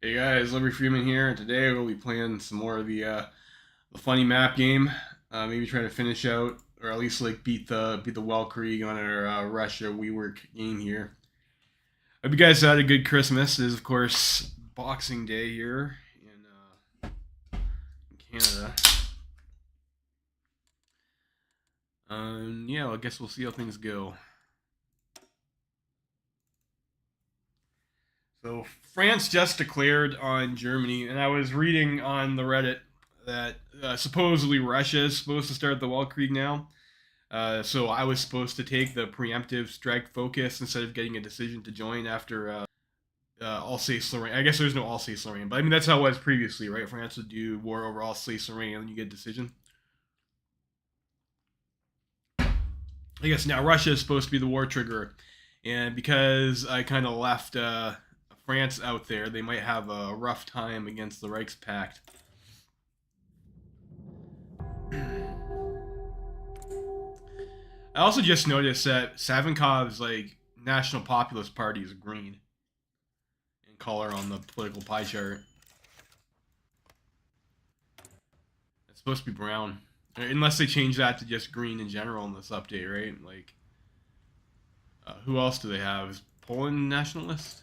Hey guys, Liberty Freeman here, and today we'll be playing some more of the funny map game. Maybe try to finish out, or at least like beat the Weltkrieg on our Russia WeWork game here. Hope you guys had a good Christmas. It is of course Boxing Day here in Canada. Yeah, I guess we'll see how things go. So France just declared on Germany, and I was reading on the Reddit that supposedly Russia is supposed to start the Weltkrieg now. So I was supposed to take the preemptive strike focus instead of getting a decision to join after Alsace-Lorraine. I guess there's no Alsace-Lorraine, but I mean that's how it was previously, right? France would do war over Alsace-Lorraine, and then you get a decision. I guess now Russia is supposed to be the war trigger, and because I kind of left France out there, they might have a rough time against the Reichspakt. I also just noticed that Savinkov's like National Populist Party is green in color on the political pie chart. It's supposed to be brown, unless they change that to just green in general in this update, right? Like, who else do they have? Is Poland nationalist?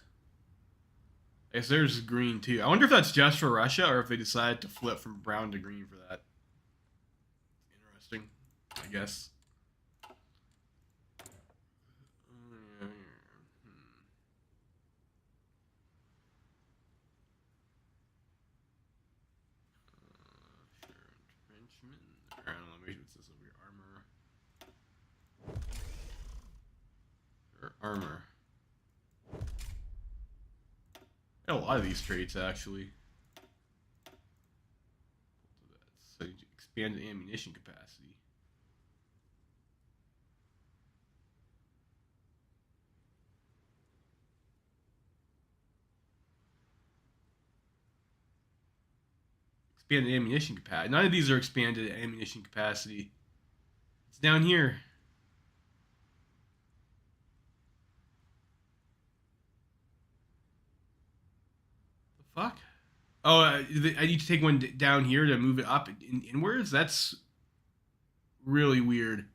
I guess there's green too. I wonder if that's just for Russia or if they decided to flip from brown to green for that. Interesting, I guess. Sure, entrenchment. I don't know. Maybe what's this over here? Armor. Or armor. Got a lot of these traits actually. So you expand the ammunition capacity. Expanded ammunition capacity. None of these are expanded ammunition capacity. It's down here. The fuck? Oh, I need to take one down here to move it up inwards. That's really weird.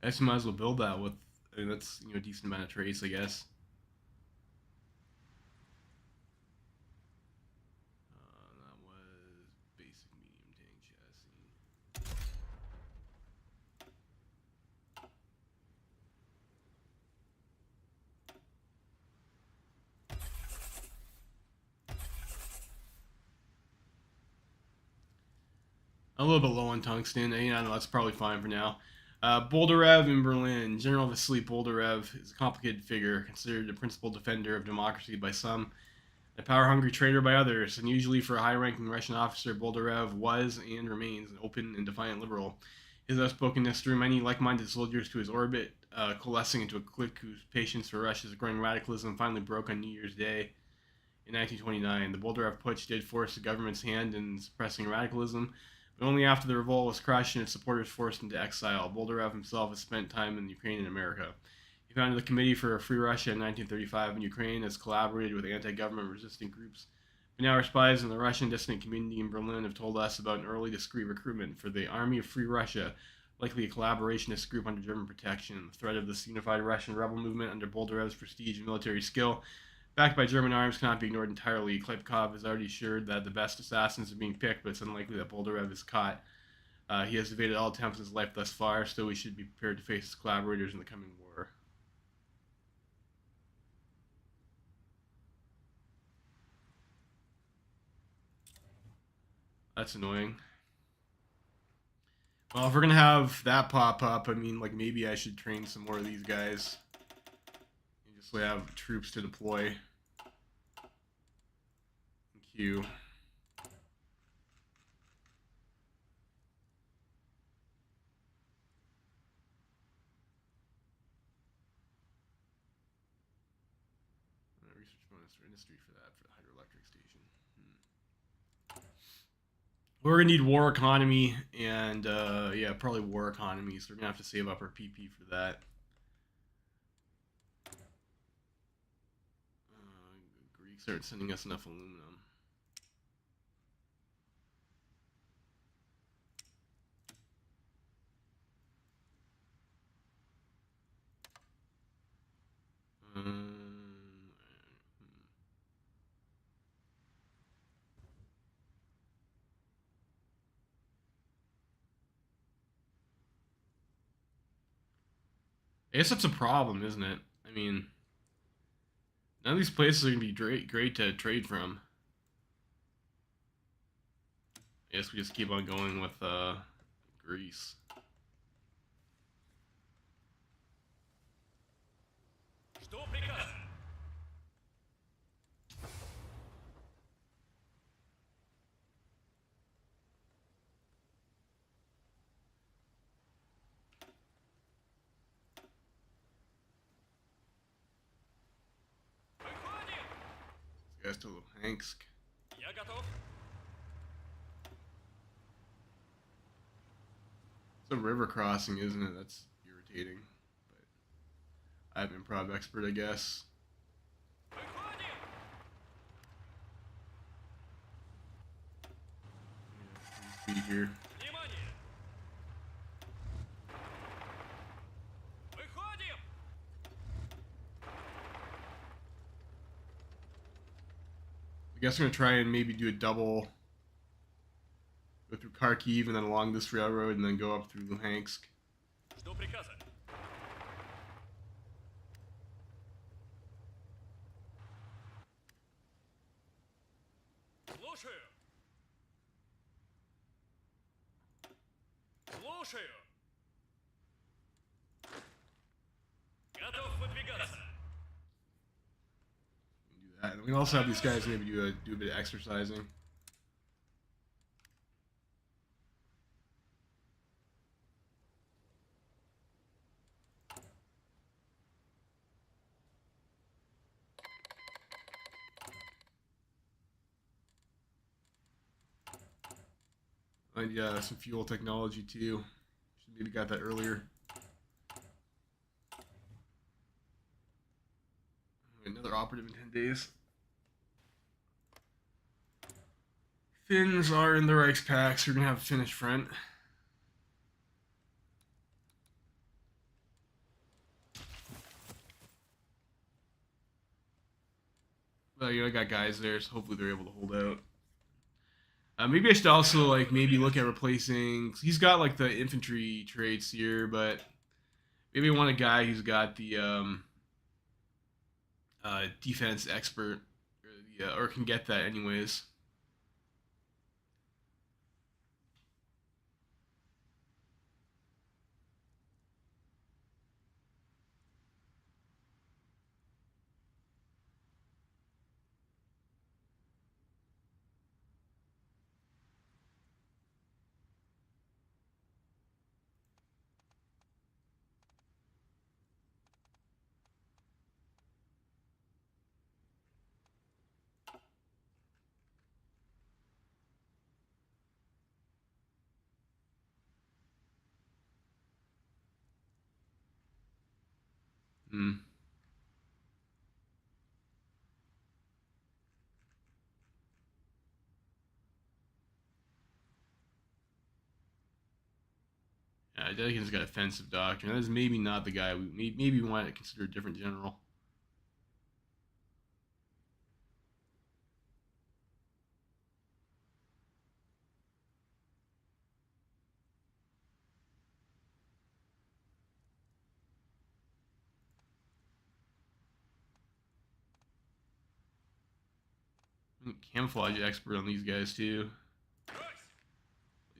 I guess might as well build that with. I mean, that's a decent amount of trace, I guess. That was basic medium tank chassis. A little bit low on tungsten. I know that's probably fine for now. Boldarev in Berlin. General Vasily Boldarev is a complicated figure, considered the principal defender of democracy by some, a power-hungry traitor by others. Unusually for a high-ranking Russian officer, Boldarev was and remains an open and defiant liberal. His outspokenness drew many like-minded soldiers to his orbit, coalescing into a clique whose patience for Russia's growing radicalism finally broke on New Year's Day in 1929. The Boldarev Putsch did force the government's hand in suppressing radicalism, but only after the revolt was crushed and its supporters forced into exile. Boldarev himself has spent time in Ukraine and America. He founded the Committee for a Free Russia in 1935 in Ukraine, has collaborated with anti-government resistant groups. But now our spies in the Russian dissident community in Berlin have told us about an early discreet recruitment for the Army of Free Russia, likely a collaborationist group under German protection. The threat of this unified Russian rebel movement under Boldarev's prestige and military skill, backed by German arms, cannot be ignored entirely. Klepkov has already assured that the best assassins are being picked, but it's unlikely that Boldarev is caught. He has evaded all attempts in his life thus far, so we should be prepared to face his collaborators in the coming war. That's annoying. Well, if we're gonna have that pop up, I mean, like maybe I should train some more of these guys and just have troops to deploy. Queue. research bonus for industry for that, for the hydroelectric station. We're gonna need war economy, and yeah, probably war economy. So we're gonna have to save up our PP for that. Greeks aren't sending us enough aluminum. I guess that's a problem, isn't it? I mean, none of these places are gonna be great to trade from. I guess we just keep on going with Greece. This guy's to Luhansk. It's a river crossing, isn't it? That's irritating. But I'm improv expert, I guess. Yeah, speed here. I guess I'm gonna try and maybe do a double. Go through Kharkiv and then along this railroad and then go up through Luhansk. And we can also have these guys maybe do a bit of exercising. And yeah, some fuel technology too. Should maybe got that earlier. Another operative in 10 days. Finns are in the Reichspakt, so we're gonna have a Finnish front. But you know, I got guys there, so hopefully they're able to hold out. Maybe I should also like maybe look at replacing. He's got like the infantry traits here, but maybe I want a guy who's got the defense expert, or can get that anyways. Hmm. Yeah, Dedekin's got offensive doctrine. That is maybe not the guy. Maybe we want to consider a different general. Camouflage expert on these guys too.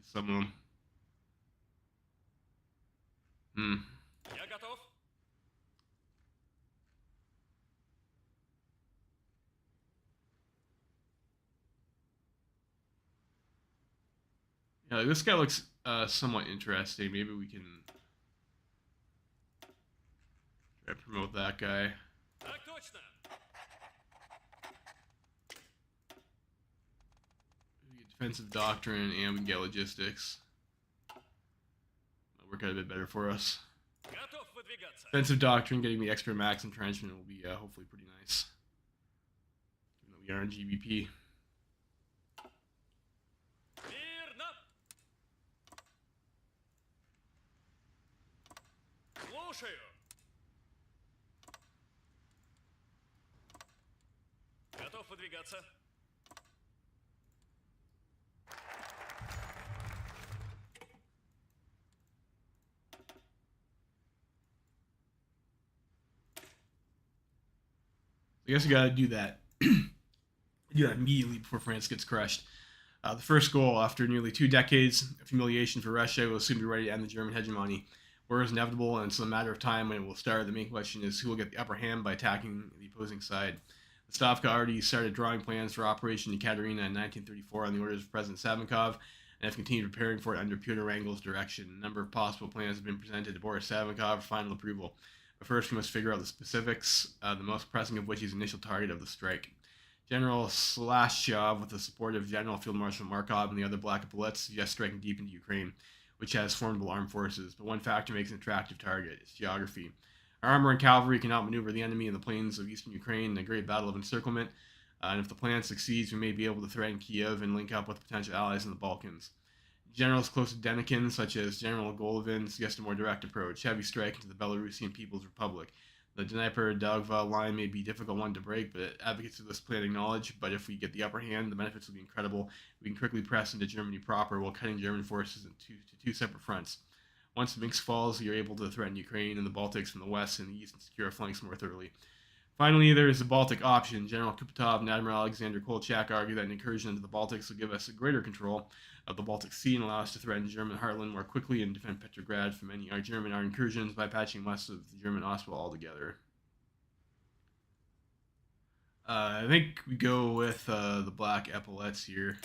Some of them. Hmm. Yeah, this guy looks somewhat interesting. Maybe we can try to promote that guy. defensive doctrine, and we can get logistics. That'll work out a bit better for us. Defensive doctrine, getting the extra max entrenchment will be hopefully pretty nice. Even though we are in GBP. Готов выдвигаться. I guess we gotta do that. Do that immediately before France gets crushed. The first goal, after nearly 2 decades of humiliation for Russia, will soon be ready to end the German hegemony. War is inevitable, and it's a matter of time when it will start. The main question is who will get the upper hand by attacking the opposing side. The Stavka already started drawing plans for Operation Ekaterina in 1934 on the orders of President Savinkov, and have continued preparing for it under Pyotr Wrangel's direction. A number of possible plans have been presented to Boris Savinkov for final approval. But first, we must figure out the specifics, the most pressing of which is the initial target of the strike. General Slashov, with the support of General Field Marshal Markov and the other Black Epaulets, suggests striking deep into Ukraine, which has formidable armed forces. But one factor makes an attractive target: its geography. Our armor and cavalry can outmaneuver the enemy in the plains of eastern Ukraine in a great battle of encirclement, and if the plan succeeds, we may be able to threaten Kiev and link up with potential allies in the Balkans. Generals close to Denikin, such as General Golovin, suggest a more direct approach: heavy strike into the Belarusian People's Republic. The Dnieper-Dagva line may be a difficult one to break, but advocates of this plan acknowledge, but if we get the upper hand, the benefits will be incredible. We can quickly press into Germany proper while cutting German forces into two separate fronts. Once Minsk falls, you're able to threaten Ukraine and the Baltics from the west and the east and secure our flanks more thoroughly. Finally, there is the Baltic option. General Kupatov and Admiral Alexander Kolchak argue that an incursion into the Baltics will give us a greater control of the Baltic Sea and allow us to threaten German heartland more quickly and defend Petrograd from any German incursions by patching most of the German Ostwald altogether. I think we go with the Black Epaulets here.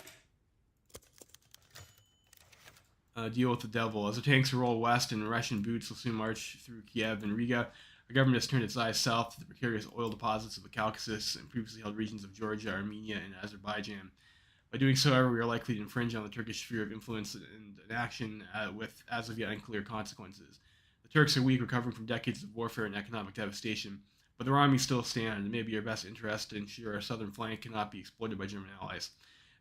Deal with the devil. As the tanks roll west and Russian boots will soon march through Kiev and Riga, our government has turned its eyes south to the precarious oil deposits of the Caucasus and previously held regions of Georgia, Armenia, and Azerbaijan. By doing so, however, we are likely to infringe on the Turkish sphere of influence and an action with as of yet unclear consequences. The Turks are weak, recovering from decades of warfare and economic devastation, but their armies still stand, and it may be our best interest to ensure our southern flank cannot be exploited by German allies.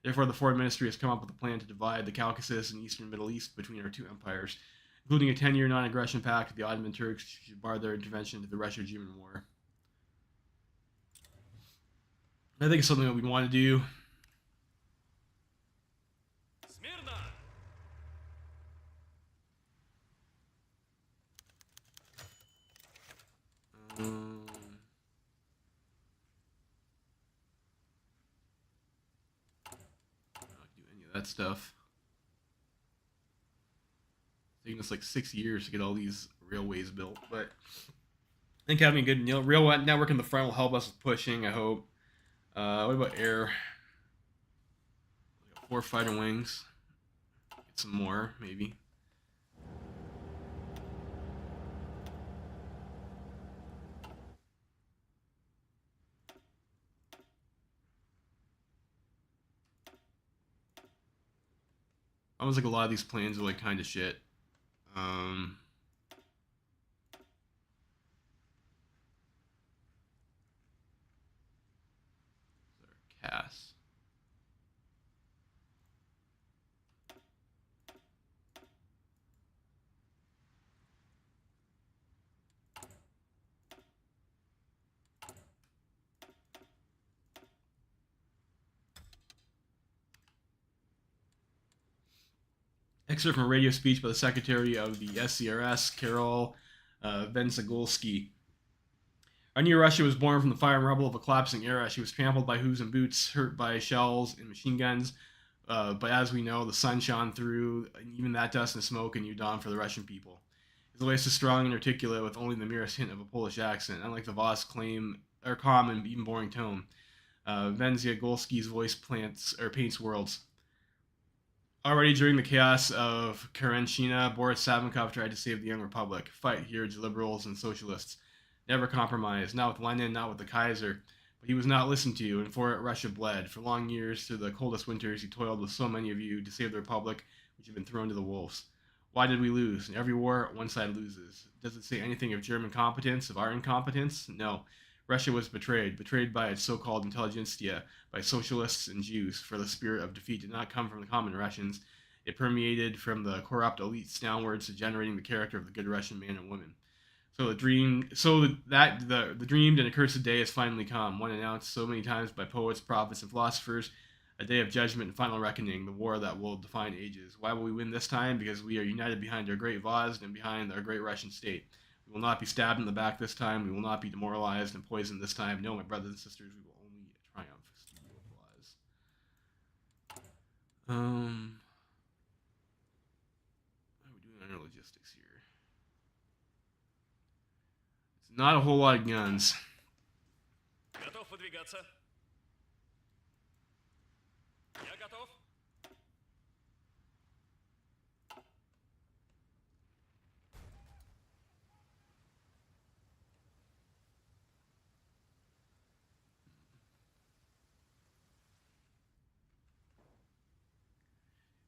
Therefore, the Foreign Ministry has come up with a plan to divide the Caucasus and eastern Middle East between our two empires, including a 10-year non-aggression pact with the Ottoman Turks to bar their intervention into the Russo-German War. I think it's something that we want to do. That stuff. It's taking us like 6 years to get all these railways built, but I think having a good rail network in the front will help us with pushing, I hope. What about air? 4 fighter wings. Get some more, maybe. Almost like a lot of these planes are like kind of shit. Cass. Excerpt from a radio speech by the Secretary of the SCRS, Karol Vensagolsky. Our new Russia was born from the fire and rubble of a collapsing era. She was trampled by hooves and boots, hurt by shells and machine guns. But as we know, the sun shone through, and even that dust and smoke, a new dawn for the Russian people. His voice is strong and articulate, with only the merest hint of a Polish accent, unlike the Voss calm and even boring tone. Vensagolsky's voice paints worlds. Already during the chaos of Karenchina, Boris Savinkov tried to save the young republic. Fight, he urged liberals and socialists. Never compromise, not with Lenin, not with the Kaiser, But he was not listened to, and for it Russia bled. For long years, through the coldest winters, he toiled with so many of you to save the Republic, which had been thrown to the wolves. Why did we lose? In every war, one side loses. Does it say anything of German competence, of our incompetence? No. Russia was betrayed, betrayed by its so-called intelligentsia, by socialists and Jews, for the spirit of defeat did not come from the common Russians. It permeated from the corrupt elites downwards, generating the character of the good Russian man and woman. So the dreamed and accursed day has finally come, one announced so many times by poets, prophets, and philosophers, a day of judgment and final reckoning, the war that will define ages. Why will we win this time? Because we are united behind our great Vazd and behind our great Russian state. We will not be stabbed in the back this time. We will not be demoralized and poisoned this time. No, my brothers and sisters, we will only triumph. Studio applause. How are we doing on our logistics here? It's not a whole lot of guns. Готов выдвигаться? Я готов.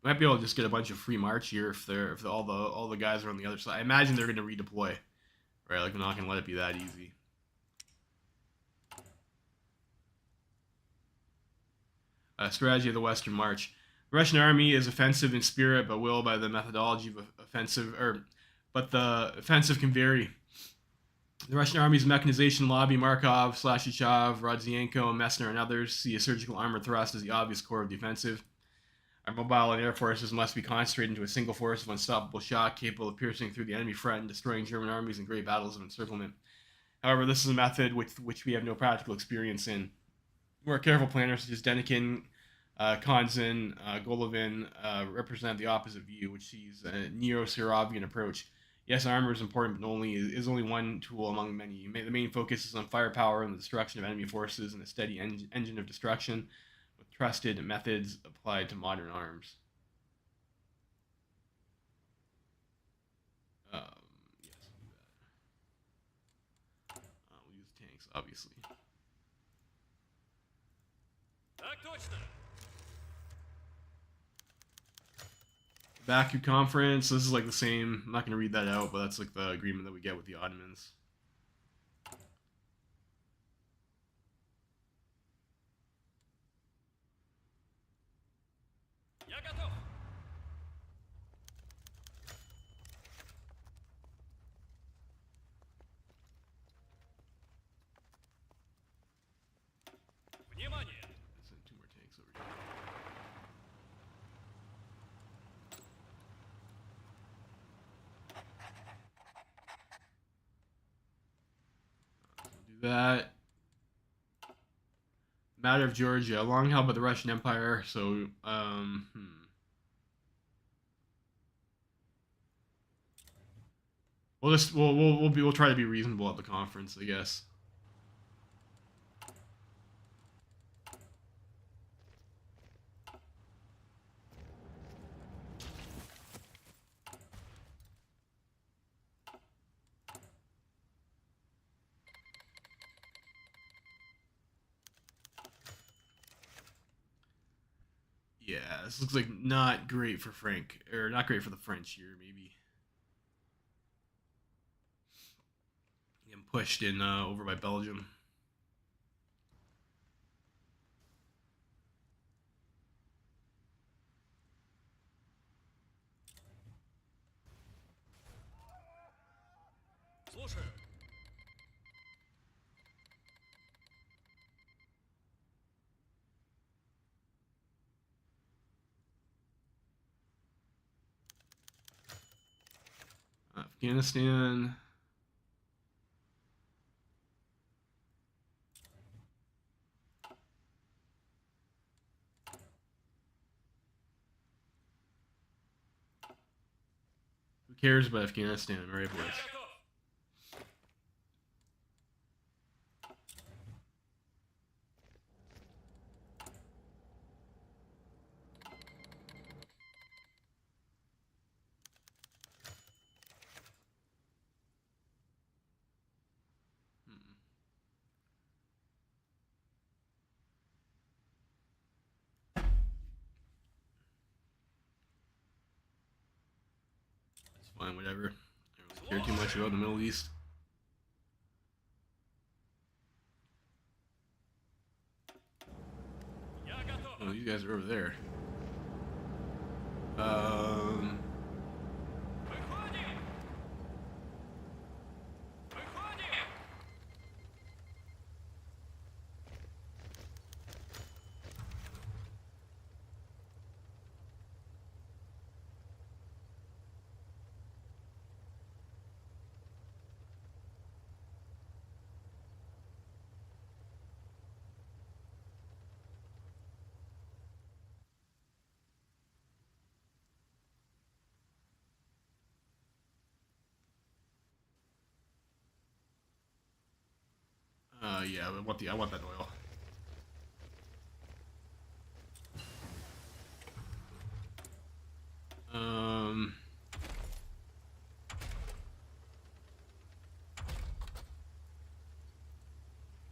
Might be able to just get a bunch of free march here if all the guys are on the other side. I imagine they're going to redeploy, right? Like we're not going to let it be that easy. Strategy of the Western March. The Russian army is offensive in spirit, but will by the methodology of but the offensive can vary. The Russian army's mechanization lobby, Markov, Slashichov, Rodzienko, Messner, and others see a surgical armor thrust as the obvious core of the offensive. Our mobile and air forces must be concentrated into a single force of unstoppable shock, capable of piercing through the enemy front and destroying German armies in great battles of encirclement. However, this is a method which we have no practical experience in. More careful planners such as Denikin, Konzin, Golovin represent the opposite view, which sees a neo-Serovian approach. Yes, armor is important, but is only one tool among many. The main focus is on firepower and the destruction of enemy forces and a steady engine of destruction, with trusted methods applied to modern arms. Yes, we'll do that. We'll use tanks, obviously. Так точно. Baku Conference. This is like the same. I'm not going to read that out, but that's like the agreement that we get with the Ottomans. Я готов. Внимание! Let's send 2 more tanks over here. We'll do that. Matter of Georgia, long held by the Russian Empire. So, we'll try to be reasonable at the conference, I guess. Yeah, this looks like not great for not great for the French here, maybe. Getting pushed in over by Belgium. Слушаю. Afghanistan. Who cares about Afghanistan, right, boys? Я готов. Fine, whatever. I don't really care too much about the Middle East. Я готов. Oh, these guys are over there. Выходим! Выходим! Yeah, I want that oil. Um,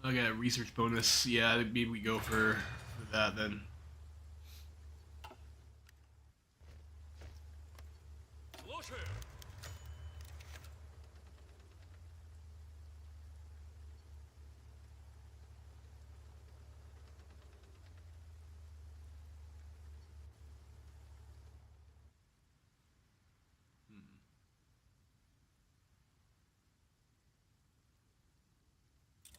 I got a research bonus. Yeah, maybe we go for that then. Слушаю.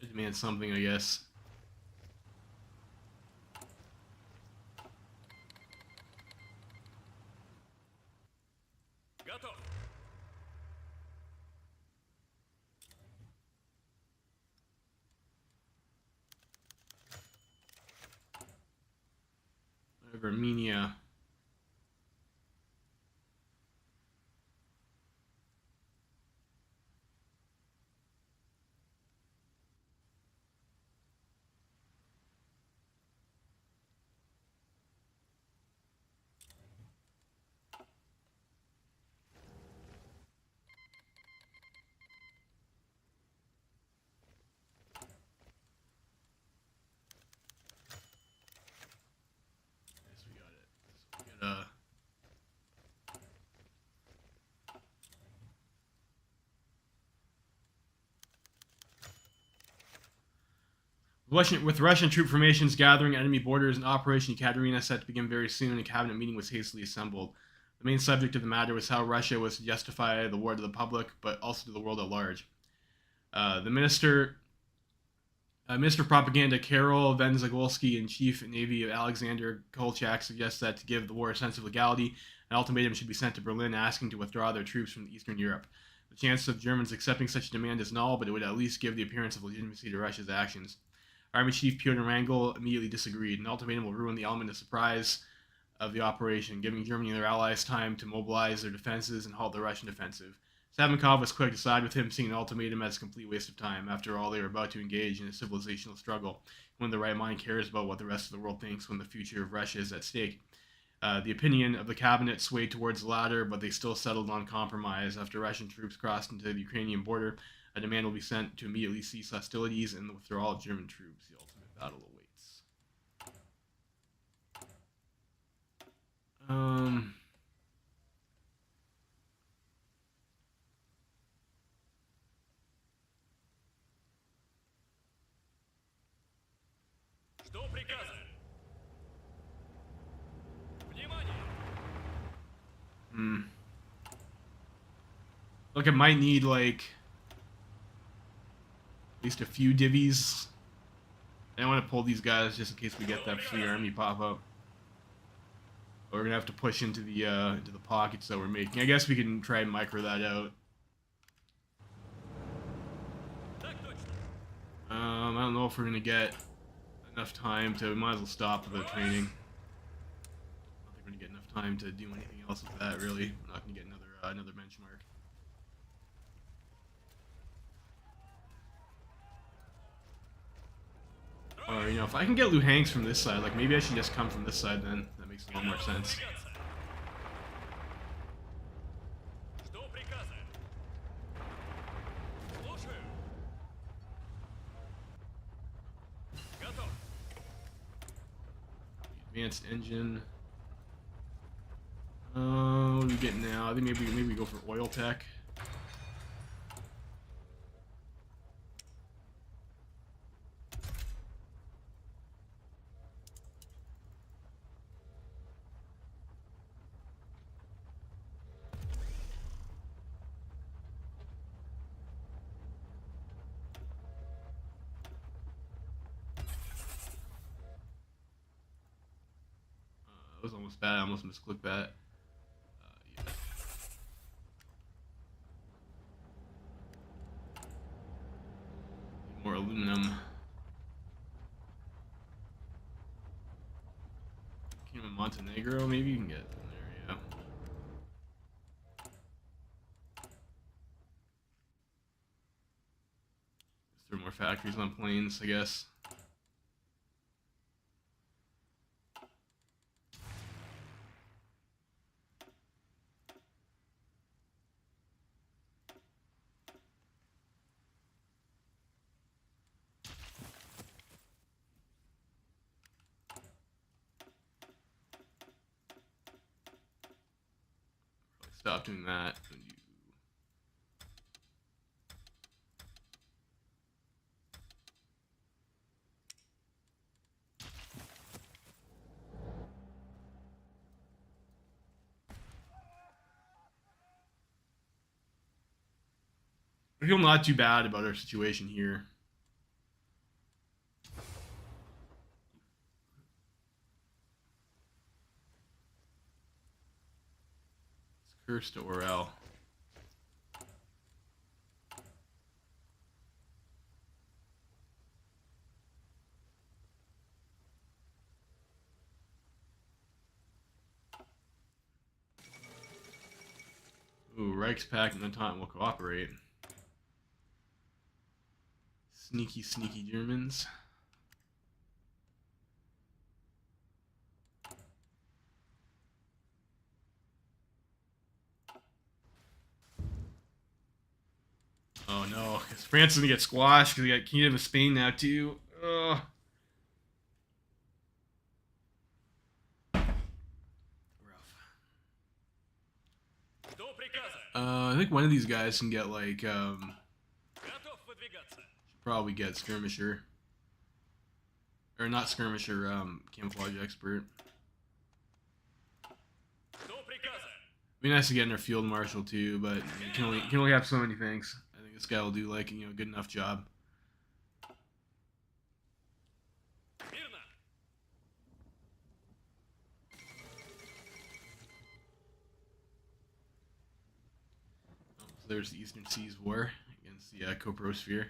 I demand something, I guess. Готов. Armenia. Yes, we got it. So we got with Russian troop formations gathering at enemy borders, an Operation Ekaterina set to begin very soon, a cabinet meeting was hastily assembled. The main subject of the matter was how Russia was to justify the war to the public, but also to the world at large. The Minister of Propaganda Karol Venzagolsky and Chief Navy Alexander Kolchak suggest that to give the war a sense of legality, an ultimatum should be sent to Berlin asking to withdraw their troops from Eastern Europe. The chance of Germans accepting such a demand is null, but it would at least give the appearance of legitimacy to Russia's actions. Army Chief Pyotr Wrangel immediately disagreed. An ultimatum will ruin the element of surprise of the operation, giving Germany and their allies time to mobilize their defenses and halt the Russian offensive. Savinkov was quick to side with him, seeing an ultimatum as a complete waste of time. After all, they were about to engage in a civilizational struggle. When the right mind cares about what the rest of the world thinks when the future of Russia is at stake. The opinion of the cabinet swayed towards the latter, but they still settled on compromise. After Russian troops crossed into the Ukrainian border, a demand will be sent to immediately cease hostilities and the withdrawal of German troops. The ultimate battle awaits. Что приказано? Внимание! Look, I might need like at least a few divvies. I don't want to pull these guys just in case we get that free army pop up. But we're gonna have to push into the pockets that we're making. I guess we can try and micro that out. Так точно. I don't know if we're gonna get enough time to. We might as well stop the training. I don't think we're gonna get enough time to do anything else with that. Really, we're not gonna get another benchmark. Or, you know, if I can get Luhansk from this side, like, maybe I should just come from this side then. That makes a lot more sense. Что приказано? Слушаю. Готов. Advanced engine. what are we getting now? I think maybe we go for oil tech. That was almost bad. I almost misclicked that. Yeah. More aluminum. Came in Montenegro, maybe you can get from there, yeah. Is there more factories on planes, I guess? Probably stop doing that. I feel not too bad about our situation here. It's cursed to Orel. Ooh, Reichspakt and Entente will cooperate. Sneaky, sneaky Germans. Oh no, because France is gonna get squashed because we got Kingdom of Spain now too. Ugh. Rough. Жду приказа. I think one of these guys can get like Готов выдвигаться. should probably get skirmisher. Or not skirmisher, camouflage expert. Жду приказа. It'd be nice to get in our field marshal too, but you can only have so many things. I think this guy will do like a good enough job. Мирно. So there's the Eastern Seas War against the Coprosphere.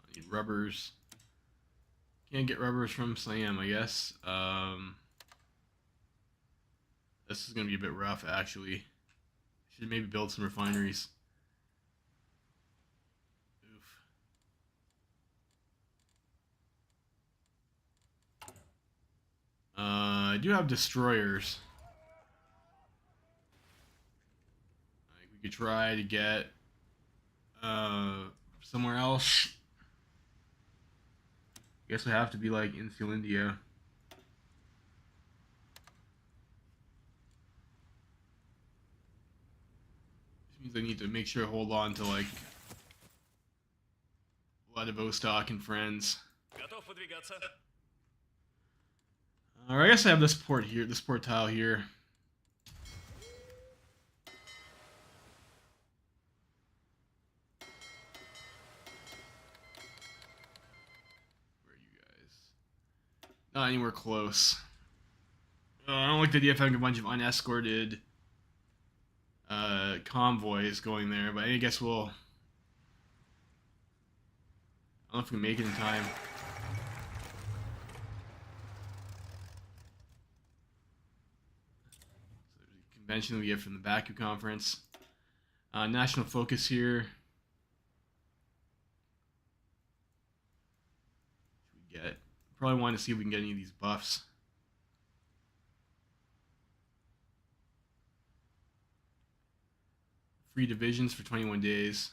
I need rubbers. Can't get rubbers from Siam, I guess. This is gonna be a bit rough, actually. Should maybe build some refineries. Oof. I do have destroyers. Like we could try to get somewhere else. I guess we have to be like in Finlandia. Which means I need to make sure I hold on to like Vladivostok and friends. Готов выдвигаться. Alright, I guess I have this port here, this port tile here. Where are you guys? Not anywhere close. I don't like the idea of having a bunch of unescorted convoys going there, but I guess we'll... I don't know if we can make it in time. So there's a convention we get from the Baku conference. National focus here. Probably want to see if we can get any of these buffs. Free divisions for 21 days.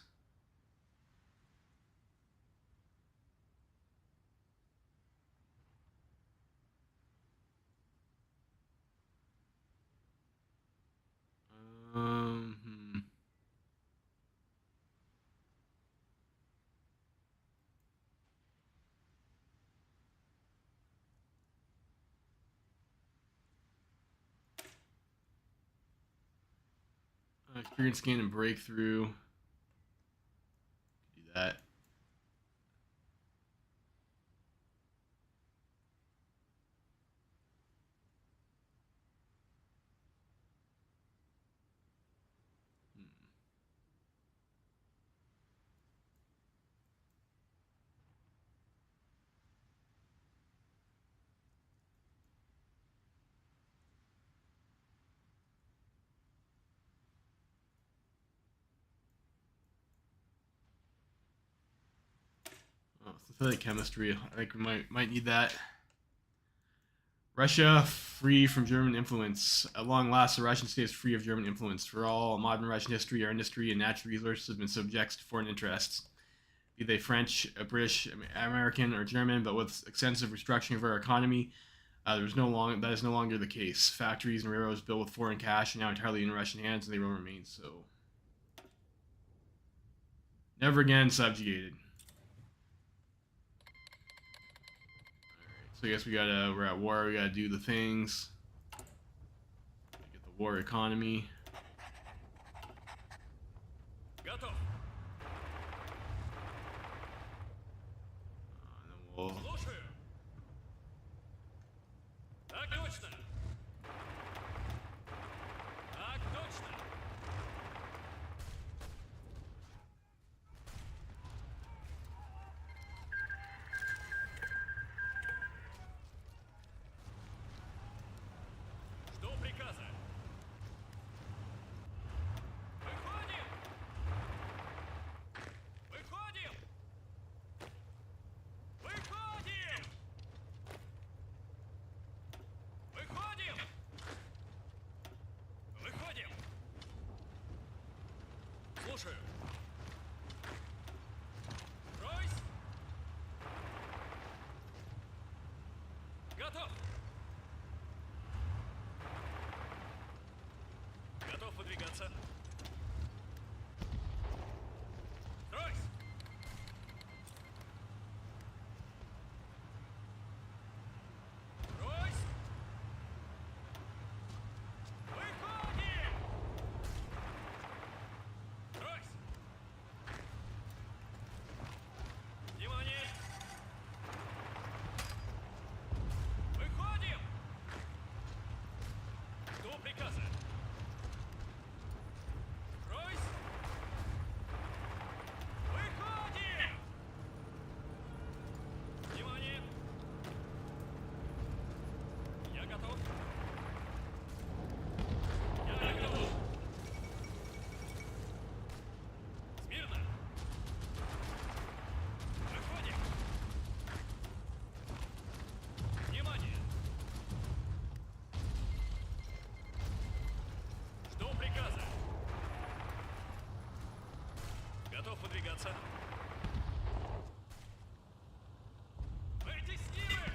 Hmm. Experience gain and breakthrough. Do that. Oh, synthetic chemistry. I think we might need that. Russia free from German influence. At long last, the Russian state is free of German influence. For all modern Russian history, our industry and natural resources have been subject to foreign interests, be they French, British, American, or German. But with extensive restructuring of our economy, that is no longer the case. Factories and railroads built with foreign cash are now entirely in Russian hands, and they will remain so. Never again subjugated. So I guess we're at war. We gotta do the things. Get the war economy. Готов. And then we'll. Слушаю. Так точно. Так точно. Жду приказа. Выходим. Выходим. Выходим. Выходим. Выходим. Слушаю. Ройс. Готов. Готов выдвигаться. Ройс. Ройс. Выходим. Ройс. Внимание. Выходим. Жду приказа. Ройс. Выходим. Внимание. Я готов. Я готов. Смирно. Выходим. Внимание. Жду приказа. Готов выдвигаться. Вытеснили!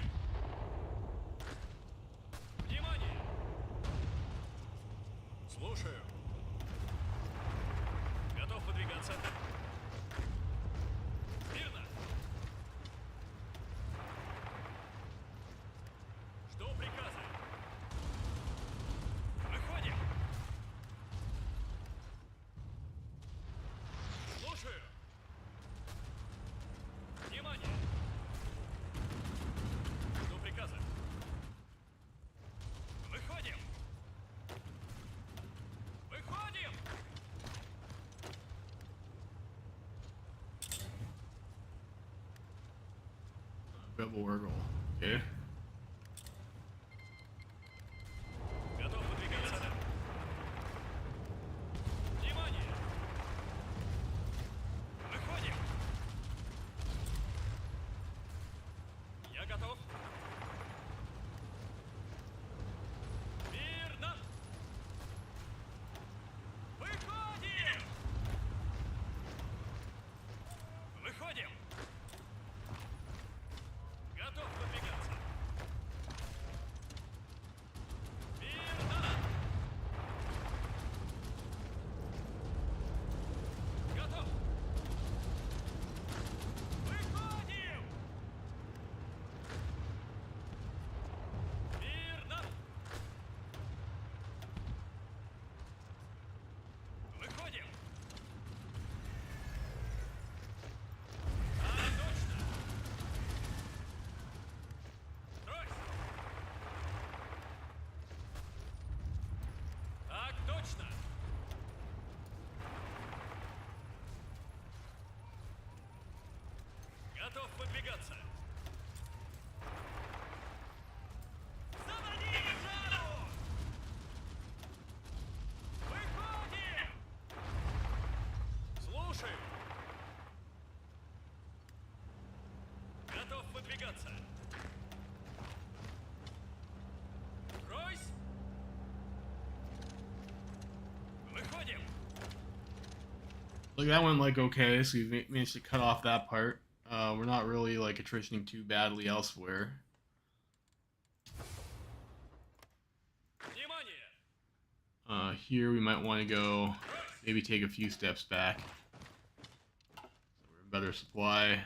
Внимание! Слушаю. Готов выдвигаться. Мирно. Жду приказа. Выходим. Слушаю. Внимание. Жду приказа. Выходим. Выходим. Rebel Wargle. Okay. Готов выдвигаться. Внимание. Выходим. Я готов. Готов выдвигаться. Заводите жару! Выходим! Слушай! Готов выдвигаться. Ройс! Выходим! Like that went like okay, so we managed to cut off that part. We're not really like attritioning too badly elsewhere. Внимание! Here we might want to go, maybe take a few steps back. So we're in better supply.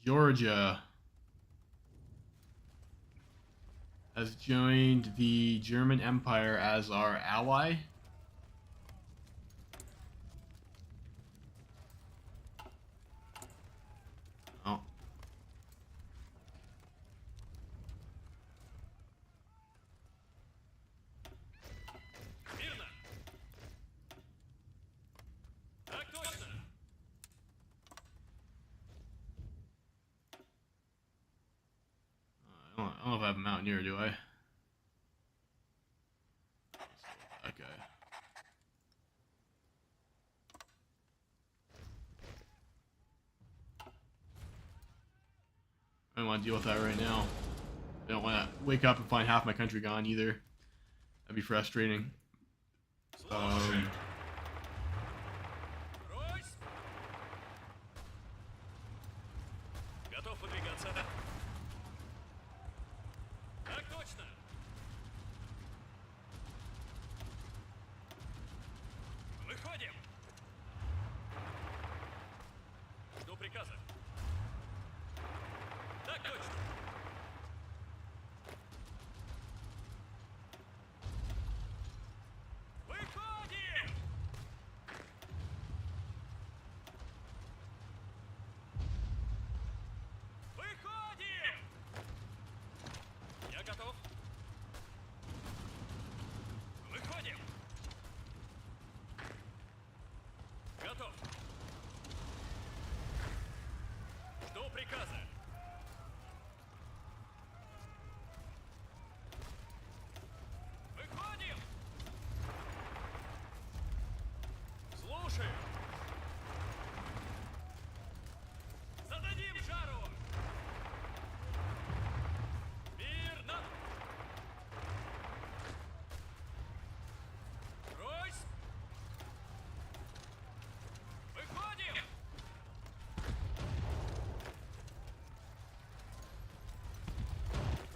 Georgia has joined the German Empire as our ally. Oh. Мирно! Так точно! I don't know if I have a mountaineer, do I? That guy. I don't want to deal with that right now. I don't want to wake up and find half my country gone either. That'd be frustrating. Слушай! Ройс! Готов выдвигаться. Так точно! Выходим! Жду приказа. Так точно! Выходим! Выходим! Я готов. Выходим. Готов. Жду приказа. Выходим. Слушай. Зададим жару. Мирно. Ройс. Выходим.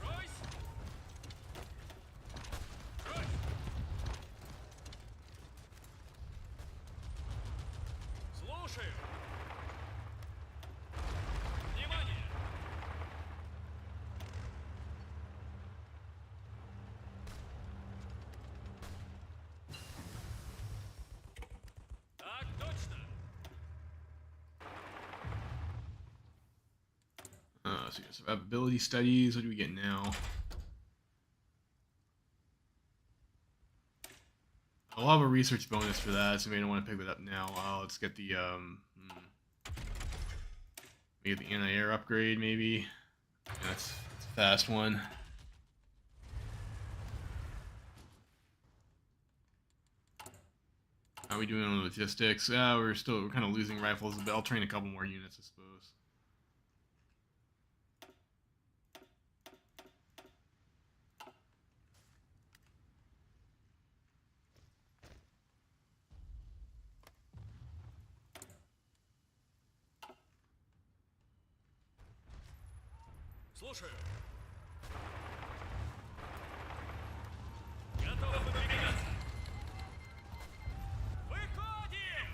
Ройс. Ройс. Слушаю. Внимание. Так точно. So you have ability studies. What do we get now? I'll have a research bonus for that, so maybe I don't want to pick that up now. Let's get the maybe the anti-air upgrade. Maybe that's a fast one. How are we doing on logistics? We're kind of losing rifles, but I'll train a couple more units, I suppose. Слушаю. Готовы выдвигаться. Выходим!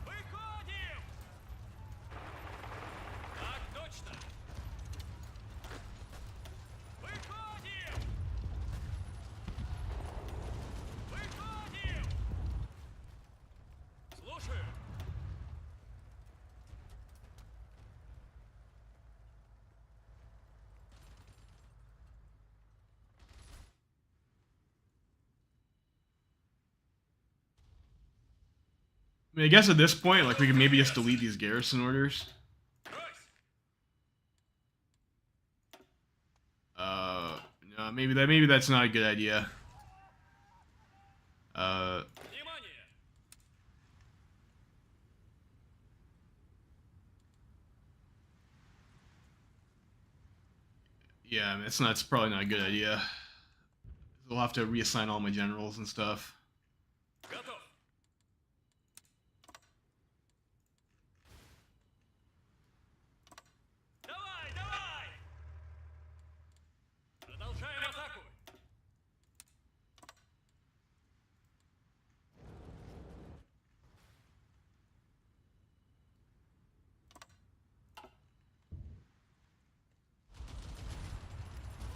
Выходим! Так точно. Выходим! Выходим! Слушаю. I mean, I guess at this point, like, we could maybe just delete these garrison orders. Брось! No, maybe that's not a good idea. Внимание! Yeah, I mean, it's probably not a good idea. I'll have to reassign all my generals and stuff. Готов! Давай, давай! Продолжаем атаку!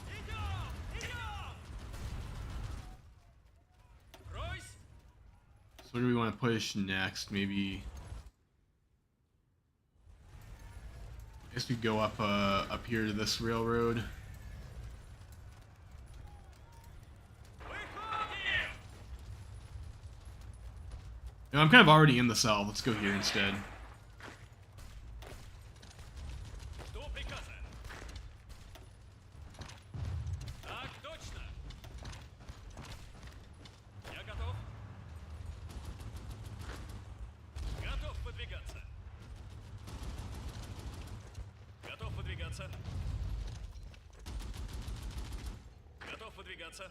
Идем! Идем! Брось! So where do we want to push next? Maybe. I guess we go up here to this railroad. Выходим! You know, I'm kind of already in the south. Let's go here instead. Жду приказа. Так точно. Я готов. Готов выдвигаться. Готов выдвигаться. Готов выдвигаться.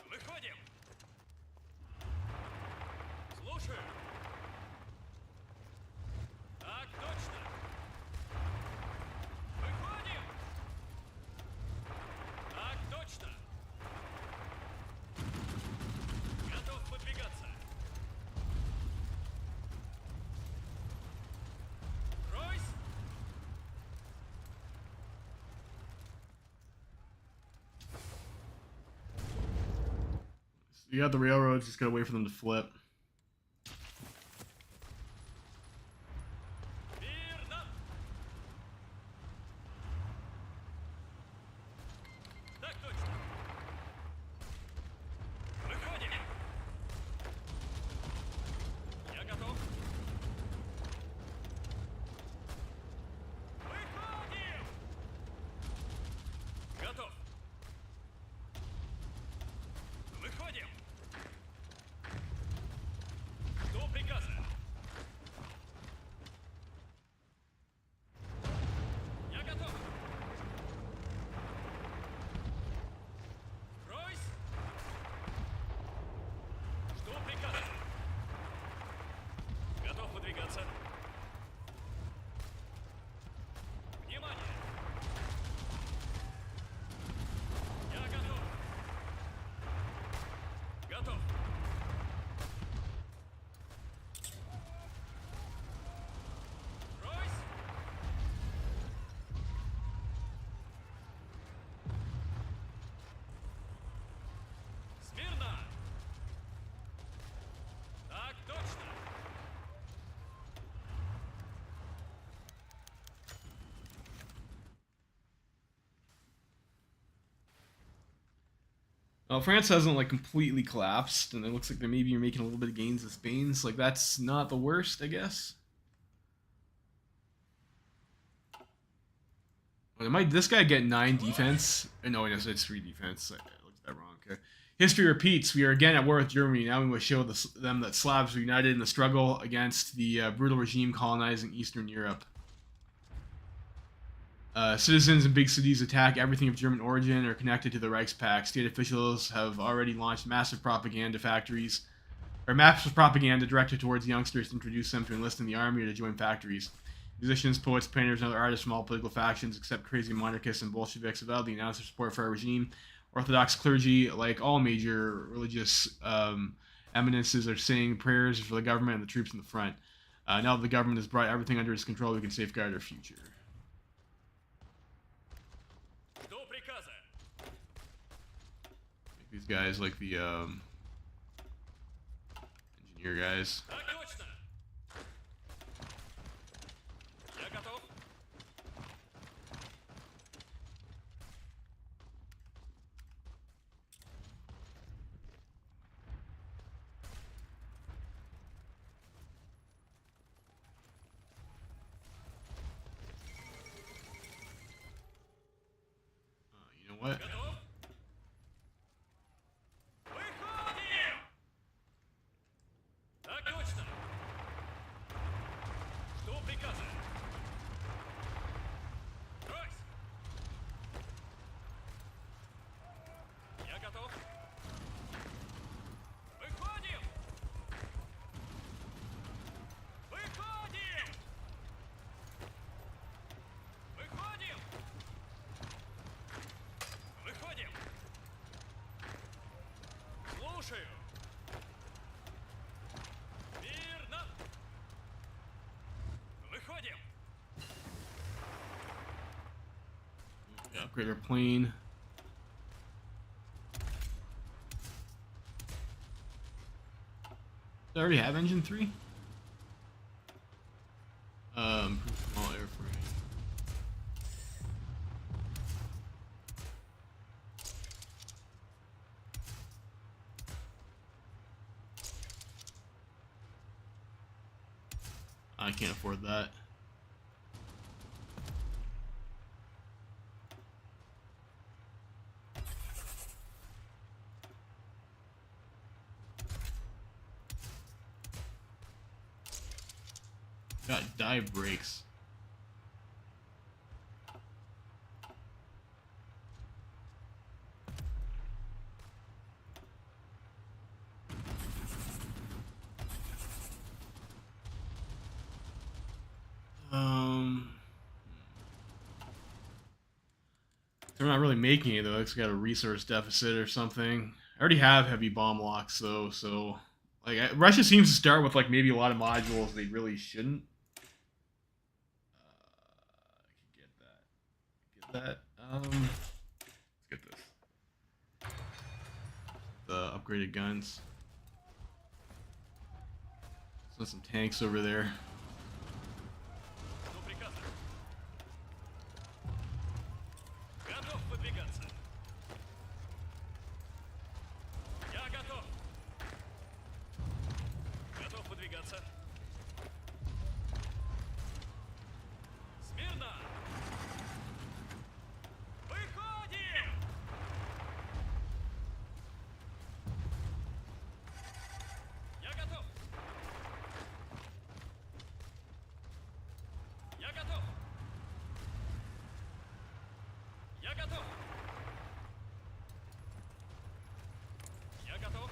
Выходим. Слушаю. Так точно. Выходим. Так точно. Готов выдвигаться. Брось. You got the railroads. Just gotta wait for them to flip. Верно. Так точно. Выходим. Я готов. Выходим. Готов. Выходим. До приказа. Я готов. Брось. Жду приказа. Готов выдвигаться. Внимание. Я готов. Готов. Брось. Смирно. Так точно. Well, France hasn't like completely collapsed, and it looks like maybe you're making a little bit of gains in Spain. So like that's not the worst, I guess. Well, might this guy get 9 defense? No, it's 3 defense. I looked at that wrong. Okay. History repeats. We are again at war with Germany. Now we must show them that Slavs are united in the struggle against the brutal regime colonizing Eastern Europe. Citizens in big cities attack everything of German origin or connected to the Reichspakt. State officials have already launched massive propaganda factories, or maps of propaganda directed towards youngsters to introduce them to enlist in the army or to join factories. Musicians, poets, painters, and other artists from all political factions, except crazy monarchists and Bolsheviks, avowedly announced their support for our regime. Orthodox clergy, like all major religious eminences, are saying prayers for the government and the troops in the front. Now that the government has brought everything under its control, we can safeguard our future. Жду приказа. These guys like the engineer guys. Так точно. Я готов. What? Готов? Выходим! Так точно! Жду приказа. Брось! Я готов. Выходим! Выходим! Выходим! Выходим! Слушаю! Мирно! Выходим! Upgrade our plane. Does it already have engine 3? Improve small airframe. I can't afford that. Got dive brakes. They're not really making it though. It's got a resource deficit or something. I already have heavy bomb locks though, so like Russia seems to start with like maybe a lot of modules they really shouldn't. I can get that. Get that. Let's get this. The upgraded guns. So some tanks over there. Жду приказа. Готов выдвигаться. Я готов. Готов выдвигаться. Смирно. Выходим. Я готов. Я готов. Я готов. Я готов.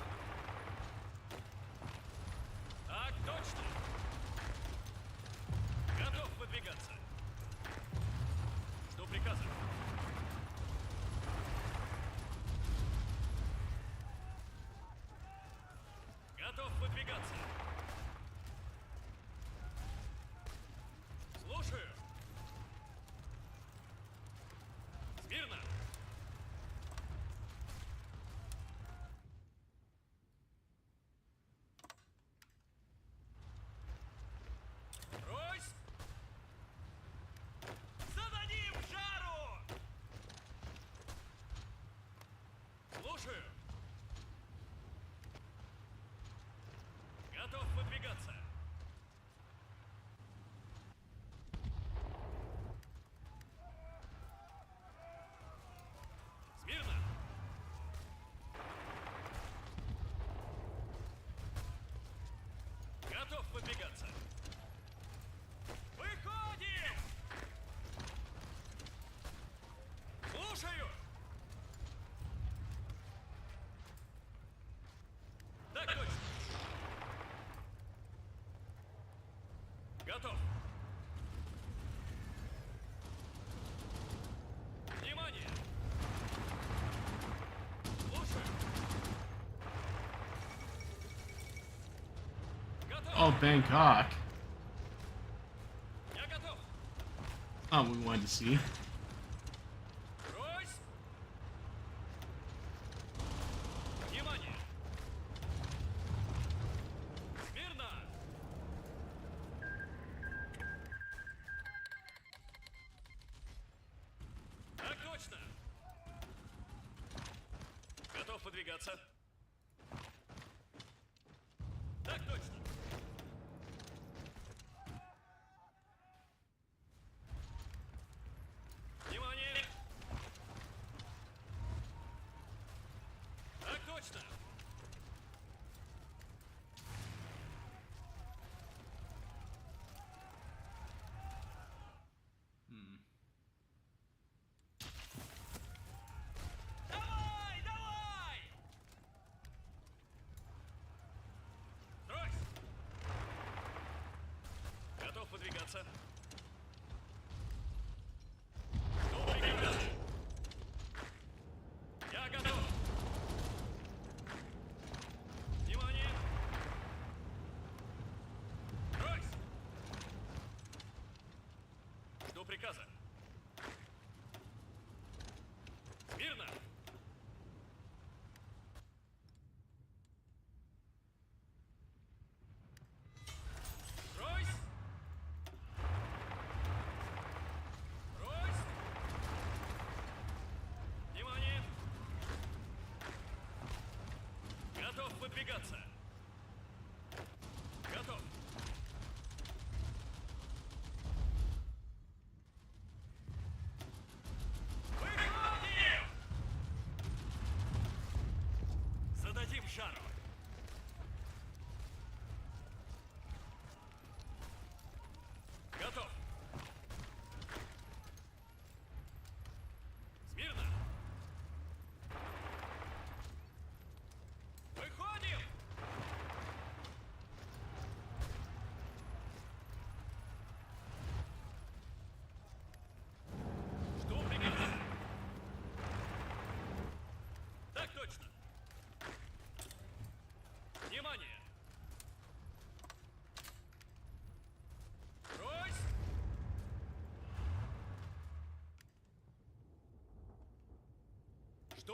Так точно. Готов выдвигаться. Жду приказа. Готов выдвигаться. Слушаю. Смирно. Брось. Зададим жару. Слушаю. Готов выдвигаться. Смирно. Готов выдвигаться. Выходим! Слушаю! Так точно. Готов. Внимание! Слушаю. Готов. Oh, Bangkok. Я готов. Not what we wanted to see. Брось. Внимание. Смирно. Так точно. Готов выдвигаться. Так точно. Внимание.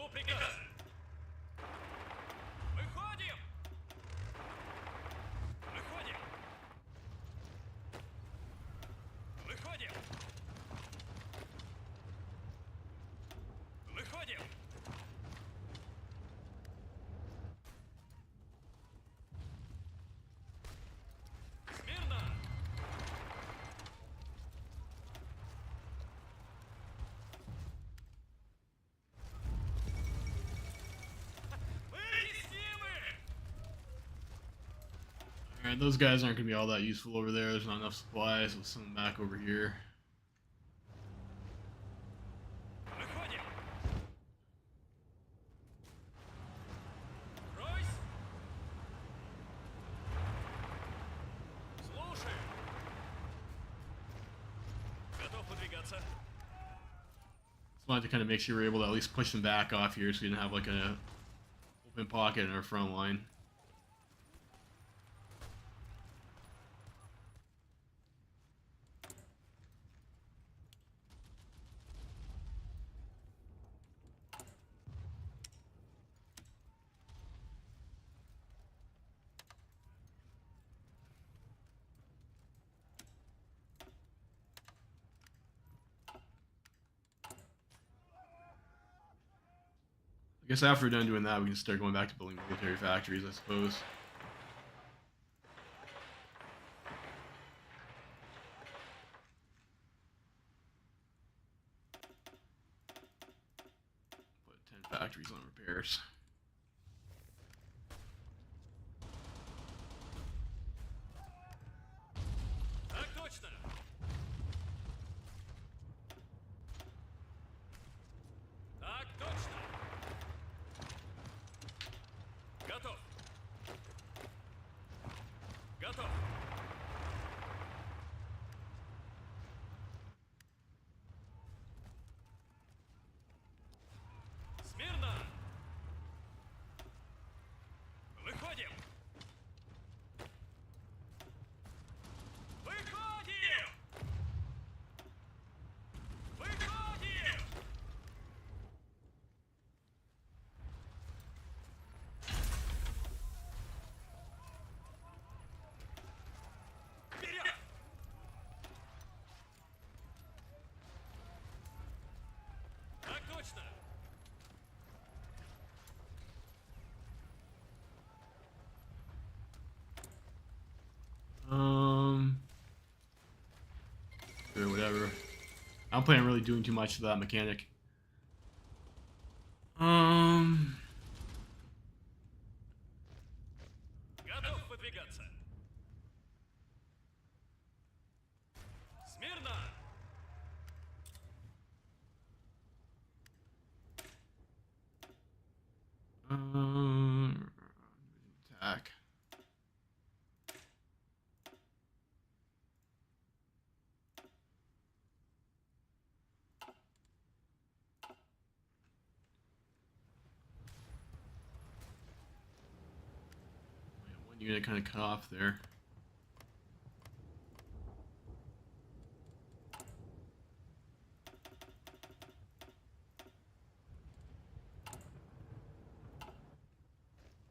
Готов приказ. Выходим! Выходим! Выходим! Выходим! Смирно! Alright, those guys aren't going to be all that useful over there. There's not enough supplies. We'll send them back over here. Выходим! Ройс! Слушай! Готов выдвигаться. Just wanted to kind of make sure we're able to at least push them back off here so we didn't have like a open pocket in our front line. I guess after we're done doing that, we can start going back to building military factories, I suppose. Put 10 factories on repairs. Так точно! Так точно! Готов! Готов! Смирно! Выходим! Выходим! Выходим! Вперед! Так точно! Or whatever. I don't plan on really doing too much to that mechanic. Готов выдвигаться. Смирно! Attack. One unit kind of cut off there.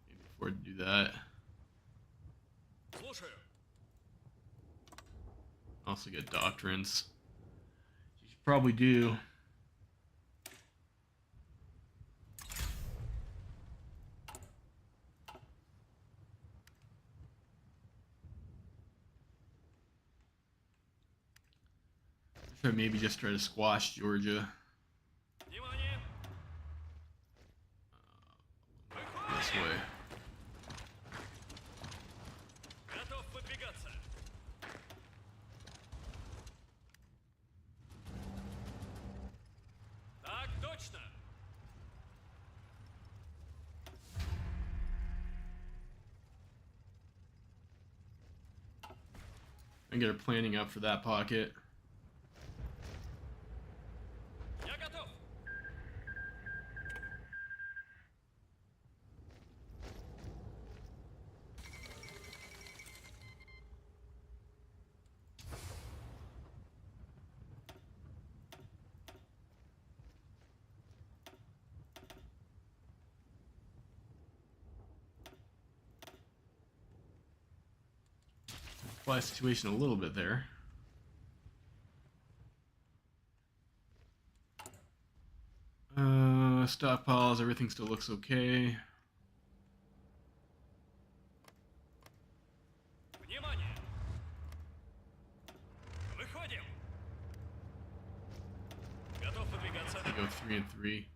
Maybe afford to do that. Слушаю. Also get doctrines. You should probably do. Should maybe just try to squash Georgia Внимание! this Выходим! way. Готов выдвигаться. Так точно. And get our planning up for that pocket. Я готов. supply situation a little bit there. Stockpiles, everything still looks okay. Внимание! Выходим! Готов выдвигаться. Go 3 and 3.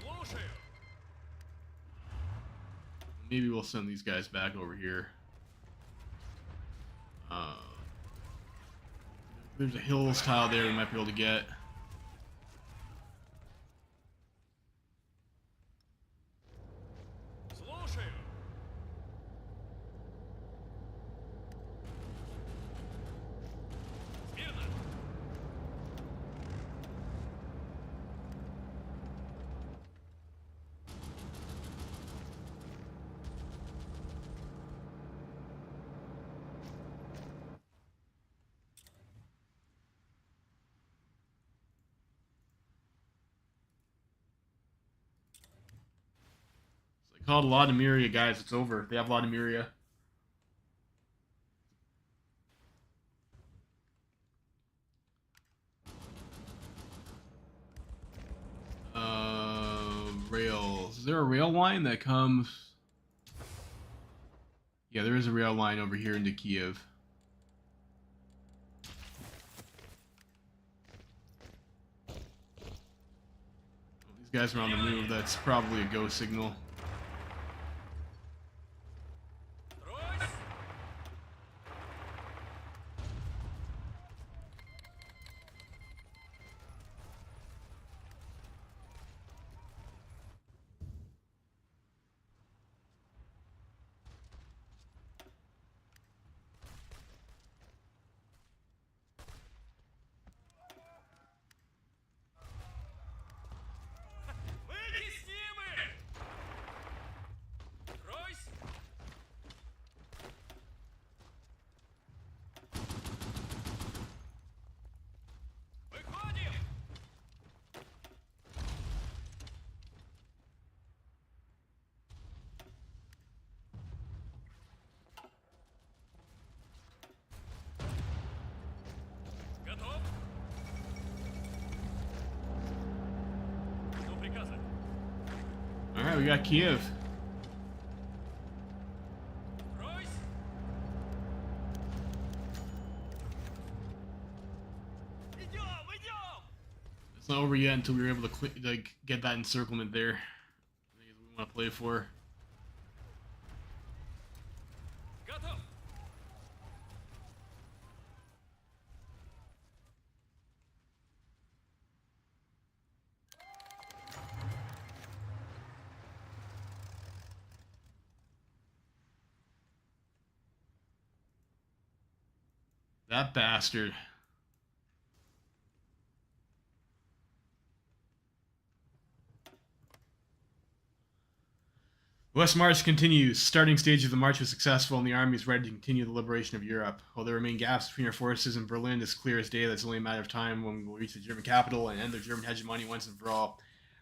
Слушаю. Maybe we'll send these guys back over here. There's a hills tile there we might be able to get. Слушаю. Смирно. So I called Laudimiria, guys. It's over. They have Laudimiria. Rails. Is there a rail line that comes? Yeah, there is a rail line over here into Kiev. These guys are on the move. That's probably a go signal. Трось. Вытеснimы! Трось. Выходим! Готов? Жду приказа. All right, we got Kiev. Трось. Идем, идем! It's not over yet until we were able to like get that encirclement there. I think is what we want to play for. Готов! That bastard. West March continues. Starting stage of the march was successful, and the army is ready to continue the liberation of Europe. While there remain gaps between our forces in Berlin, it's clear as day that it's only a matter of time when we will reach the German capital and end the German hegemony once and for all.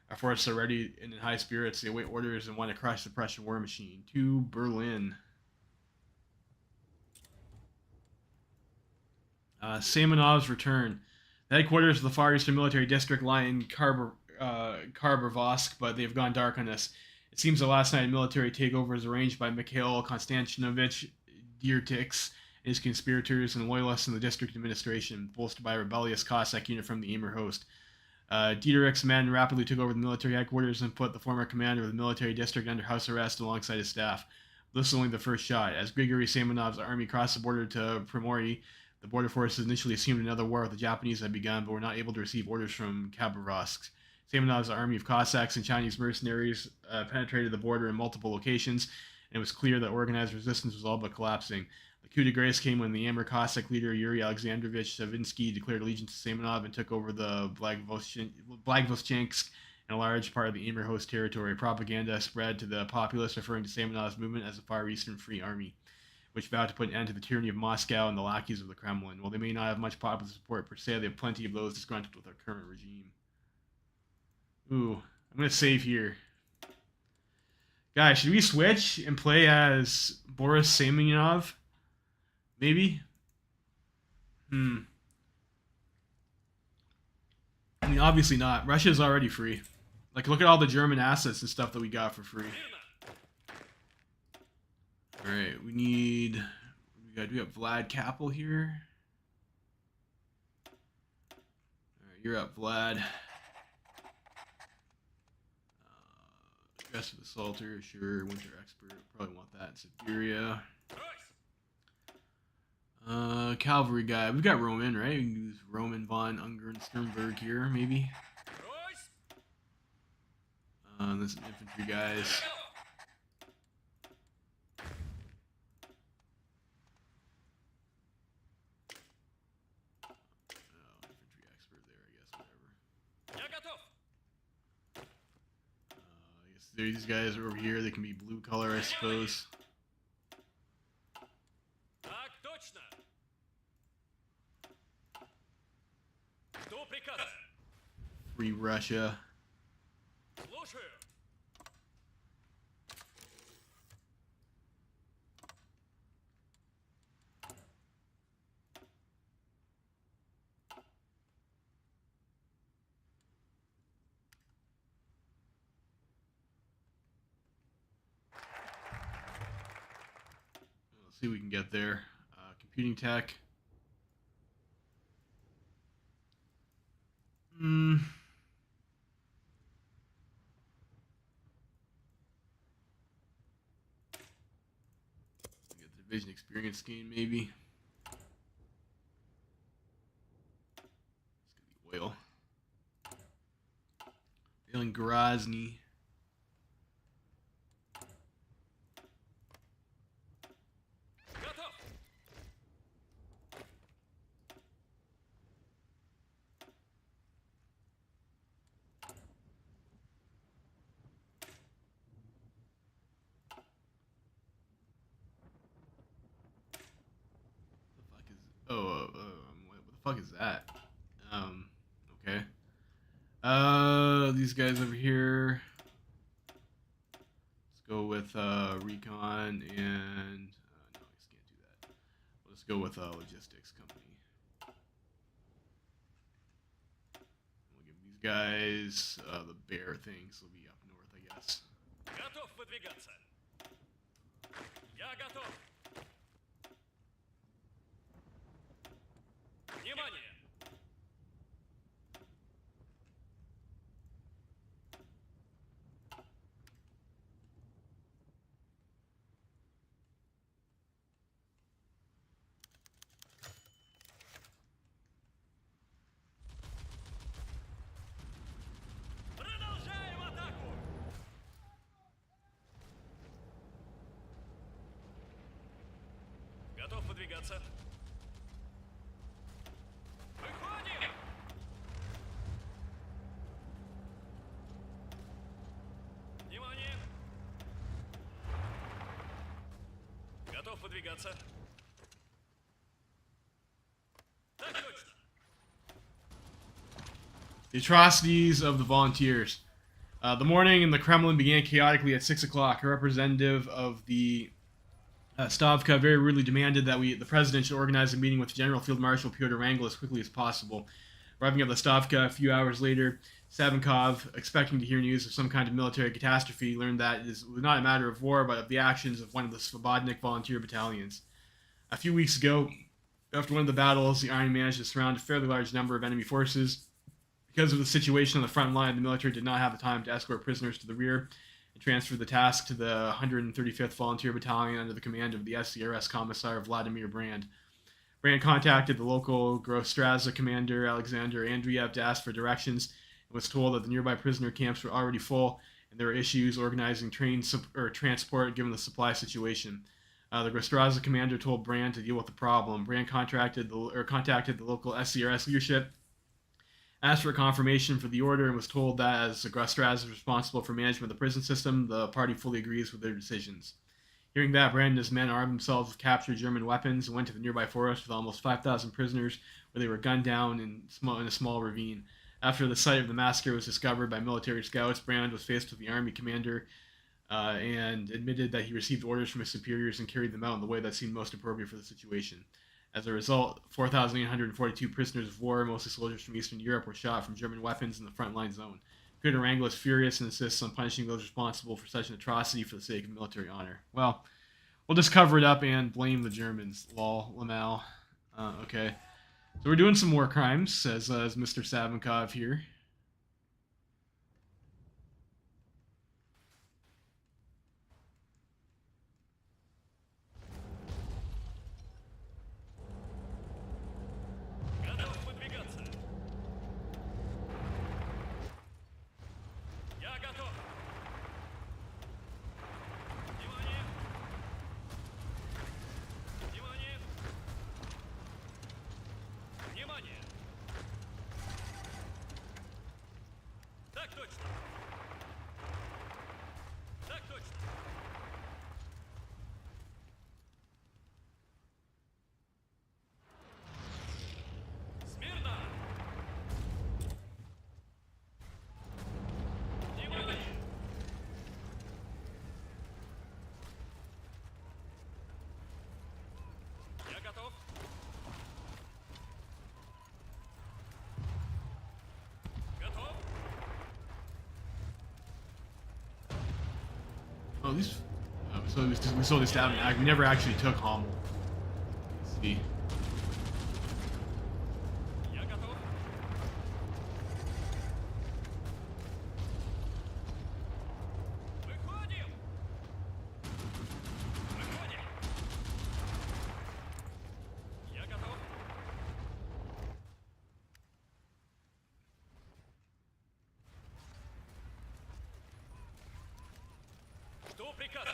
Our forces are ready and in high spirits. They await orders and want to crush the Prussian war machine. To Berlin. Samenov's return. The headquarters of the Far Eastern Military District lie in Kharbarovsk, but they've gone dark on us. It seems the last night a military takeover was arranged by Mikhail Konstantinovich Diertix and his conspirators and loyalists in the district administration, bolstered by a rebellious Cossack unit from the Amur host. Dieterich's men rapidly took over the military headquarters and put the former commander of the military district under house arrest alongside his staff. This is only the first shot. As Grigory Samenov's army crossed the border to Primory, the border forces initially assumed another war with the Japanese had begun, but were not able to receive orders from Khabarovsk. Samenov's army of Cossacks and Chinese mercenaries penetrated the border in multiple locations, and it was clear that organized resistance was all but collapsing. The coup de grace came when the Amur Cossack leader Yuri Alexandrovich Savinsky declared allegiance to Samenov and took over the Blagoveshchensk and a large part of the Amur host territory. Propaganda spread to the populace referring to Samenov's movement as the Far Eastern Free Army, which vowed to put an end to the tyranny of Moscow and the lackeys of the Kremlin. While they may not have much popular support per se, they have plenty of those disgruntled with our current regime. Ooh, I'm going to save here. Guys, should we switch and play as Boris Semyonov? Maybe? Hmm. I mean, obviously not. Russia's already free. Like, look at all the German assets and stuff that we got for free. Alright, we need... We got Vlad Capel here. Alright, you're up, Vlad. Aggressive Assaulter, sure. Winter Expert, probably want that. Siberia. Cavalry guy. We've got Roman, right? We can use Roman von Ungern Sternberg here, maybe. There's some infantry guys. Infantry expert there, I guess, whatever. I guess these guys are over here. They can be blue color, I suppose. Free Russia. Let's see what we can get there. Computing tech. Get the division experience scheme, maybe. It's gonna be oil. Feeling Grozny. What the fuck is that? Okay. These guys over here. Let's go with recon and no, I just can't do that. Let's go with logistics company. We'll give these guys the bear things. Will be up north, I guess. Готов выдвигаться. Я готов. Внимание! Продолжаем атаку! Готов выдвигаться. Выходим! Внимание! Готов выдвигаться. Так точно. The atrocities of the volunteers. The morning in the Kremlin began chaotically at 6 o'clock. A representative of the Stavka very rudely demanded that the president should organize a meeting with General Field Marshal Pyotr Wrangel as quickly as possible. Arriving at the Stavka a few hours later, Savinkov, expecting to hear news of some kind of military catastrophe, learned that it was not a matter of war, but of the actions of one of the Svobodnik volunteer battalions. A few weeks ago, after one of the battles, the Army managed to surround a fairly large number of enemy forces. Because of the situation on the front line, the military did not have the time to escort prisoners to the rear and transferred the task to the 135th Volunteer Battalion under the command of the SCRS Commissar Vladimir Brand. Brand contacted the local Grostraza commander Alexander Andreev to ask for directions and was told that the nearby prisoner camps were already full and there were issues organizing transport given the supply situation. The Grostraza commander told Brand to deal with the problem. Brand contacted the local SCRS leadership, asked for confirmation for the order, and was told that as Grostraza is responsible for management of the prison system, the party fully agrees with their decisions. Hearing that, Brand and his men armed themselves with captured German weapons and went to the nearby forest with almost 5,000 prisoners, where they were gunned down in a small ravine. After the site of the massacre was discovered by military scouts, Brand was faced with the army commander and admitted that he received orders from his superiors and carried them out in the way that seemed most appropriate for the situation. As a result, 4,842 prisoners of war, mostly soldiers from Eastern Europe, were shot from German weapons in the frontline zone. Peter Wrangel is furious and insists on punishing those responsible for such an atrocity for the sake of military honor. Well, we'll just cover it up and blame the Germans. Lol, Lamau. Okay. So we're doing some war crimes, says Mr. Savinkov here. Готов выдвигаться. Я готов. Внимание. Внимание. Внимание. Так точно. Так точно. Смирно. Внимание. Я готов. Готов. Oh, these. So we saw this down. I never actually took Hommel. Let's see. Я готов. Выходим. Выходим. Я готов. Что приказ?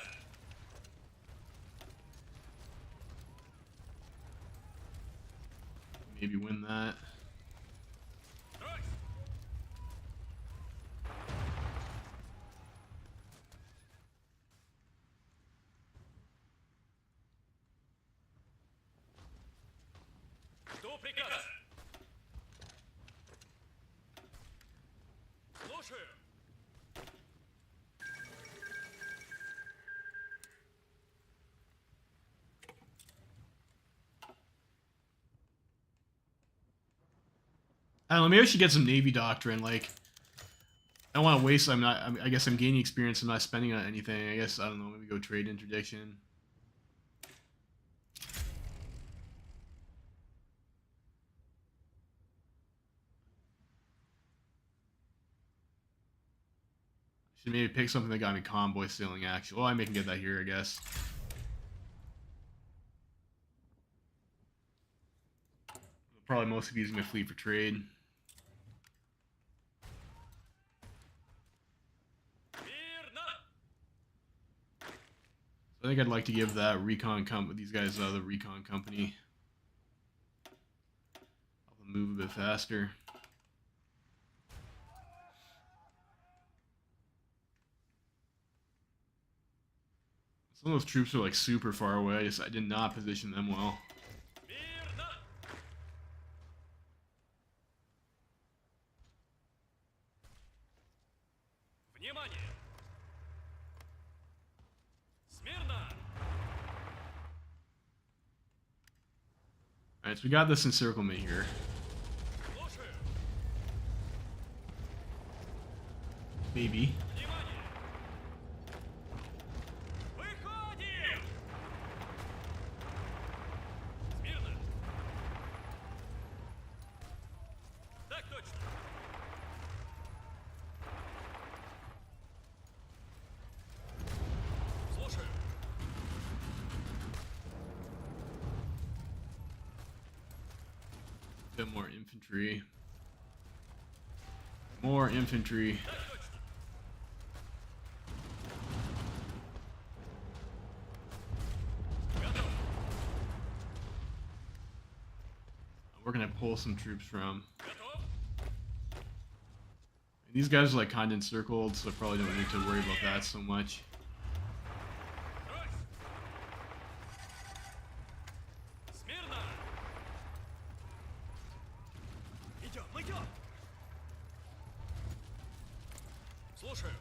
Maybe win that. Стройсь. Что приказ? Слушаю. I don't know. Maybe I should get some Navy doctrine. Like, I don't want to waste. I guess I'm gaining experience. I'm not spending on anything. I guess I don't know. Maybe go trade interdiction. Should maybe pick something that got me convoy sailing action. Well, I can get that here, I guess. Probably mostly using my fleet for trade. Мирно. I think I'd like to give that recon these guys the recon company. Help them move a bit faster. Some of those troops are like super far away. I did not position them well. Мирно. Внимание. Смирно. Alright, so we got this encirclement here. Слушаю. Maybe. Внимание. Выходим. Смирно. Так точно. Слушаю. Bit more infantry. More infantry. Так точно. Готов. We're gonna pull some troops from. Готов. These guys are like kind of encircled, so I probably don't need to worry about that so much. Стройсь. Смирно. Идем, идем. Слушаю.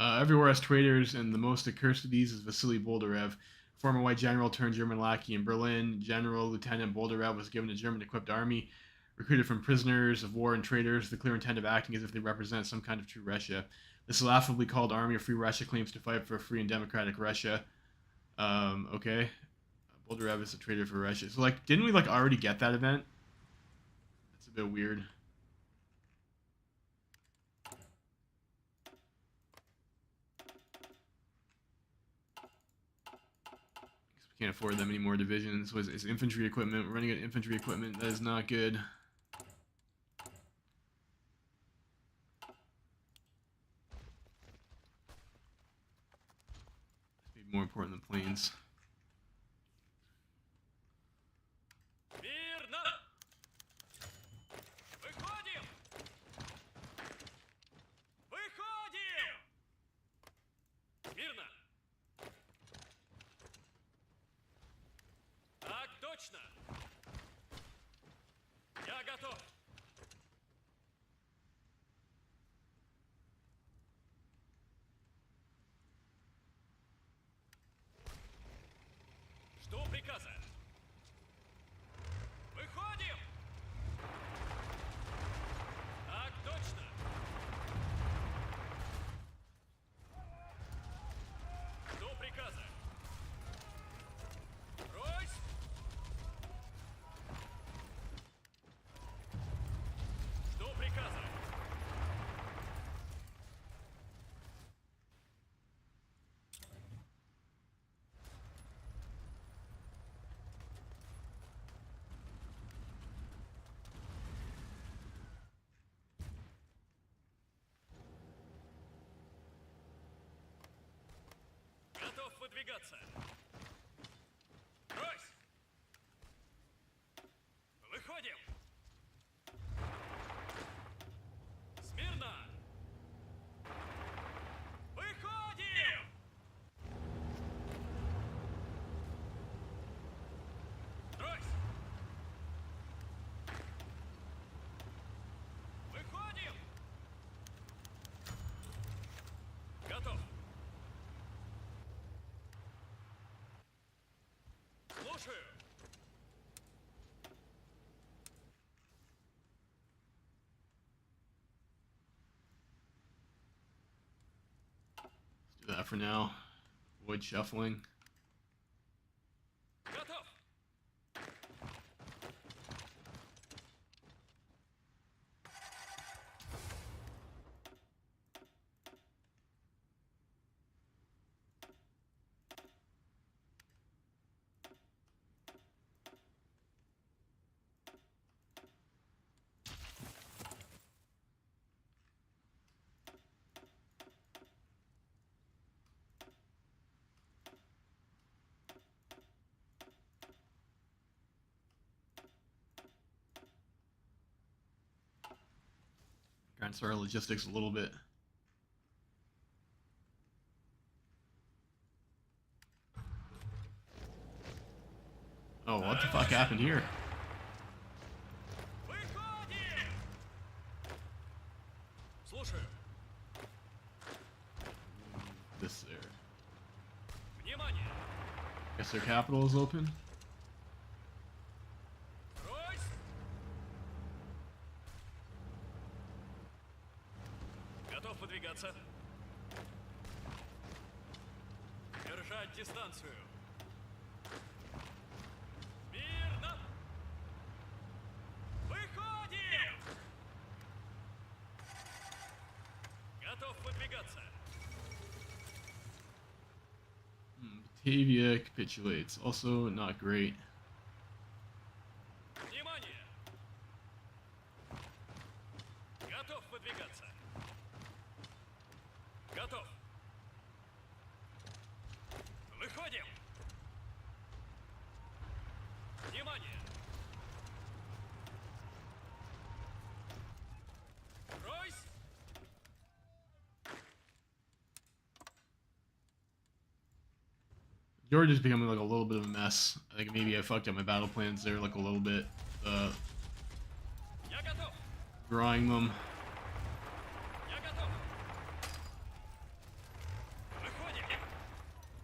Everywhere has traitors, and the most accursed of these is Vasily Boldarev, former white general turned German lackey in Berlin. General Lieutenant Boldarev was given a German-equipped army, recruited from prisoners of war and traitors, the clear intent of acting as if they represent some kind of true Russia. This laughably called Army of Free Russia claims to fight for a free and democratic Russia. Okay. Boldarev is a traitor for Russia. So, like, didn't we, like, already get that event? That's a bit weird. We can't afford them any more divisions. Was it's infantry equipment? We're running out of infantry equipment. That is not good. Maybe more important than planes. Мирно! Выходим! Выходим! Мирно! Так точно! Я готов! Жду приказа! Выходим! Так точно! Жду приказа! Брось! Жду приказа! Готов выдвигаться! Брось! Выходим! Смирно! Выходим! Брось! Выходим! Готов! Слушаю! Let's do that for now. Avoid shuffling. Готов! Transfer our logistics a little bit. Oh, what the fuck happened here? Выходим! Слушаю! This there. Внимание! Guess their capital is open. Брось! Готов подвигаться. Держать дистанцию. Мирно! Выходим! Готов выдвигаться. Batavia capitulates. Also not great. Внимание! Готов выдвигаться. Готов. Выходим. Внимание. Брось. Georgia's becoming like a little bit of a mess. I think maybe I fucked up my battle plans there like a little bit. Я готов. Drawing them. Я готов.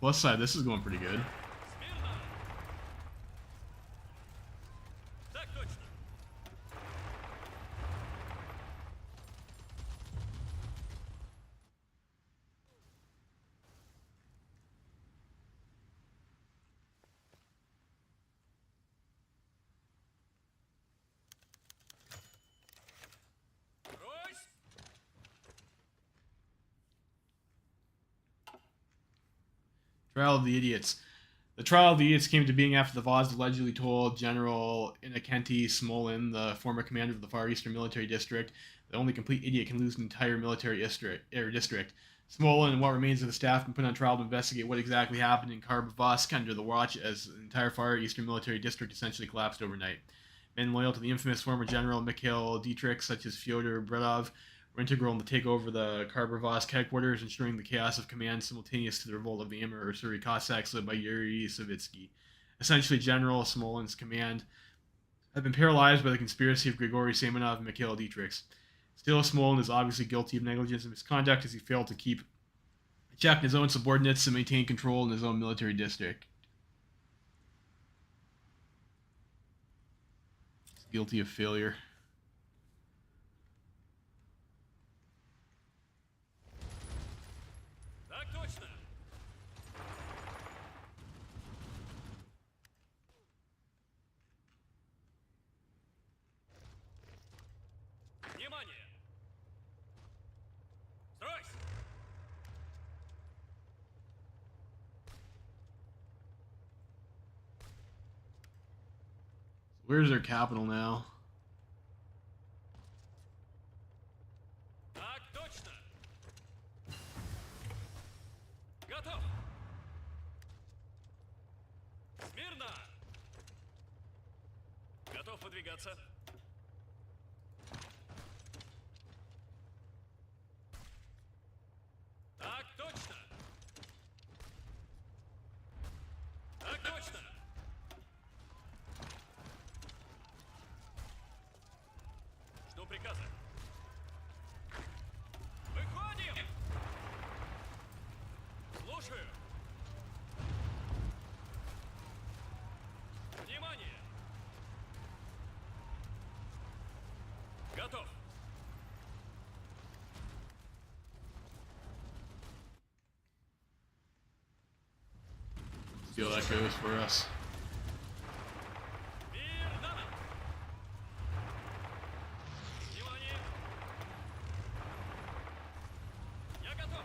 Plus side, this is going pretty good. Смирно! Так точно! Ройс! Trial of the Idiots. The trial of the idiots came to being after the Vaz allegedly told General Innocenty Smolin, the former commander of the Far Eastern Military District, that only a complete idiot can lose an entire military district. Smolin and what remains of the staff have been put on trial to investigate what exactly happened in Kharbarovsk under the watch as the entire Far Eastern Military District essentially collapsed overnight. Men loyal to the infamous former General Mikhail Dietrich, such as Fyodor Bredov, were integral in the takeover of the Kharbarovsk headquarters, ensuring the chaos of command simultaneous to the revolt of the Amur Ursuri Cossacks led by Yuri Savitsky. Essentially, General Smolin's command had been paralyzed by the conspiracy of Grigory Semenov and Mikhail Dietrich. Still, Smolin is obviously guilty of negligence and misconduct as he failed to keep a check on his own subordinates and maintain control in his own military district. He's guilty of failure. Так точно! Внимание! Стройсь! Where's their capital now? Так точно! Готов! Смирно! Готов выдвигаться. Так точно! Так точно! Жду приказа. Выходим! Слушаю! Внимание! Готов! See how that goes for us. Мир дано! Внимание! Я готов!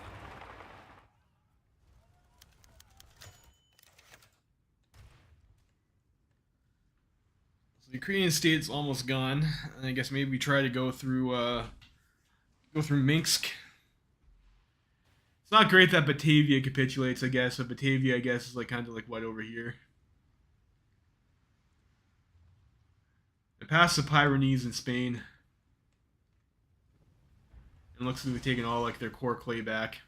So the Ukrainian state's almost gone. I guess maybe we try to go through Minsk. It's not great that Batavia capitulates, I guess. But Batavia, I guess, is like kind of like what over here. It passed the Pyrenees in Spain. And looks like they've taken all like their core clay back.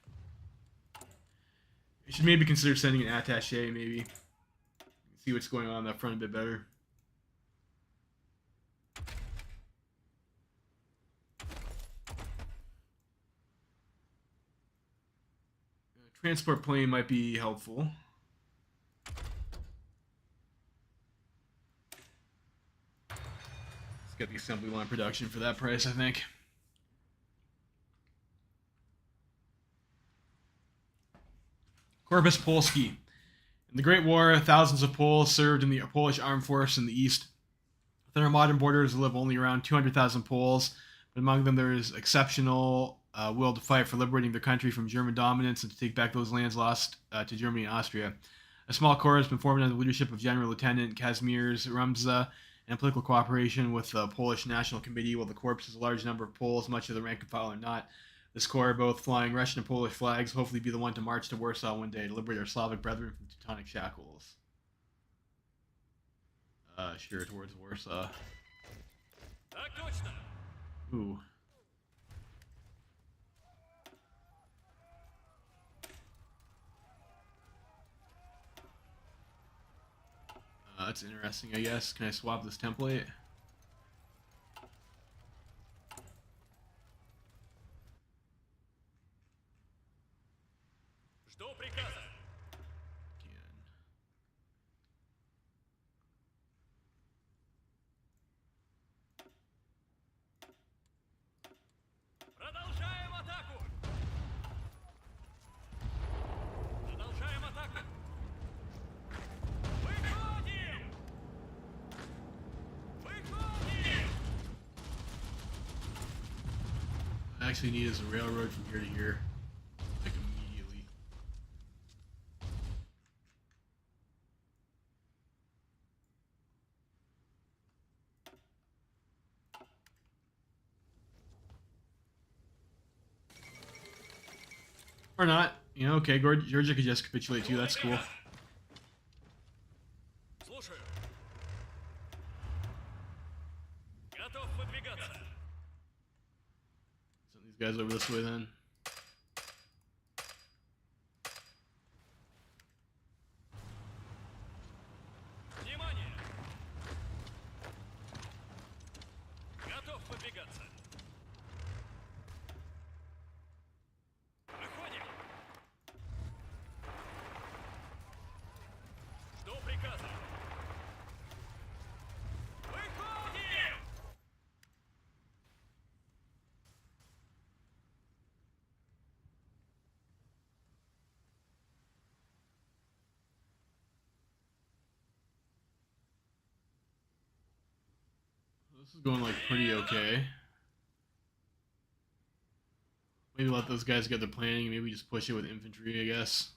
We should maybe consider sending an attaché, maybe. See what's going on that front a bit better. Transport plane might be helpful. Let's get the assembly line production for that price, I think. Corpus Polski. In the Great War, thousands of Poles served in the Polish armed force in the east. Within our modern borders live only around 200,000 Poles, but among them there is exceptional will to fight for liberating their country from German dominance and to take back those lands lost to Germany and Austria. A small corps has been formed under the leadership of General Lieutenant Kazimierz Rumza and political cooperation with the Polish National Committee. While the corps has a large number of Poles, much of the rank and file are not. This corps, both flying Russian and Polish flags, will hopefully be the one to march to Warsaw one day to liberate our Slavic brethren from Teutonic shackles. Sure, towards Warsaw. Так точно! Ooh. That's interesting, I guess. Can I swap this template? Жду приказа. I actually need is a railroad from here to here, like immediately. Or not. You know, okay, Georgia could just capitulate too. That's cool. Слушаю. Готов выдвигаться. Send these guys over this way then. Внимание! Готов выдвигаться. Выходим. Жду приказа. Выходим! This is going like pretty okay. Maybe let those guys get their planning. Maybe just push it with infantry, I guess.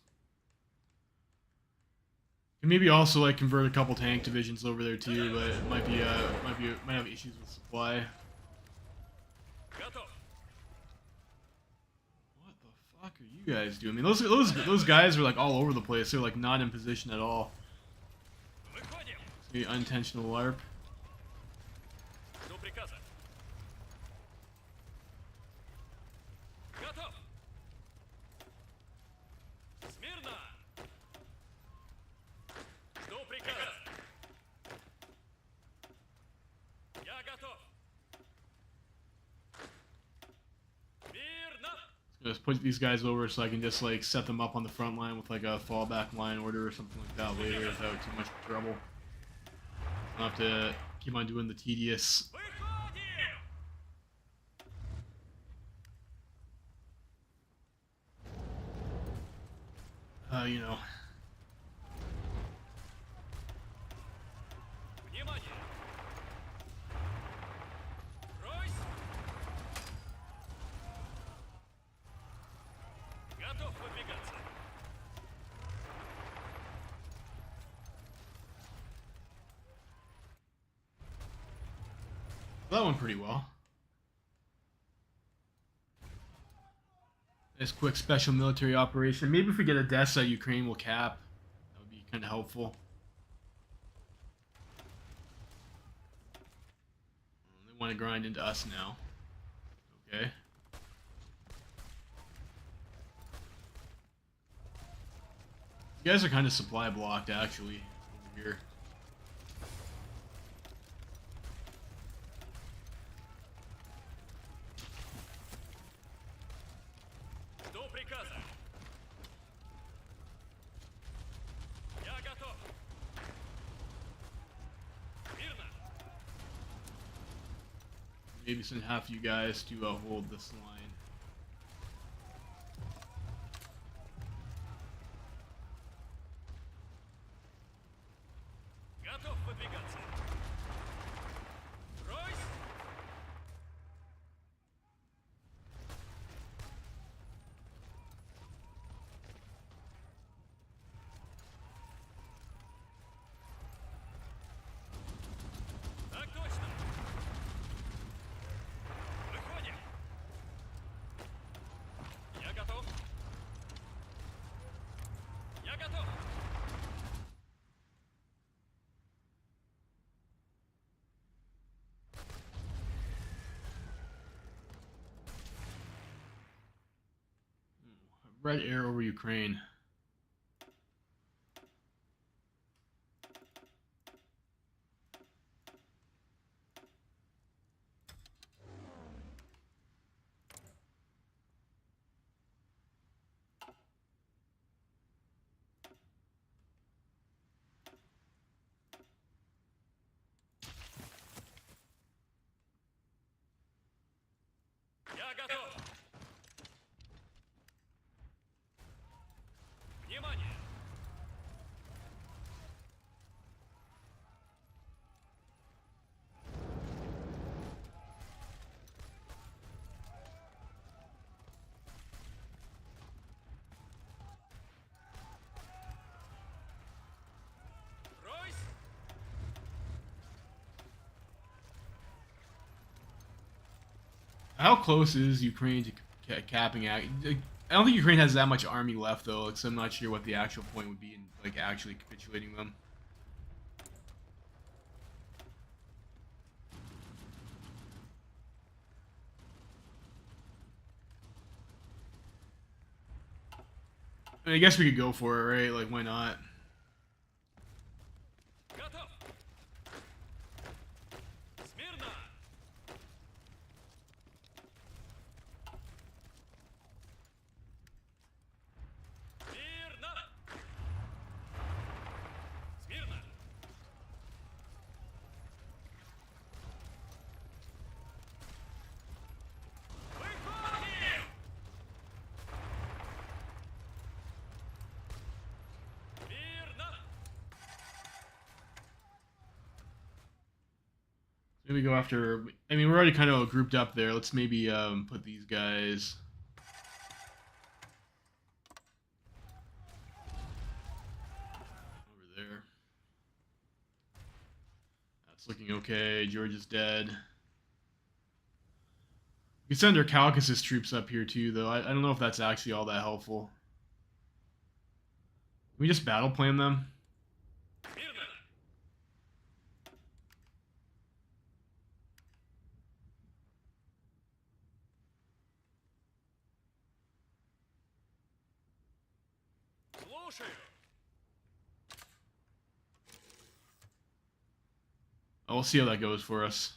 And maybe also like convert a couple tank divisions over there too, but it might have issues with supply. Готов. What the fuck are you guys doing? I mean, those guys are like all over the place. They're like not in position at all. Выходим. It's gonna be unintentional LARP. Жду приказа. Готов. Смирно. Жду приказа. Я готов. Мирно. Just put these guys over so I can just like set them up on the front line with like a fallback line order or something like that later without too much trouble. I'll have to keep on doing the tedious. Выходим. You know. Внимание. Ройс. Готов выдвигаться. That went pretty well. Nice quick special military operation. Maybe if we get Odessa, Ukraine will cap. That would be kind of helpful. They want to grind into us now. Okay. You guys are kind of supply blocked actually over here. Жду приказа. Я готов. Мирно. Maybe send half you guys to hold this line. Готов выдвигаться. Ройс. Так точно. Выходим. Я готов. Я готов. Red air over Ukraine. Я готов. How close is Ukraine to capping out? I don't think Ukraine has that much army left though, like, so I'm not sure what the actual point would be in like actually capitulating them. I mean, I guess we could go for it, right? Like, why not? Готов. Смирно. Смирно. Смирно. Выходим. Смирно. Maybe go after. I mean, we're already kind of grouped up there. Let's maybe put these guys. Over there. That's looking okay. George is dead. We can send our Caucasus troops up here too, though. I don't know if that's actually all that helpful. Can we just battle plan them? Смирно. Слушаю. Oh, we'll see how that goes for us.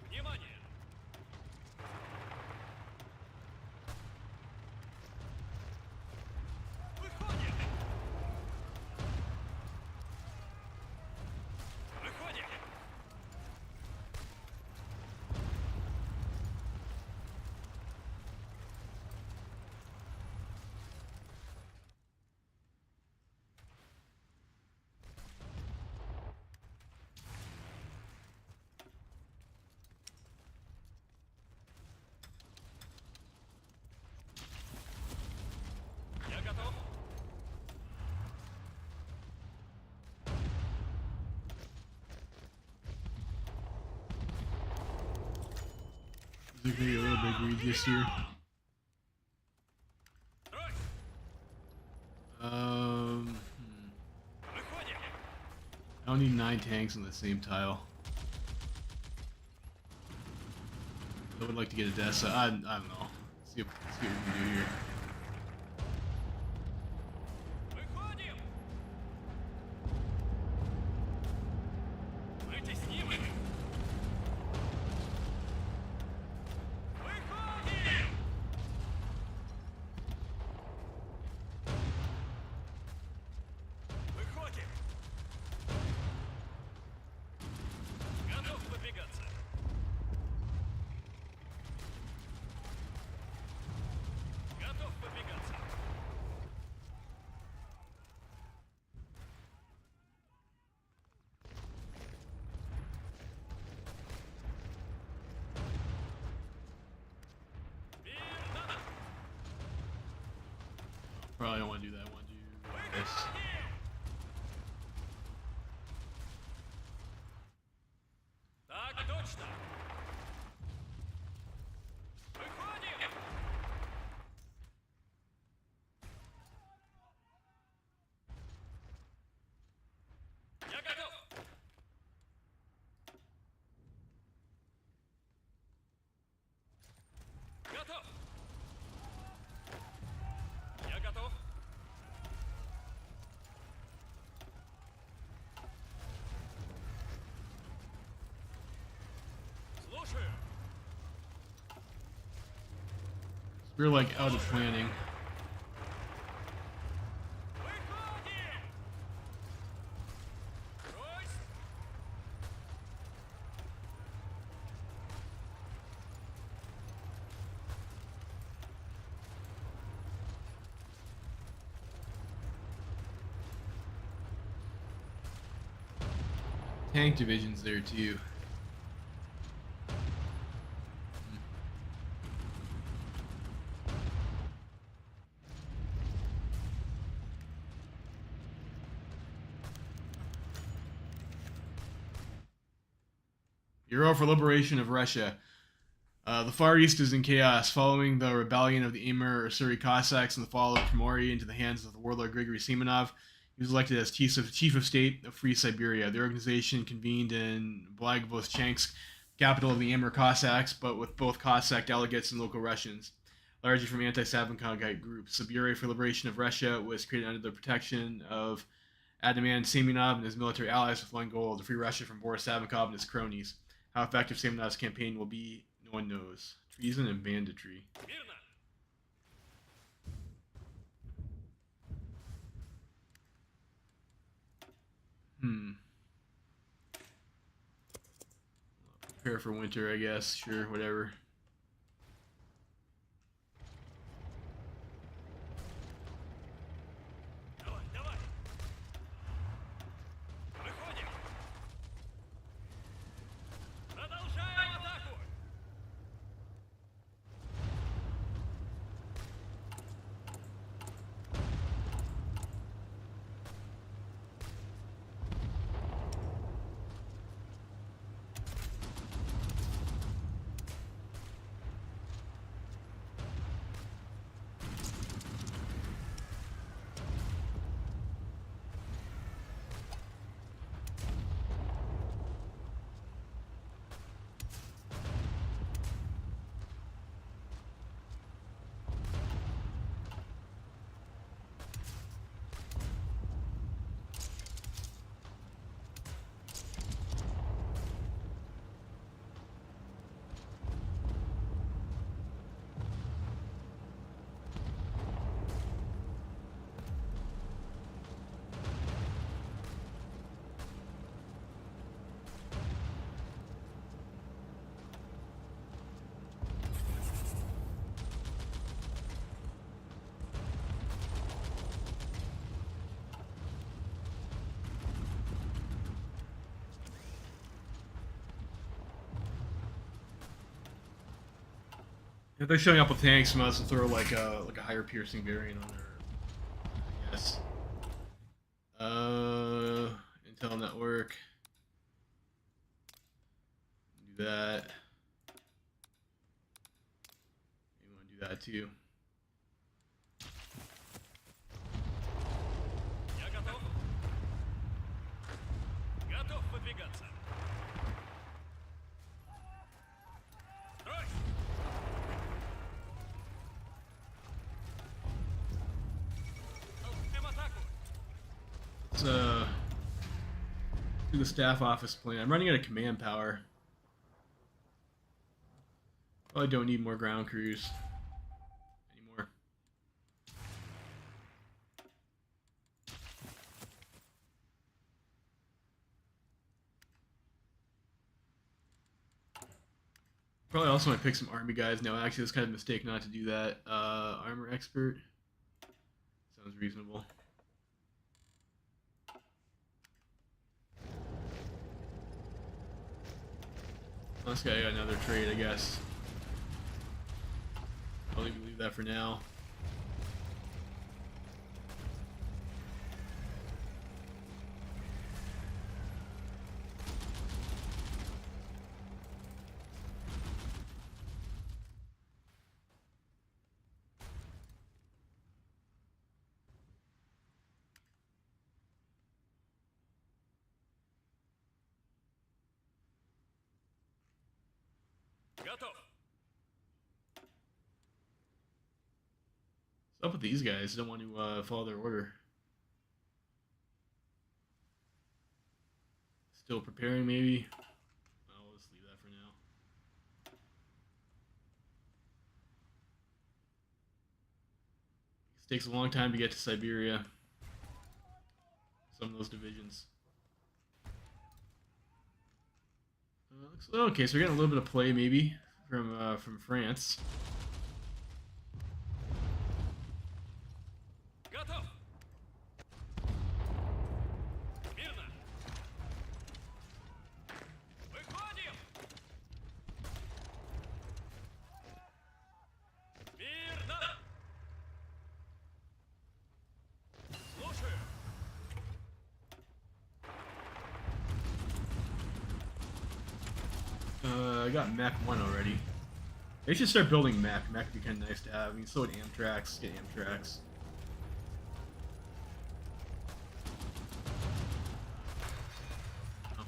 Внимание. Выходим. Выходим. Я готов. These are gonna be a little bit egregious here. Строй. Выходим. I don't need 9 tanks on the same tile. I would like to get Odessa. I don't know. See what we can do here. Выходим. Вытесним их. Выходим. Выходим. Готов выдвигаться. Готов выдвигаться. Мирно. Probably don't want to do that. I want to do this. Выходим. Так точно. Выходим. Я готов. Готов. Я готов. Слушаю. We're like out of planning. Выходим. Брось. Tank divisions there too. Hero for liberation of Russia. The Far East is in chaos. Following the rebellion of the Amur Ussuri Cossacks and the fall of Primorye into the hands of the warlord Grigory Semenov, he was elected as Chief of State of Free Siberia. The organization convened in Blagovostchansk, capital of the Amur Cossacks, but with both Cossack delegates and local Russians, largely from anti-Savinkagite groups. The Bureau for Liberation of Russia was created under the protection of Ataman Semenov and his military allies with one goal: to free Russia from Boris Savinkov and his cronies. How effective Semenov's campaign will be, no one knows. Treason and banditry. Мирно! Prepare for winter, I guess. Sure, whatever. Давай, давай! Выходим! Продолжаем атаку! If they're showing up with tanks, we might as well throw like a higher piercing variant on there. I guess. Intel network. Do that. You want to do that too. Я готов. Готов выдвигаться. Строй! Толкнем атаку! Let's do the staff office plan. I'm running out of command power. Probably don't need more ground crews anymore. Probably also want to pick some army guys. No, actually, it's kind of a mistake not to do that. Armor expert. Sounds reasonable. This guy got another trade, I guess. I'll leave that for now. Готов. What's up with these guys? Don't want to follow their order. Still preparing, maybe. I'll just leave that for now. It takes a long time to get to Siberia. Some of those divisions. Okay, so we're getting a little bit of play, maybe, from France. Готов. Мирно. Выходим. Мирно. Слушаю. got Mech 1 already. They should start building Mech. Mech would be kind of nice to have. I mean, so would Amtrax. Get Amtrax. Oh.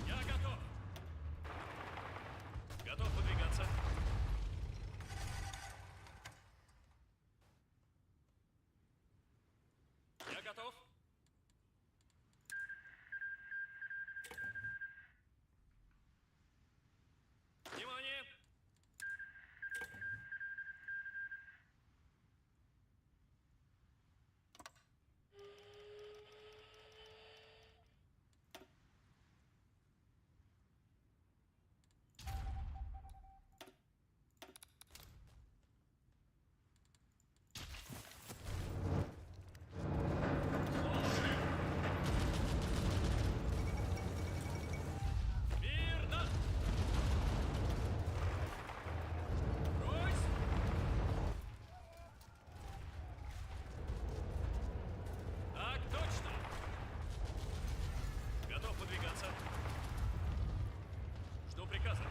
Я готов. Готов выдвигаться. Я готов. Внимание! Мирно! Брось! Так точно! Готов выдвигаться. Жду приказа.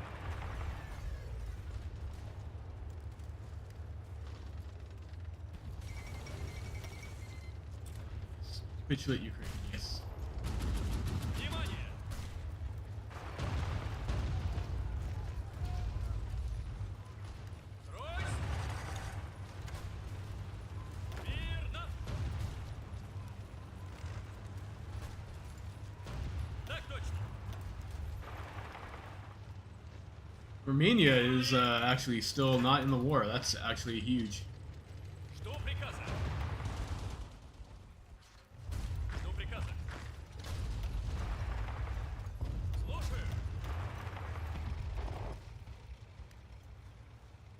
Capitulate Ukraine. Yes. Внимание! Брось! Мирно! Так точно! Romania is actually still not in the war. That's actually huge. Жду приказа. Жду приказа. Слушаю.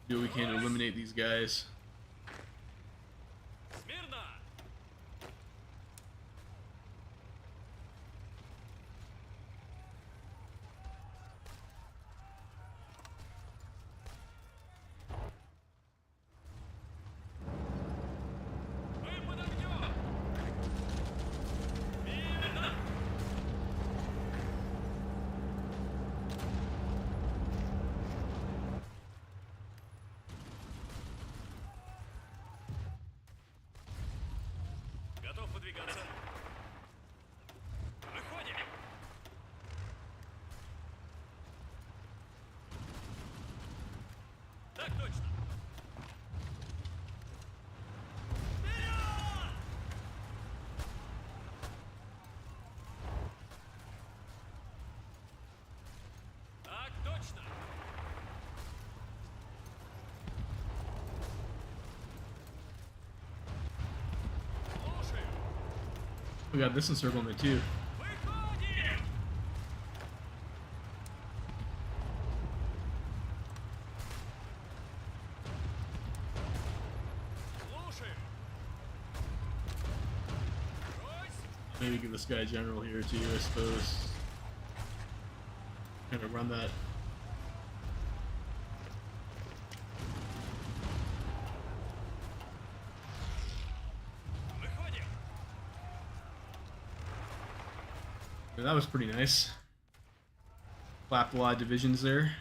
Do what we can to eliminate these guys. Смирно! Мы под огнем! Мирно! Готов выдвигаться. Выходим! Так точно! Вперед! Так точно! Слушаю! We got this encirclement too. Выходим! Слушаю! Брось! Maybe give this guy a general here too, I suppose. Kind of run that. Выходим! Yeah, that was pretty nice. Clapped a lot of divisions there.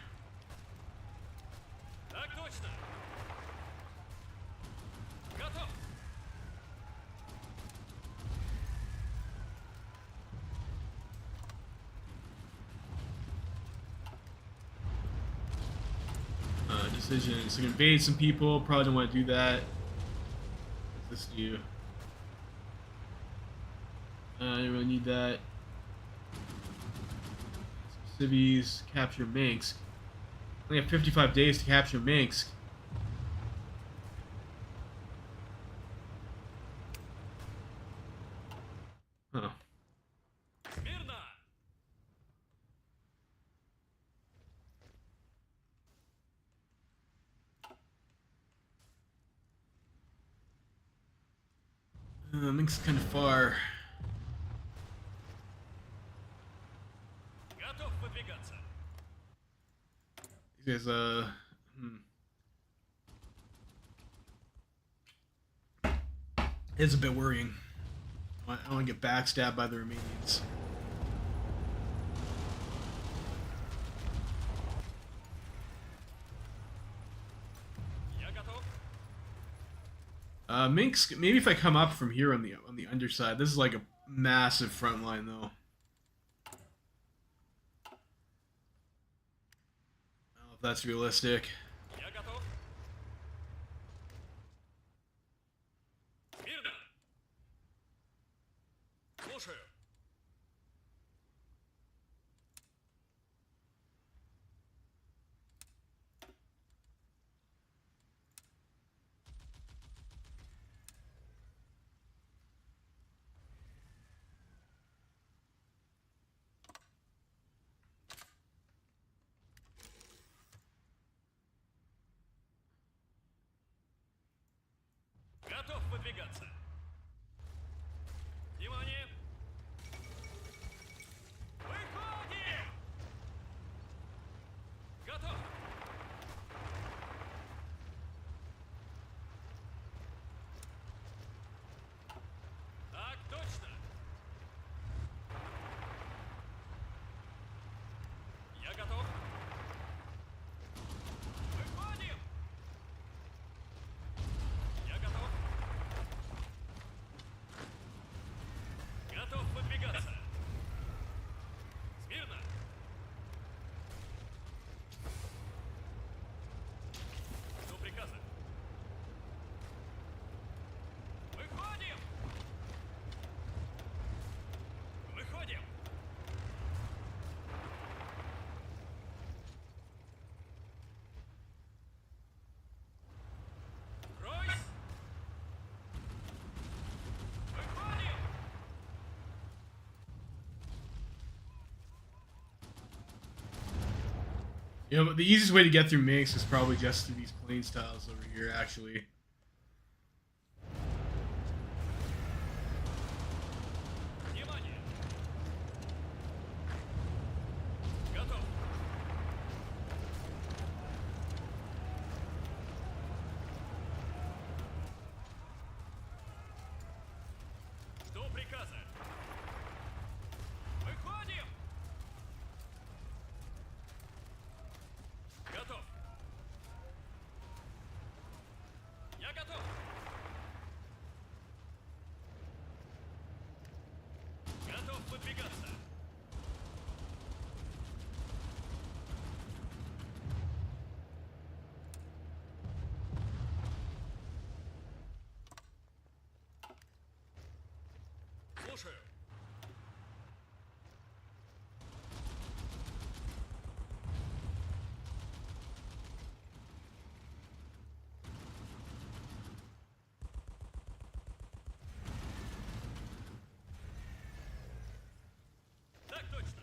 Так точно! Готов! Decisions. So invade some people. Probably don't want to do that. What's this do? I don't really need that. Some cities. Capture Minsk. Only have 55 days to capture Minsk. Huh. Смирно! Minsk's kind of far. Готов выдвигаться. These guys, It's a bit worrying. I don't want to get backstabbed by the Romanians. Я готов. Minsk. Maybe if I come up from here on the underside. This is like a massive front line, though. I don't know if that's realistic. Я готов. Смирно. Слушаю. Готов выдвигаться. Внимание! Выходим! Готов! Так точно! Я готов! Выходим! Я готов! Готов выдвигаться! Смирно! Жду приказа! Выходим! Выходим! Ройс! Выходим! You know, the easiest way to get through Minsk is probably just through these plains tiles over here, actually. Внимание! Готов! Жду приказа! Выходим! Готов! Я готов! Готов выдвигаться! Слушаю! Так точно!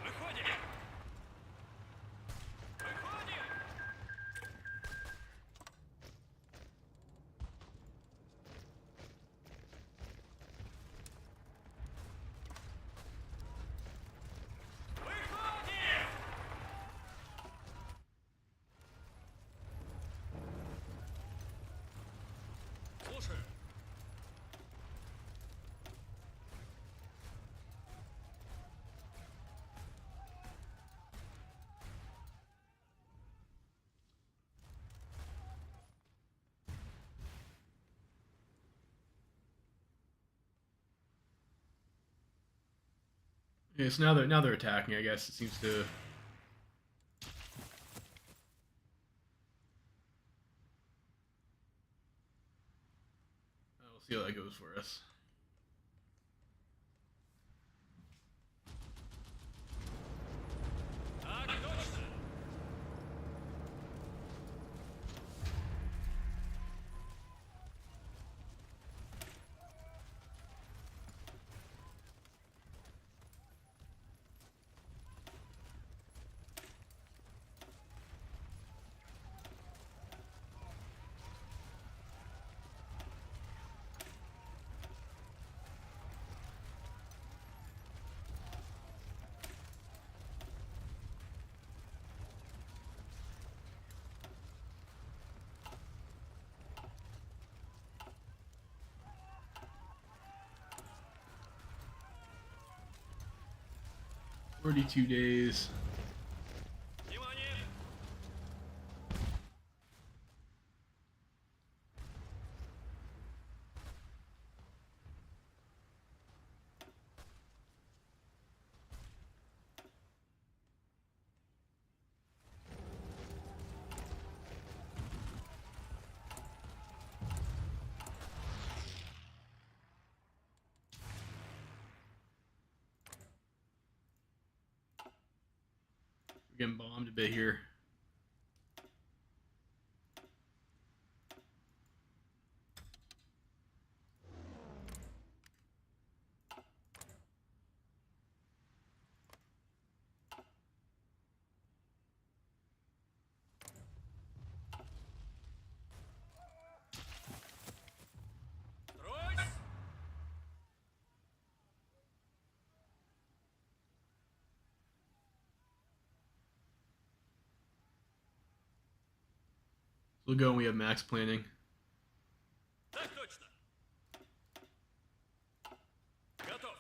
Выходим! Выходим! Выходим! Слушаю! Yeah, so now they're attacking. I guess it seems to. We'll see how that goes for us. Так точно! 42 days. Внимание! We're getting bombed a bit here. Тройс! We'll go when we have max planning. Так точно! Готов!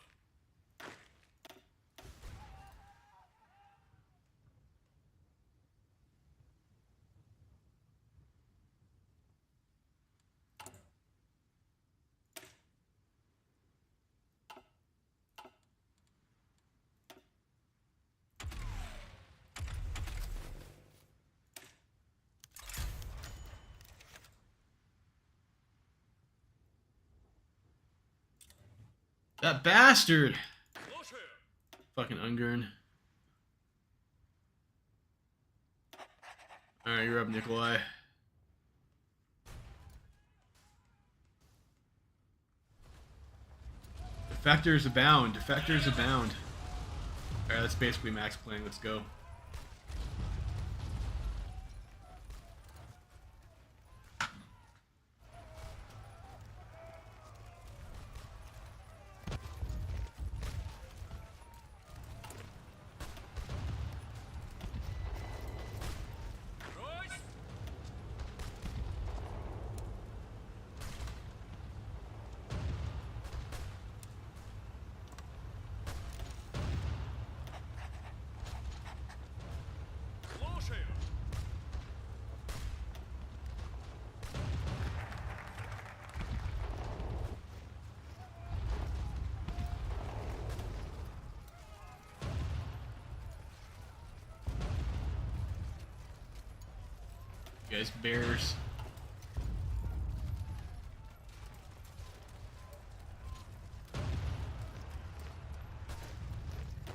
That bastard! Слушаю! Fucking Ungern. Alright, you're up, Nikolai. Defectors abound. Defectors abound. Alright, that's basically max playing. Let's go. Тройс! Слушаю! You guys, bears.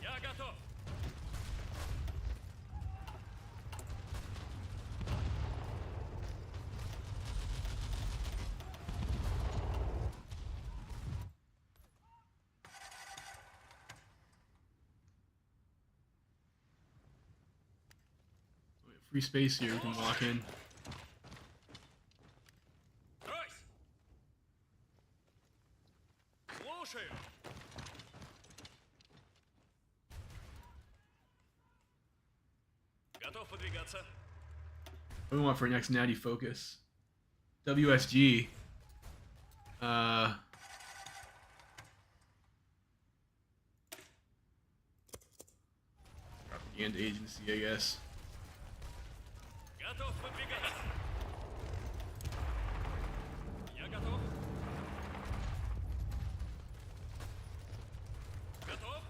Я готов! Free space here. We can walk in. Тройс! Слушаю! Готов подвигаться. What do we want for our next natty focus? WSG. Propaganda agency, I guess. Готов подвигаться. Я готов. Готов?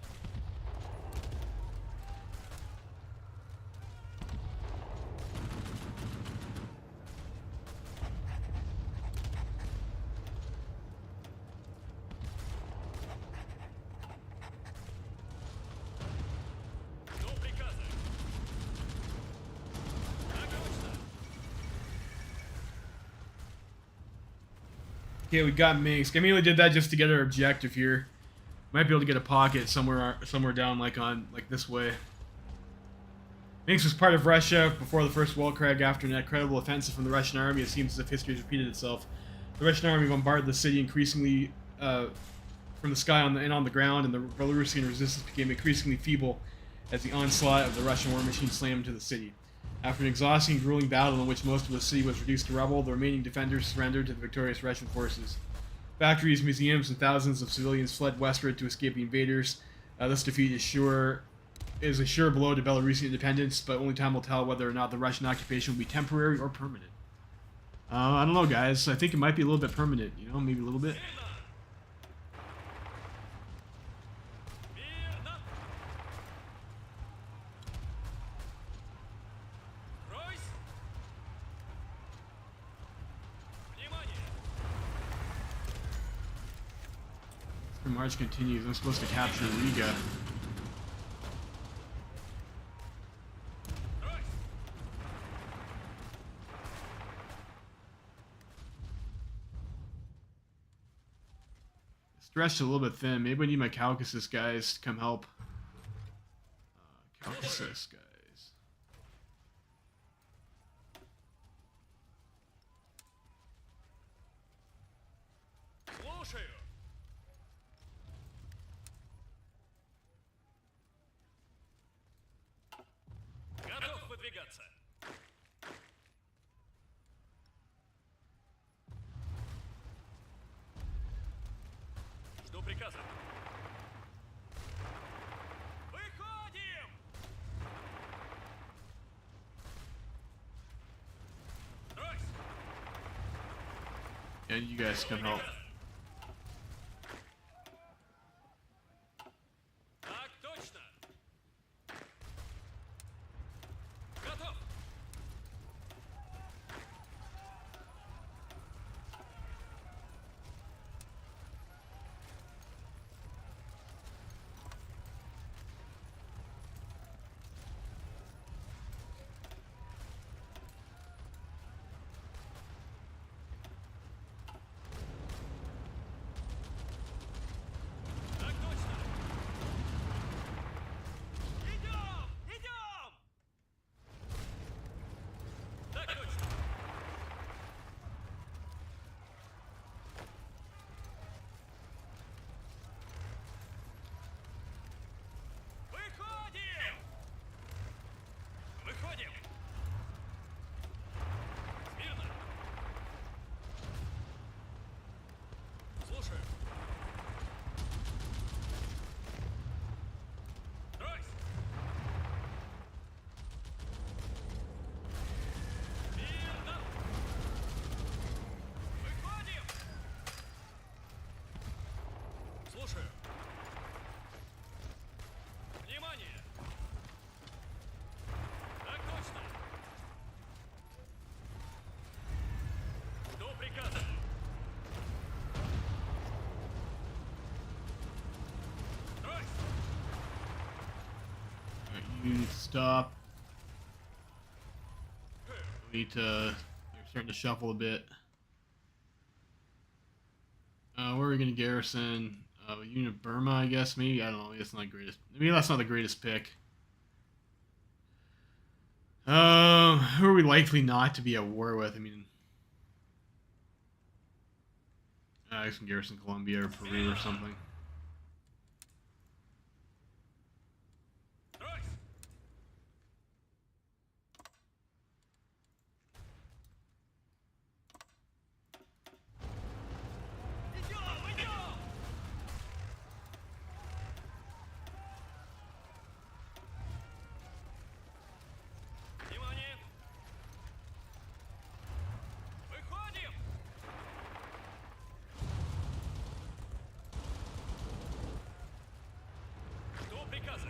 До приказа. Так точно. Okay, we got Minsk. I mainly did that just to get our objective here. Might be able to get a pocket somewhere down like this way. Minsk was part of Russia before the First World War. After an incredible offensive from the Russian army, it seems as if history has repeated itself. The Russian army bombarded the city increasingly from the sky and on the ground, and the Belarusian resistance became increasingly feeble as the onslaught of the Russian war machine slammed into the city. After an exhausting, grueling battle in which most of the city was reduced to rubble, the remaining defenders surrendered to the victorious Russian forces. Factories, museums, and thousands of civilians fled westward to escape the invaders. This defeat is sure is a sure blow to Belarusian independence, but only time will tell whether or not the Russian occupation will be temporary or permanent. I don't know, guys. I think it might be a little bit permanent, you know, maybe a little bit. Мирно! Ройс! Внимание! The march continues. I'm supposed to capture Riga. Ройс! Stretched a little bit thin. Maybe I need my Caucasus guys to come help. Caucasus guys. Слушаю! Готов выдвигаться! Жду приказа. Выходим! Ройс! Yeah, you guys come help. Так точно! Готов! Так точно! Идем! Идем! Так точно! Выходим! Выходим! Смирно! Слушаю. Ройс! Мирно! Выходим! Слушаю. Внимание! Так точно! Жду приказа. Ройс! Alright, you need to stop. We need to. They're starting to shuffle a bit. Where are we gonna garrison? Unit Burma, I guess. Maybe I don't know. It's not the greatest. Maybe that's not the greatest pick. Who are we likely not to be at war with? I mean, I can garrison Colombia or Peru or something. Ройс! Идем! Идем! Внимание! Выходим! Жду приказа.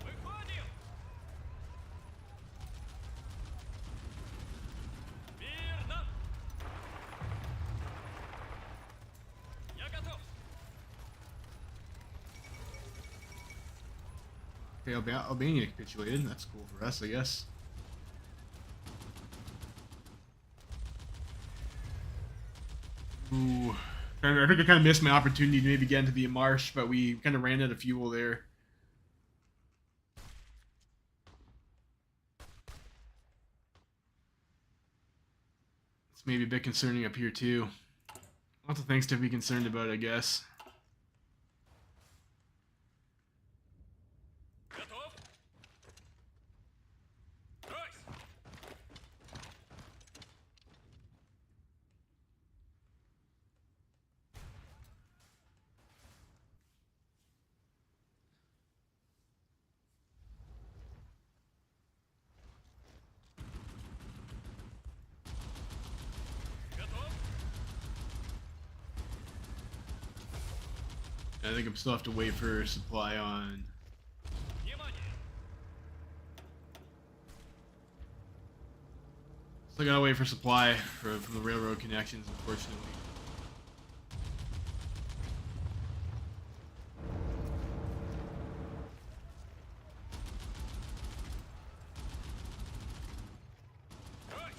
Выходим! Мирно! Я готов! Okay, Albania capitulated. That's cool for us, I guess. Ooh. I think I kind of missed my opportunity to maybe get into the marsh, but we kind of ran out of fuel there. It's maybe a bit concerning up here, too. Lots of things to be concerned about, I guess. Готов? Ройс! I think I'm still have to wait for supply on. Внимание! Still gotta wait for supply from the railroad connections, unfortunately. Брось!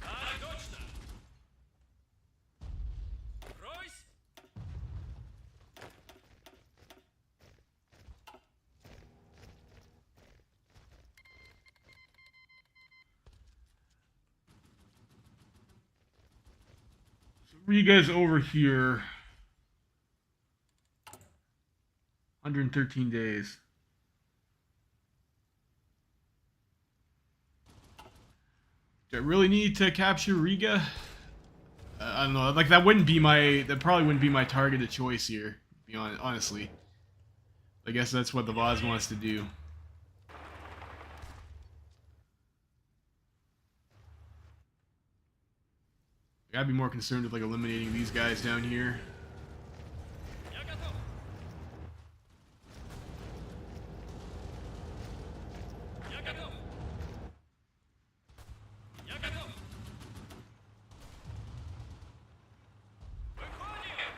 Так точно! Брось! Riga's over here. 113 days. Do I really need to capture Riga? I don't know. Like that probably wouldn't be my targeted choice here. To be honestly, I guess that's what the Vaz wants to do. I gotta be more concerned with like eliminating these guys down here. Я готов! Я готов! Я готов! Выходим!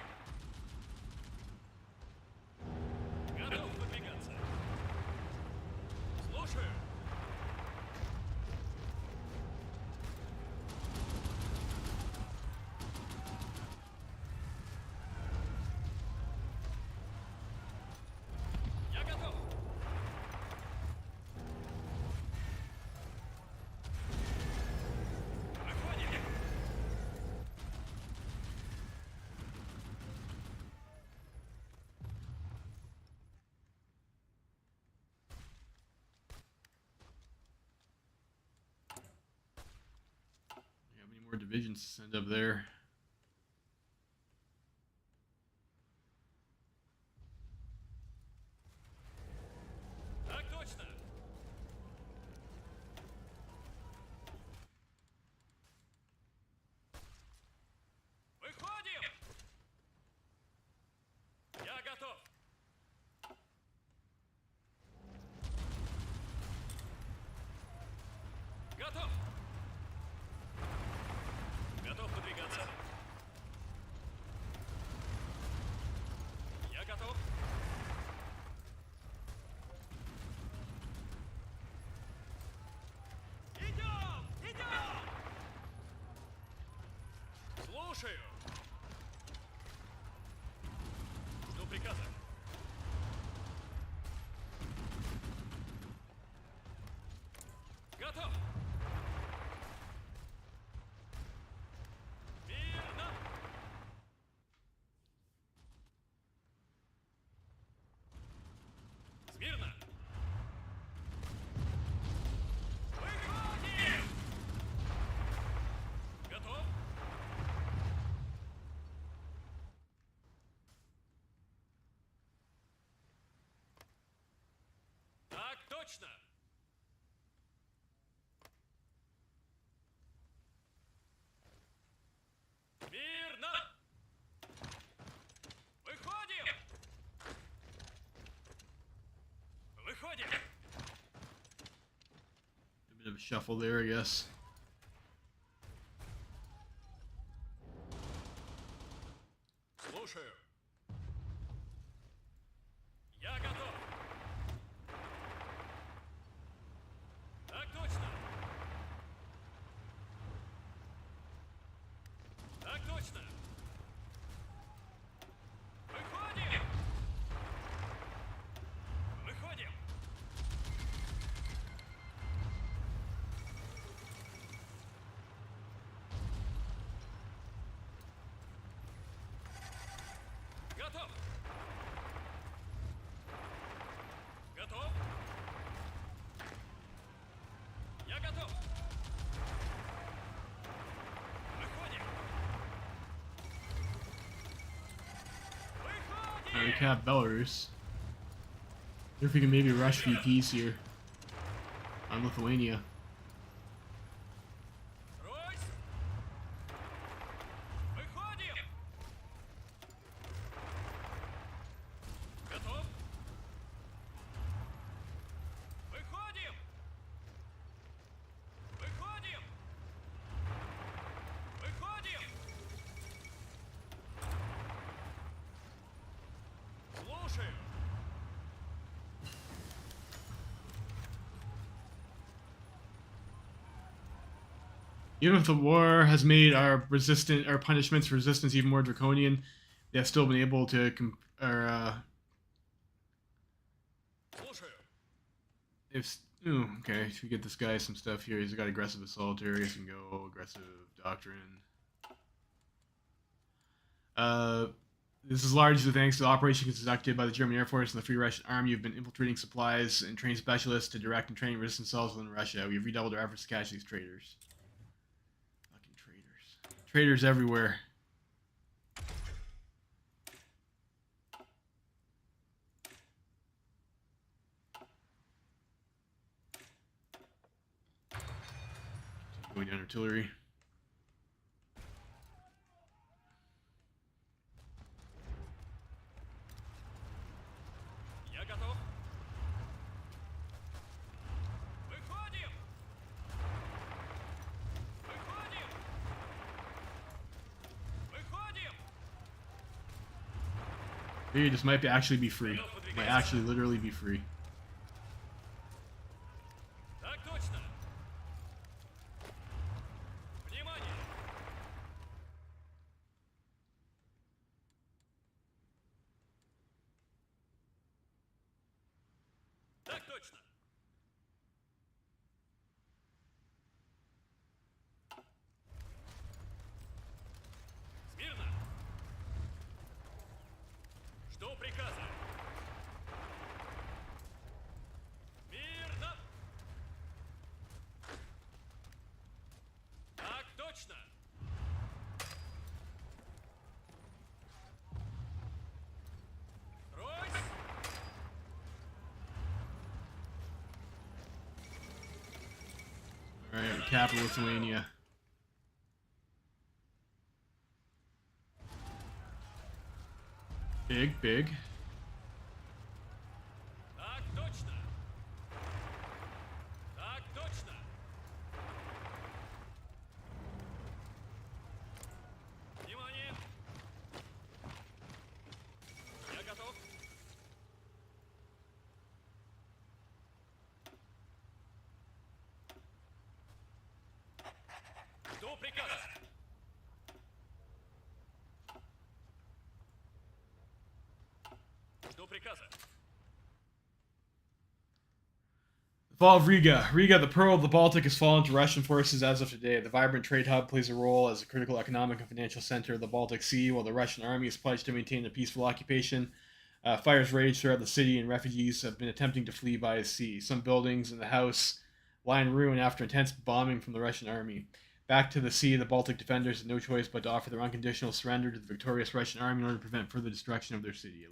Готов выдвигаться! Слушаю! Я готов! Выходим! You have any more divisions to send up there? Так точно! Выходим! Я готов! Готов! Готов подвигаться! Я готов! Идем! Идем! Слушаю! Жду приказа. Готов! Мирно! Смирно! Выходим! Готов? Так точно! Мирно! Выходим! Выходим! A bit of a shuffle there, I guess. Слушаю. Я готов. Так точно. Так точно. Выходим. Выходим. Готов. Готов. Я готов. Выходим. Alright, we can have Belarus. Wonder if we can maybe rush VPs here on Lithuania. Even if the war has made our punishments for resistance even more draconian, they have still been able to Слушаю. if okay, if we get this guy some stuff here, he's got aggressive assault areas and go aggressive doctrine. Uh, this is largely thanks to the operation conducted by the German Air Force and the Free Russian Army. You've been infiltrating supplies and training specialists to direct and train resistance cells within Russia. We've redoubled our efforts to catch these traitors. Fucking traitors. Traitors everywhere. Going down artillery. Я готов. Выходим. Выходим. Выходим. Maybe this might actually be free. Might actually literally be free. Так точно. Внимание. Так точно. Смирно. Жду приказа. Мирно. Так точно. Ройс. Alright, capital Lithuania. Big, big. Так точно. Так точно. Внимание. Я готов. Жду приказа. Жду приказа. Fall of Riga. Riga, the pearl of the Baltic, has fallen to Russian forces as of today. The vibrant trade hub plays a role as a critical economic and financial center of the Baltic Sea, while the Russian army is pledged to maintain a peaceful occupation. Fires rage throughout the city, and refugees have been attempting to flee by sea. Some buildings in the house lie in ruin after intense bombing from the Russian army. Back to the sea, the Baltic defenders had no choice but to offer their unconditional surrender to the victorious Russian army in order to prevent further destruction of their city.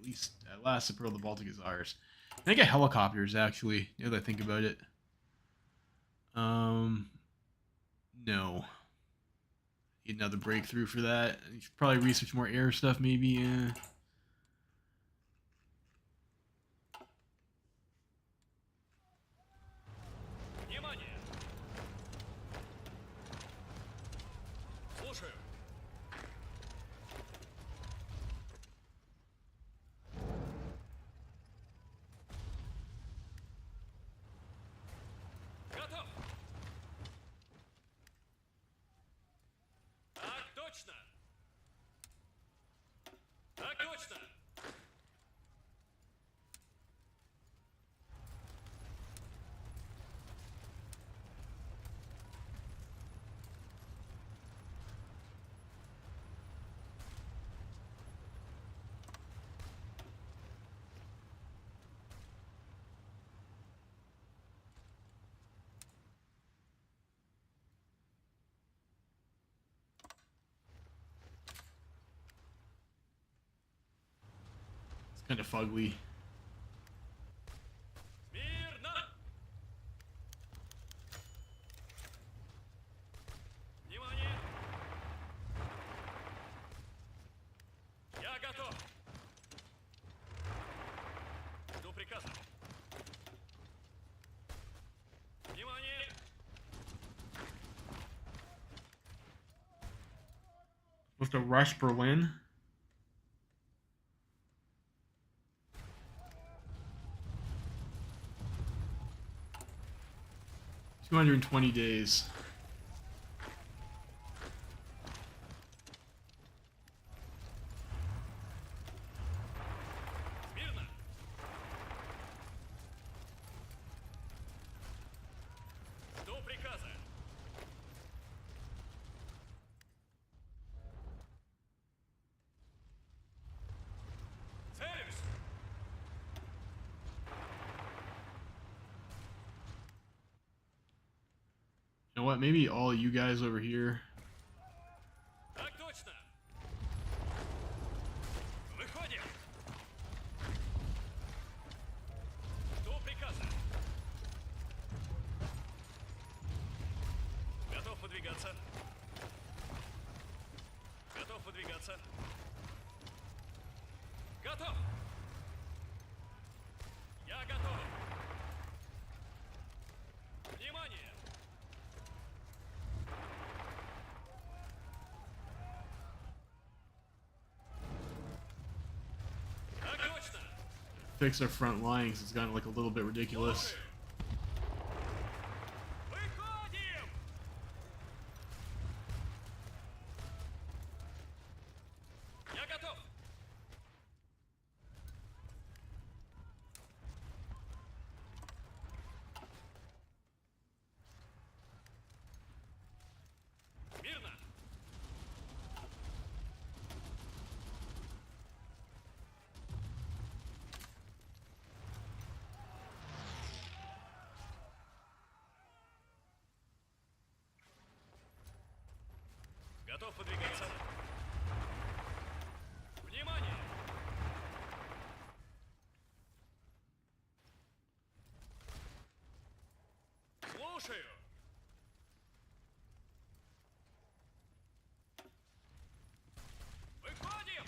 At last, the pearl of the Baltic is ours. I think get helicopters, actually, now that I think about it. No. Need another breakthrough for that. You should probably research more air stuff, maybe. Yeah. Внимание. Слушаю. Готов. Так точно. Так точно. It's kind of fugly. Мирно. Внимание. Я готов. Жду приказа. Внимание. Supposed to rush Berlin? $220 days. what? Maybe all you guys over here. Так точно. Выходим. Жду приказа. Готов выдвигаться. Готов выдвигаться. Готов. Я готов. Внимание. Так точно. Fix our front line 'cause it's gotten like a little bit ridiculous. Выходим. Я готов. Мирно. Готов подвигаться. Внимание! Слушаю! Выходим!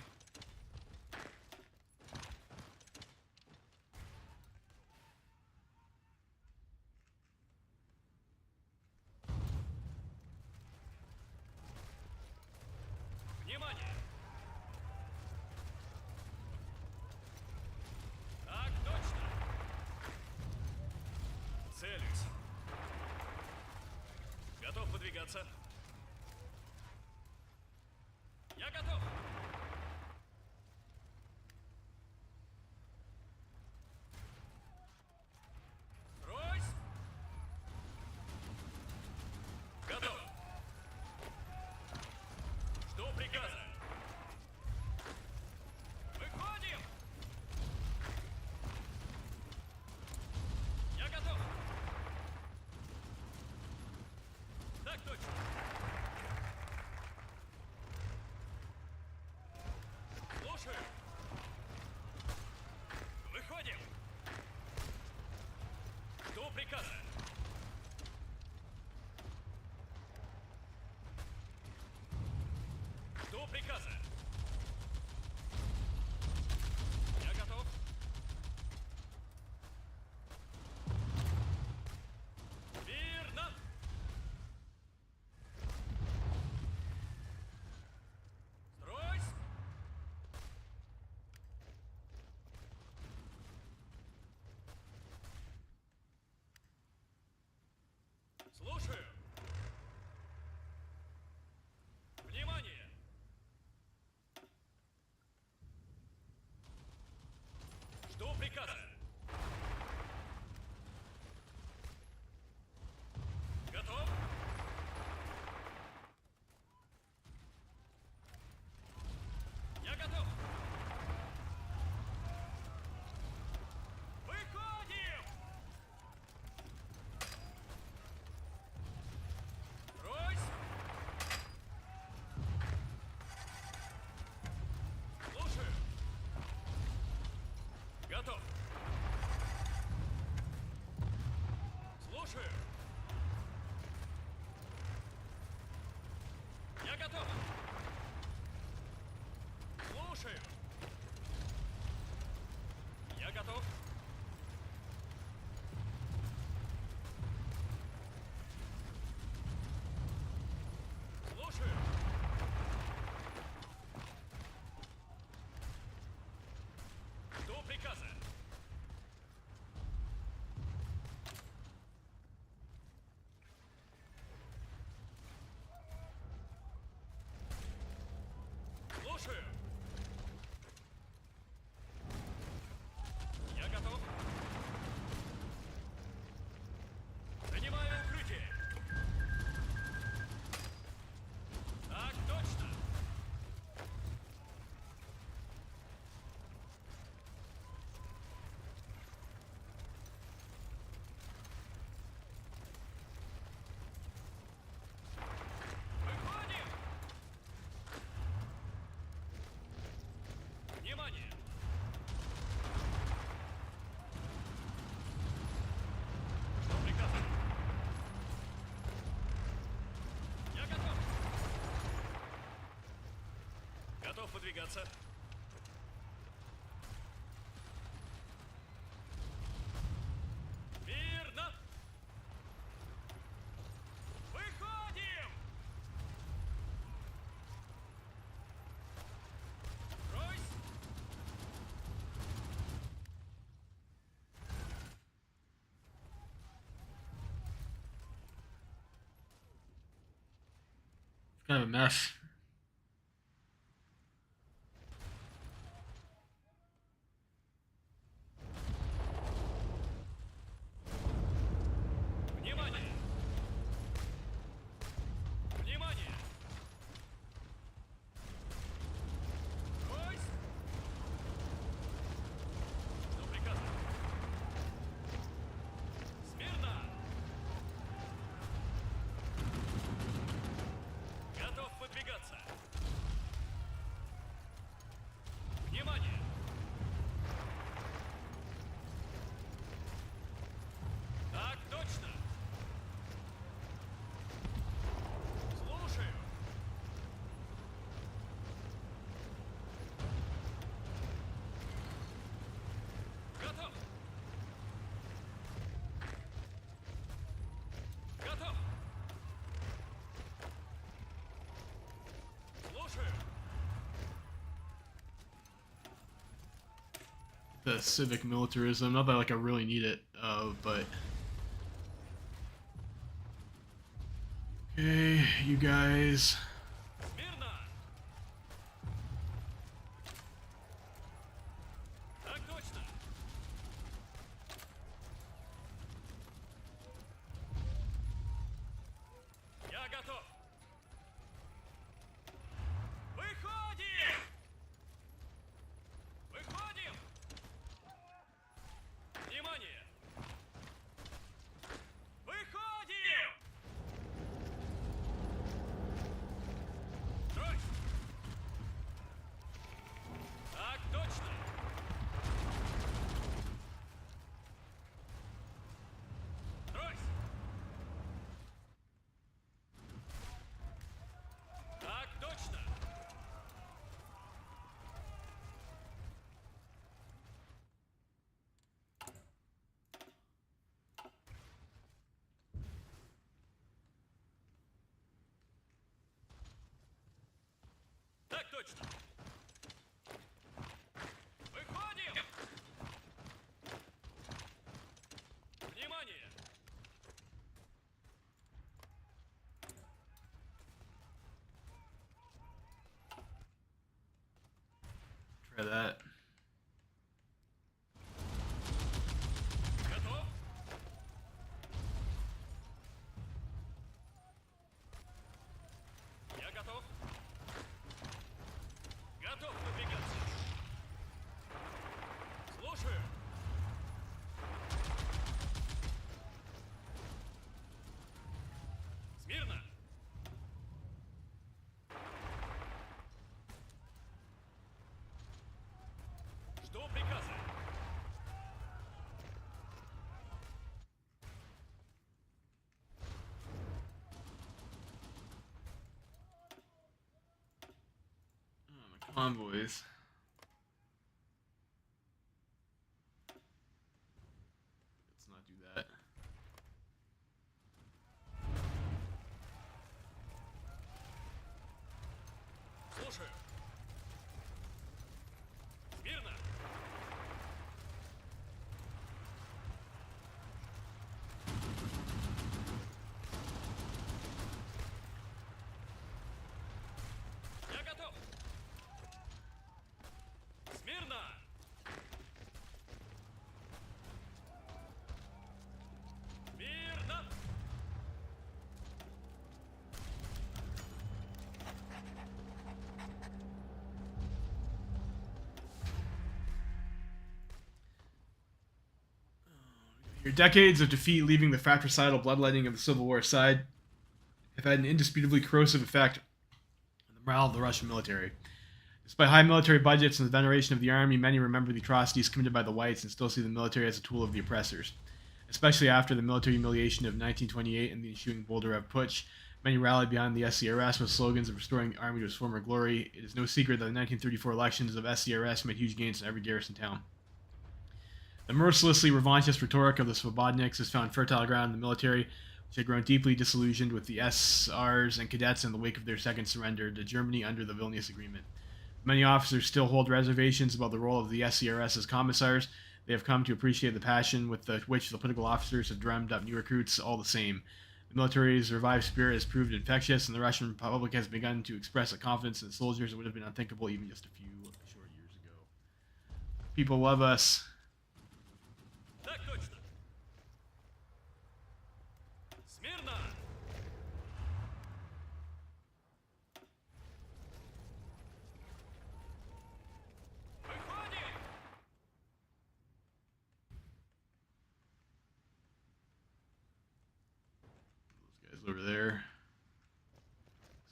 Внимание! Так точно! Целюсь. Готов подвигаться. Я готов. Ройс. Готов. Жду приказа. Выходим. Я готов. Так точно. Слушаю. Выходим. Жду приказа. Жду приказа. Я готов. Верно. Стройсь. Слушаю. Внимание. Жду приказа. Готов? Я готов. Выходим! Ройс! Слушаю. Готов. Слушаю. Я готов. Слушаю. Я готов. Слушаю. Жду приказа. Готов выдвигаться. Мирно! Выходим! Брось! It's kind of a mess. Внимание! Внимание! Брось! Что приказано? Смирно! Готов выдвигаться. Внимание! Так точно! Слушаю! Готов! Готов! Слушаю! The civic militarism. Not that like I really need it, but okay, you guys. Смирно! Так точно! Я готов! Выходим! Выходим! Внимание! Выходим! Брось! Так точно! Брось! Так точно! Так точно! Выходим! Внимание! Try that. Готов? Я готов. Готов выдвигаться. Слушаю. Смирно. Жду приказа. Oh, my convoys. Let's not do that. Слушаю. Смирно. Я готов. Смирно. Мирно. Your decades of defeat leaving the fratricidal bloodletting of the Civil War aside have had an indisputably corrosive effect on the morale of the Russian military. Despite high military budgets and the veneration of the army, many remember the atrocities committed by the whites and still see the military as a tool of the oppressors. Especially after the military humiliation of 1928 and the ensuing Boldarev Putsch, Many rallied behind the SCRS with slogans of restoring the army to its former glory. It is no secret that the 1934 elections of SCRS made huge gains in every garrison town. The mercilessly revanchist rhetoric of the Svobodniks has found fertile ground in the military, which had grown deeply disillusioned with the SRs and cadets in the wake of their second surrender to Germany under the Vilnius Agreement. Many officers still hold reservations about the role of the SCRS as commissars. They have come to appreciate the passion with which the political officers have drummed up new recruits all the same. The military's revived spirit has proved infectious, and the Russian public has begun to express a confidence in soldiers that would have been unthinkable even just a few short years ago. People love us. Так точно. Смирно. Выходим. Those guys over there.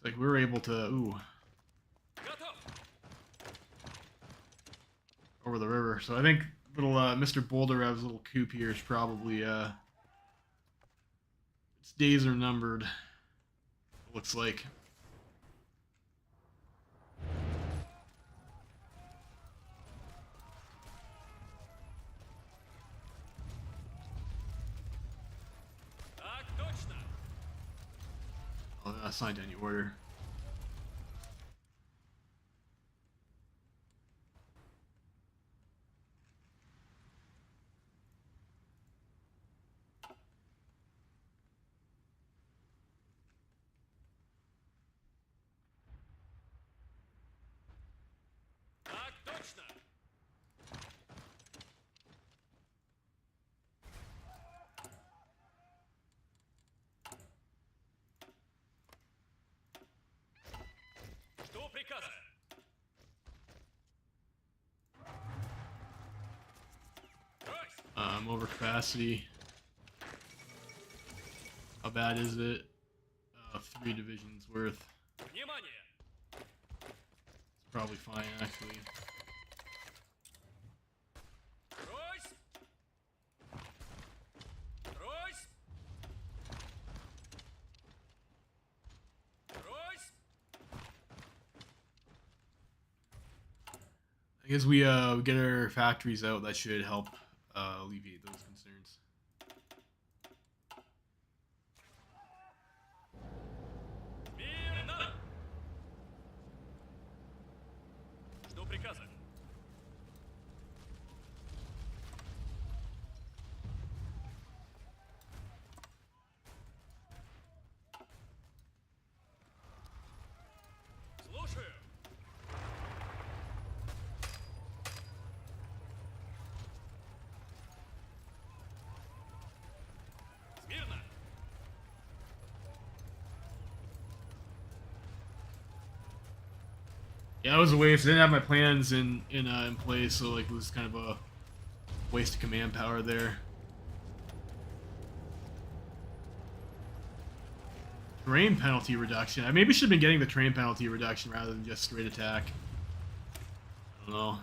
Looks like we were able to, Готов. over the river. So I think little Mr. Boldarev's little coup here is probably its days are numbered. It looks like. Так точно. Oh, not signed any order. Так точно. Жду приказа. Брось. Over capacity. How bad is it? 3 divisions worth. Внимание. It's probably fine, actually. Брось. Брось. Брось. I guess we get our factories out. That should help alleviate those concerns. Мирно. Жду приказа. Слушаю. Смирно. Yeah, it was a waste. I didn't have my plans in place, so like it was kind of a waste of command power there. Terrain penalty reduction. I maybe should have been getting the terrain penalty reduction rather than just straight attack. I don't know.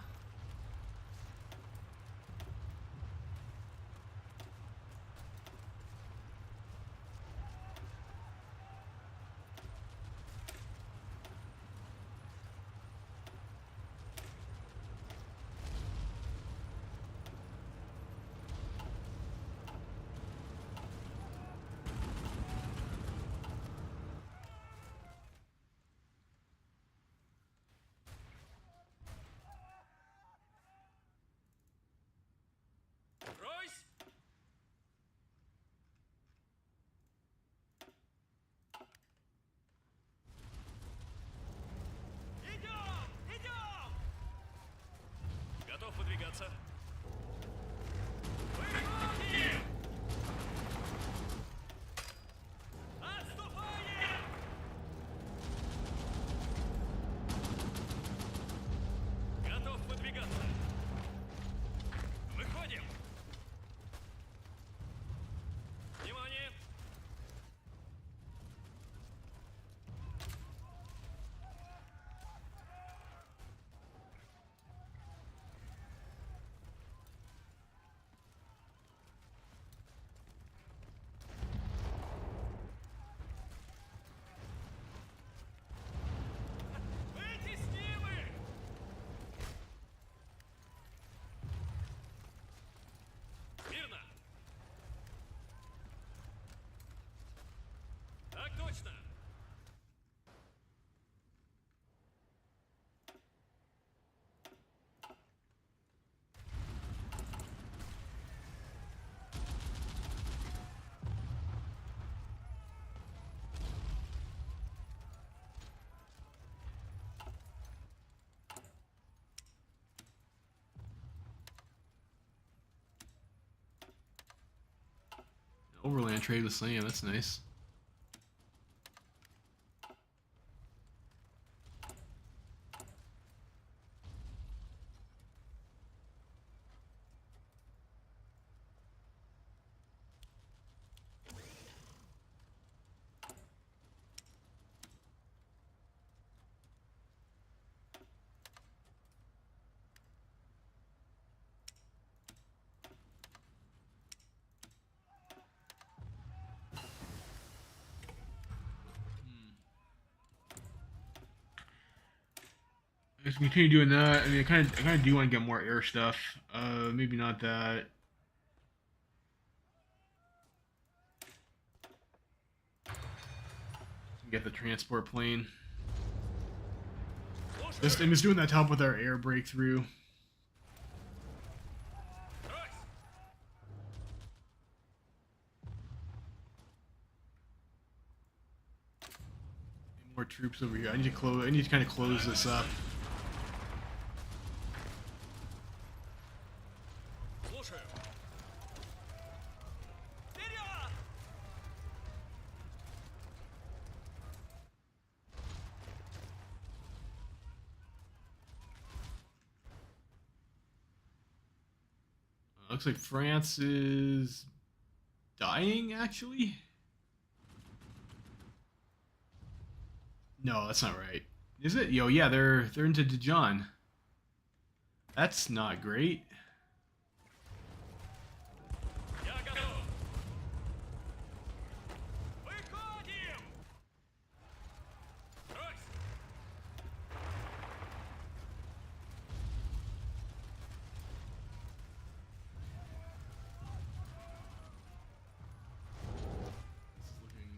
Overland trade with Sam. That's nice. Let's continue doing that. I mean, I kind of do want to get more air stuff. Maybe not that. Get the transport plane. I'm just doing that to help with our air breakthrough. More troops over here. I need to kind of close this up. Looks like France is dying, actually. No, that's not right. Is it? Yo, yeah, they're into Dijon. That's not great.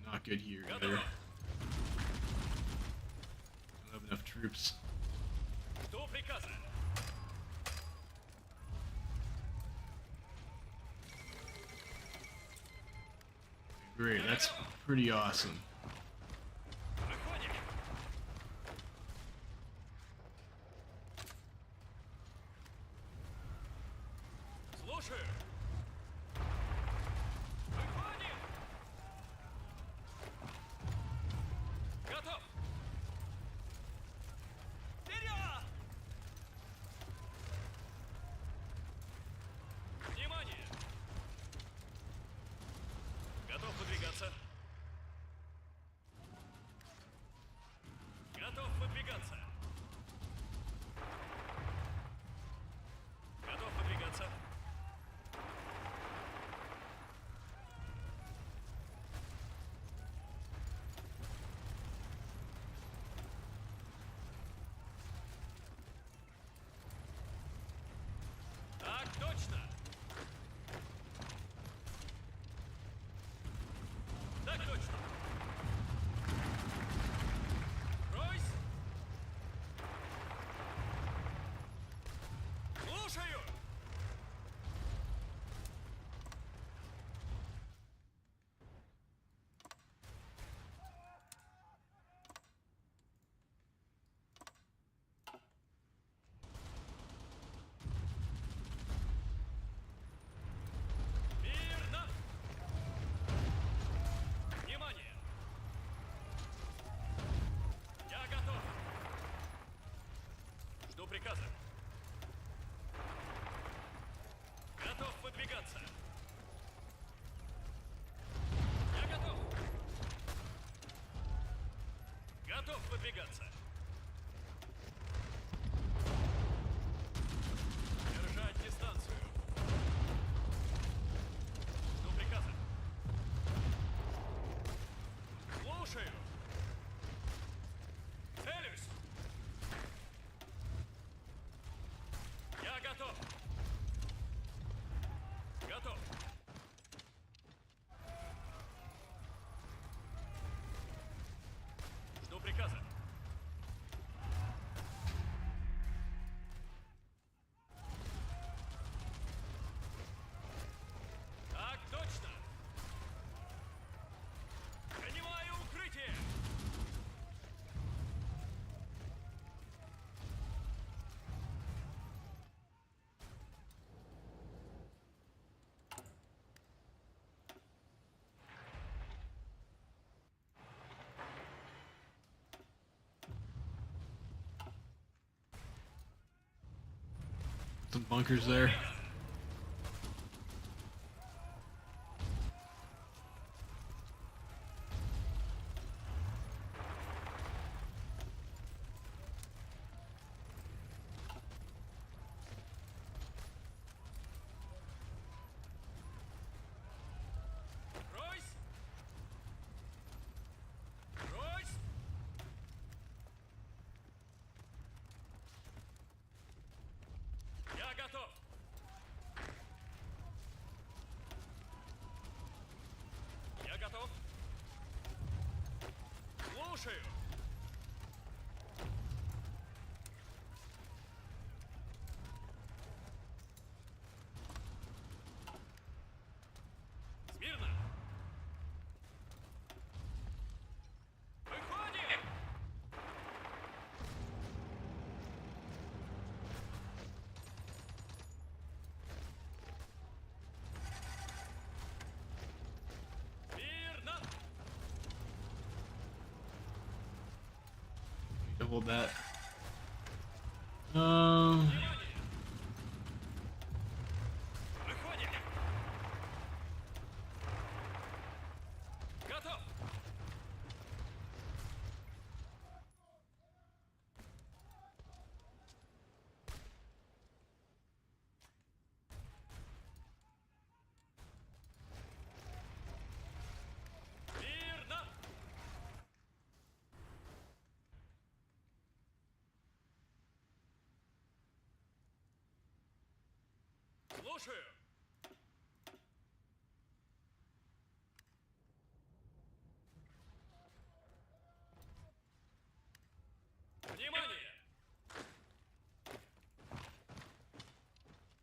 Not good here either. Don't have enough troops. Great, that's pretty awesome. Готов выдвигаться. Готов выдвигаться. Так точно. Так точно. Ройс. Слушаю. Верно. Внимание. Я готов. Жду приказа. Готов выдвигаться. Я готов. Готов выдвигаться. Держать дистанцию. Жду приказа. Слушаю. Целюсь. Я готов. Готов. Жду приказа. Some bunkers there. Royce! Royce! Я готов! Я готов! Слушаю! Смирно! Выходим! Мирно! To hold that. Внимание! Выходим! Готов! Мирно! Слушаю! Внимание!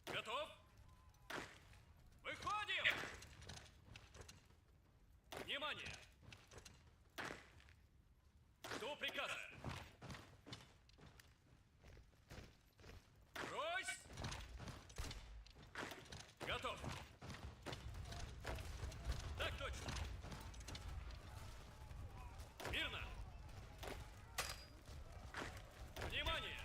Готов? Выходим! Внимание! Жду приказа. Ройс! Готов. Так точно. Мирно. Внимание!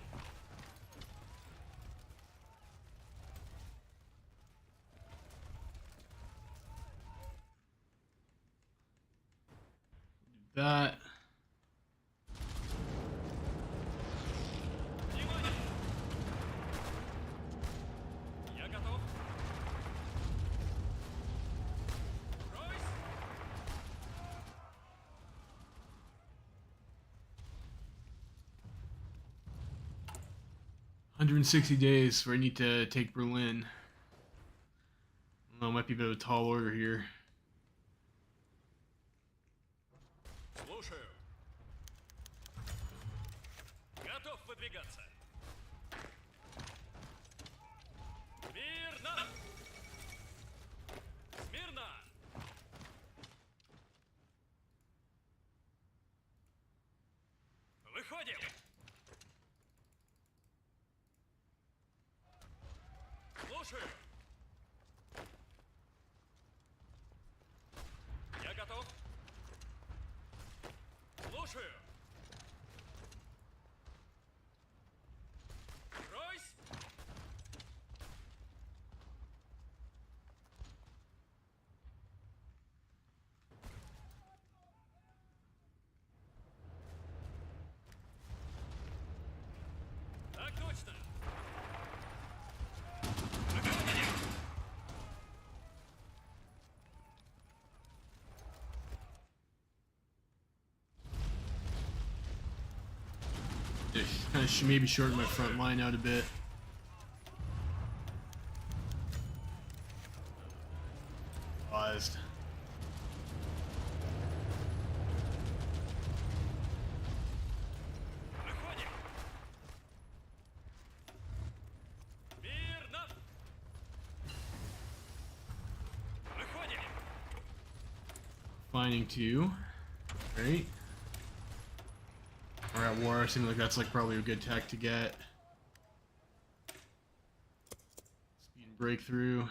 That. Внимание! Я готов. Ройс! 160 days where I need to take Berlin. I don't know, might be a bit of a tall order here. Слушаю. Готов выдвигаться. Мирно! Смирно! Выходим! Слушаю. Я готов. Слушаю. Ройс! Так точно. I should maybe shorten my front line out a bit. Paused. Выходим. Мирно. Выходим. Finding two. Great. We're at war. Seems like that's like probably a good tech to get. Speed and breakthrough.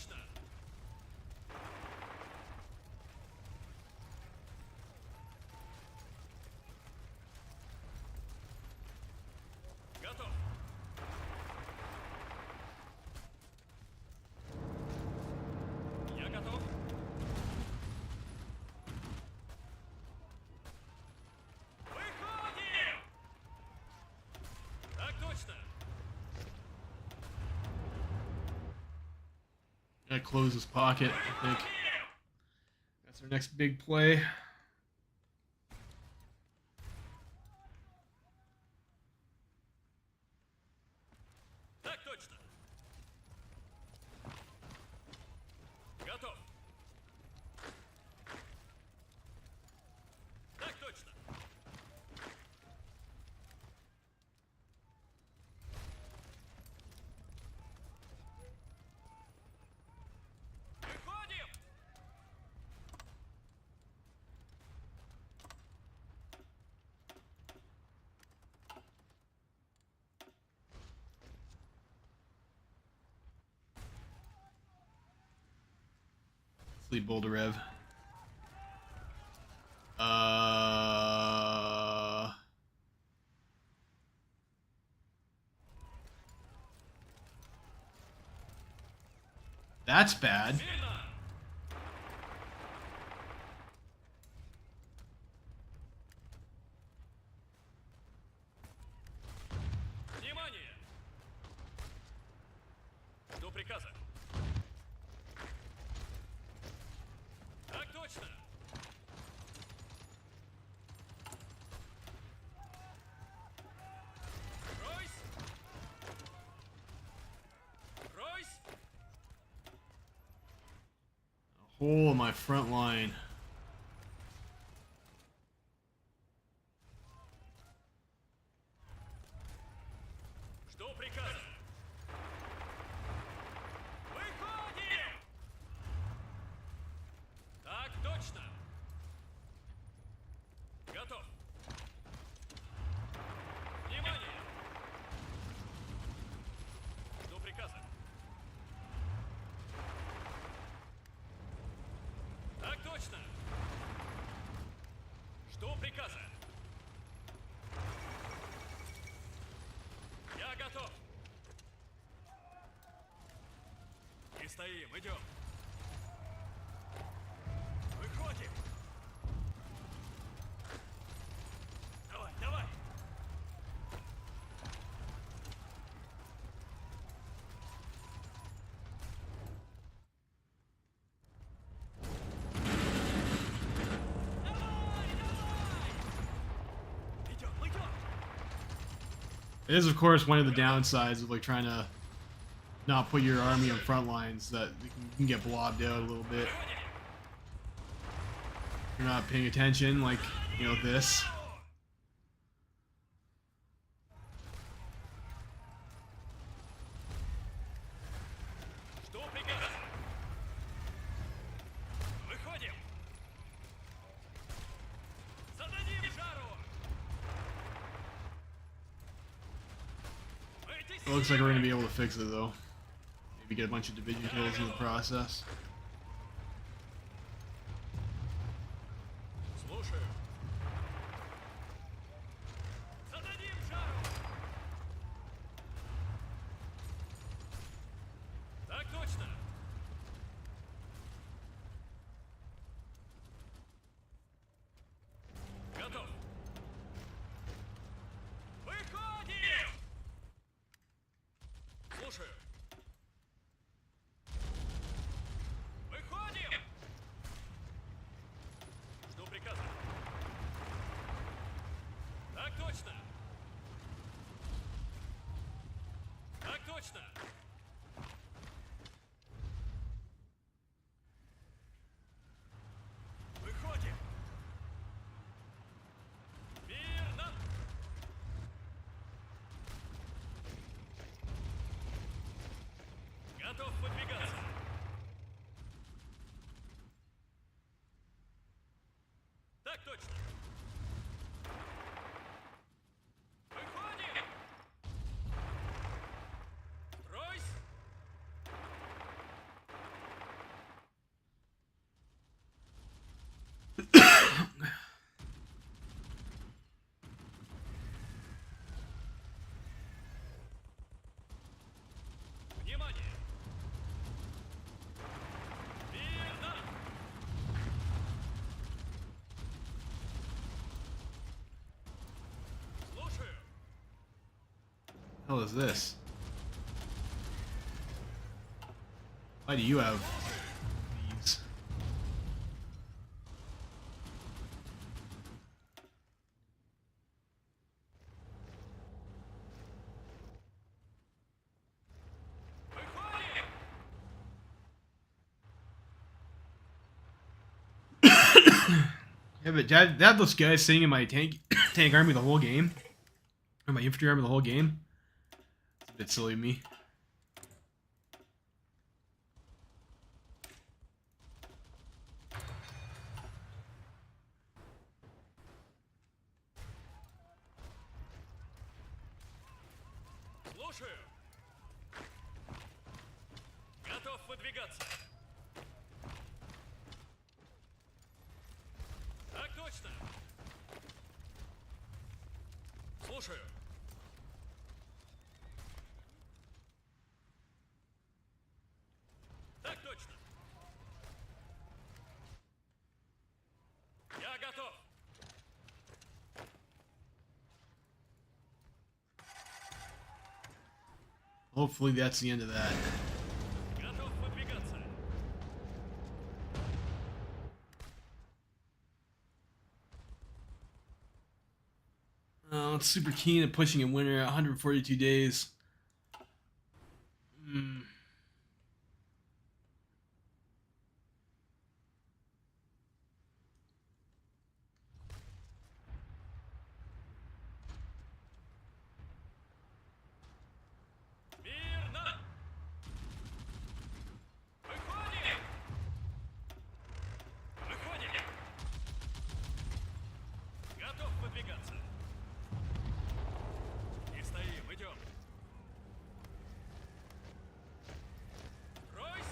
точно! Готов! Я готов! Выходим! Так точно! Gotta close his pocket, I think. That's our next big play. Так точно! Готов! Так точно! Выходим! Sleep Boldarev. That's bad. Мирно! Внимание! Жду приказа. Так точно! Ройс! Ройс! A hole in my front line. Жду приказа. Выходим! Так точно! Готов! Внимание! Жду приказа. Так точно! Жду приказа. Я готов. И стоим, идем. Выходим. Давай, давай. Идем, идем. It is, of course, one of the downsides of like trying to not put your army on front lines, that you can get blobbed out a little bit. If you're not paying attention, like, you know, this. Жду приказа. Выходим. Зададим жару. It looks like we're gonna be able to fix it though. Maybe get a bunch of division kills in the process. Слушаю. Зададим жару. Так точно. Готов. Выходим! Слушаю. Выходим! Жду приказа. Так точно. Так точно. Выходим. Мирно. Готов выдвигаться. Так точно. Выходим. Ройс. The hell is this? Why do you have these? Выходим! Yeah, but that those guys sitting in my tank army the whole game, or my infantry army the whole game. It's a bit silly of me. Слушаю. Готов выдвигаться. Так точно. Слушаю. Так точно. Я готов. Hopefully that's the end of that. Готов выдвигаться. It's super keen at pushing in winter at 142 days. Hmm. Мирно. Выходим. Выходим. Готов выдвигаться. Не стоим, идем. Ройс.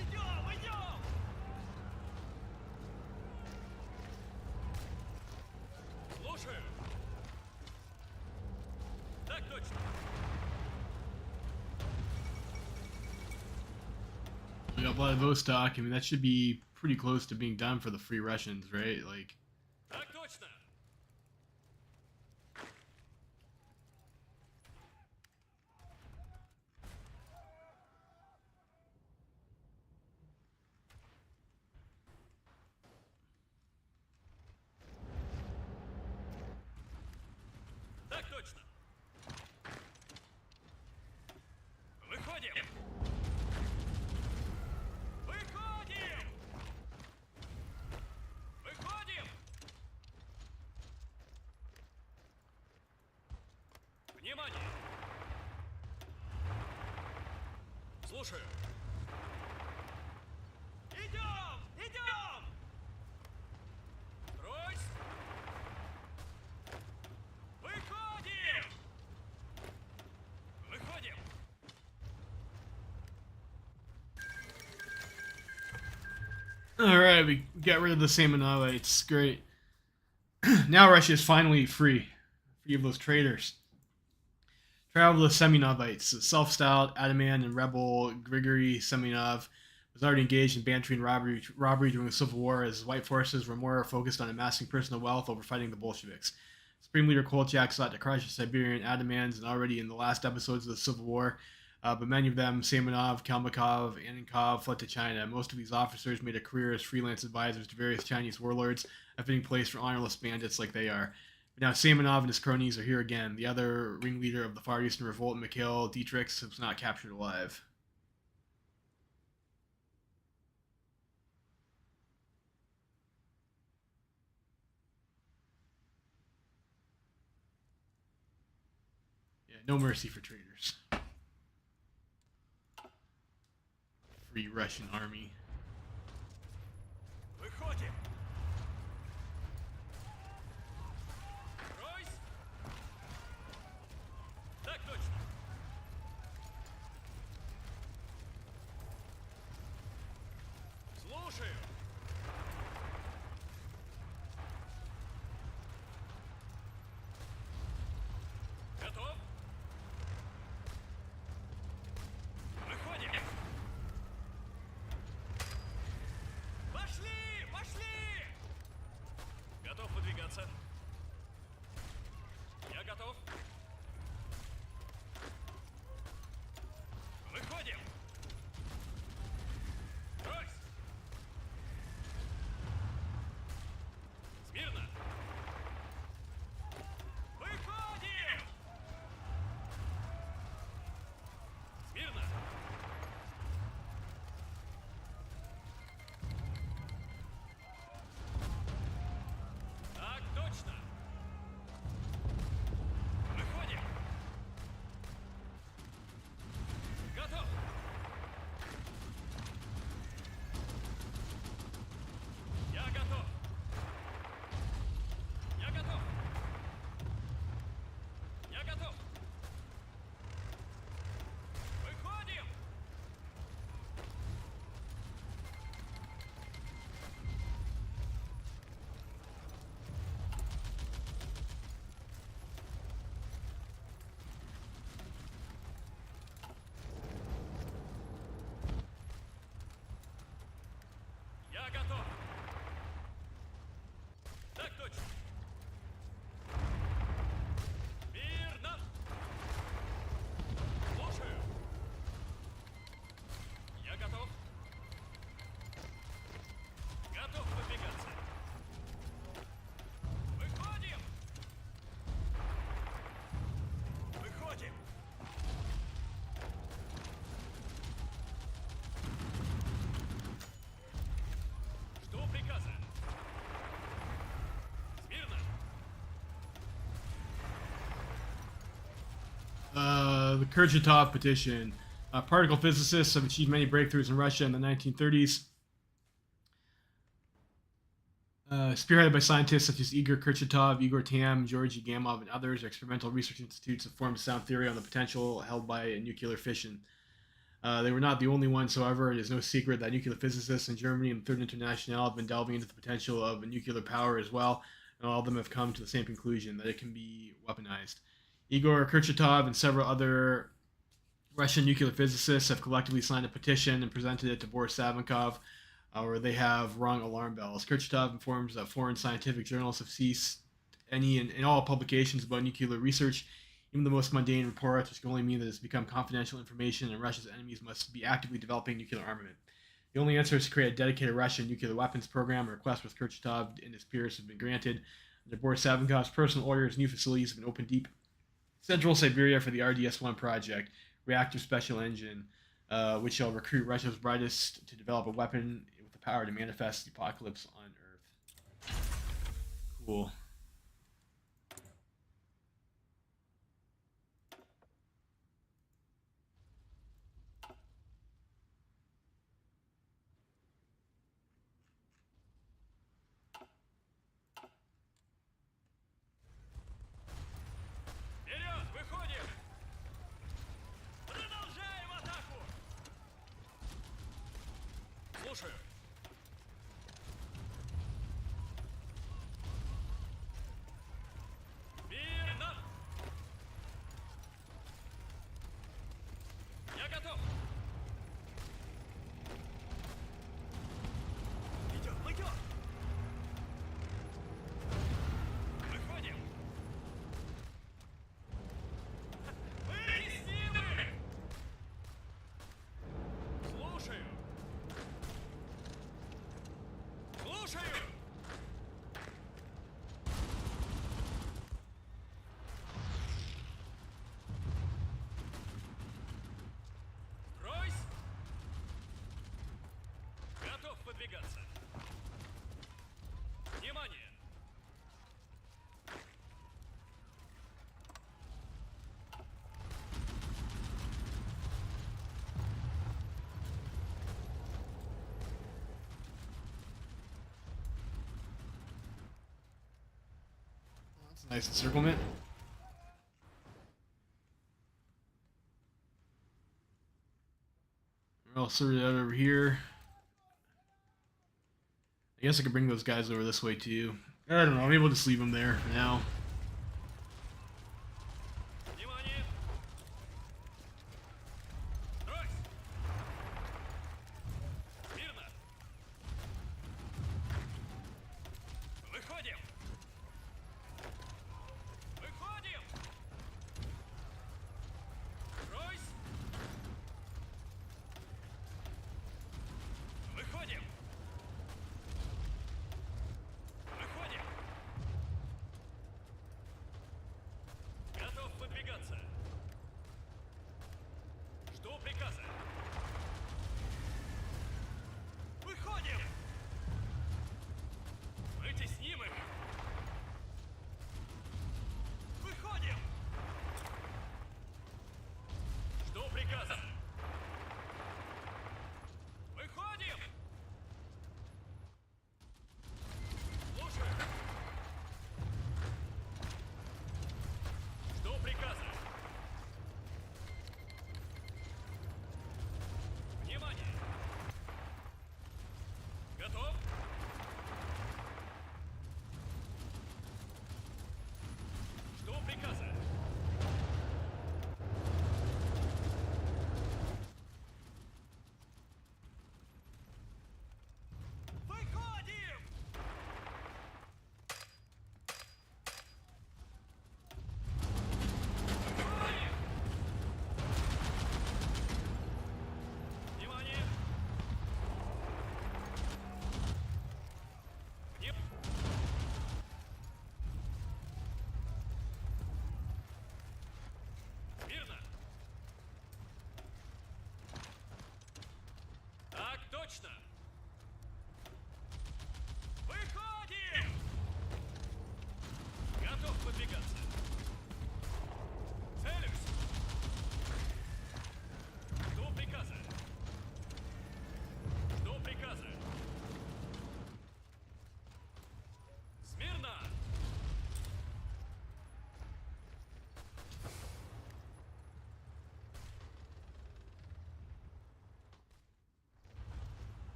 Идем, идем. Слушаю. Так точно. We got Vladivostok. I mean, that should be pretty close to being done for the Free Russians, right? Like, Так точно. Так точно. Выходим. Выходим. Выходим. Внимание. Слушаю. Идем! Идем! Ройс! Выходим! Выходим! all right, we got rid of the Samanovites. Great. Now Russia is finally free of those traitors. Travel to the Semyonovites. The self-styled Ataman and rebel Grigory Semyonov was already engaged in banditry and robbery during the Civil War, as white forces were more focused on amassing personal wealth over fighting the Bolsheviks. Supreme Leader Kolchak sought to crush the Siberian Atamans and already in the last episodes of the Civil War, but many of them, Semenov, Kalmykov, Annenkov, fled to China. Most of these officers made a career as freelance advisors to various Chinese warlords, a fitting place for honorless bandits like they are. But now Semenov and his cronies are here again. The other ringleader of the Far Eastern Revolt, Mikhail Dietrichs, was not captured alive. Yeah, no mercy for traitors. Free Russian army. Выходим! Ройс! Так точно! Слушаю! Готов? Выходим! Kurchatov petition. Particle physicists have achieved many breakthroughs in Russia in the 1930s. Spearheaded by scientists such as Igor Kurchatov, Igor Tam, Georgy Gamov, and others, experimental research institutes have formed a sound theory on the potential held by nuclear fission. They were not the only ones, however. It is no secret that nuclear physicists in Germany and the Third International have been delving into the potential of nuclear power as well, and all of them have come to the same conclusion, that it can be weaponized. Igor Kurchatov and several other Russian nuclear physicists have collectively signed a petition and presented it to Boris Savinkov, where they have rung alarm bells. Kurchatov informs that foreign scientific journals have ceased any and all publications about nuclear research, even the most mundane reports, which can only mean that it's become confidential information and Russia's enemies must be actively developing nuclear armament. The only answer is to create a dedicated Russian nuclear weapons program. A request with Kurchatov and his peers have been granted. Under Boris Savinkov's personal orders, new facilities have been opened deep Central Siberia for the RDS-1 project, reactor special engine, which shall recruit Russia's brightest to develop a weapon with the power to manifest the apocalypse on Earth. Cool. Вперед! Выходим! Продолжаем атаку! Слушаю. Мирно! Я готов! Идем, идем! Выходим! Вынесли! Слушаю! Слушаю! Стройсь! Готов подвигаться! Внимание! That's a nice encirclement. We're all sorted out over here. I guess I could bring those guys over this way too. I don't know. Maybe we'll just leave them there for now. Внимание! Стройсь! Мирно! Выходим! Выходим! Стройсь! Выходим! Выходим!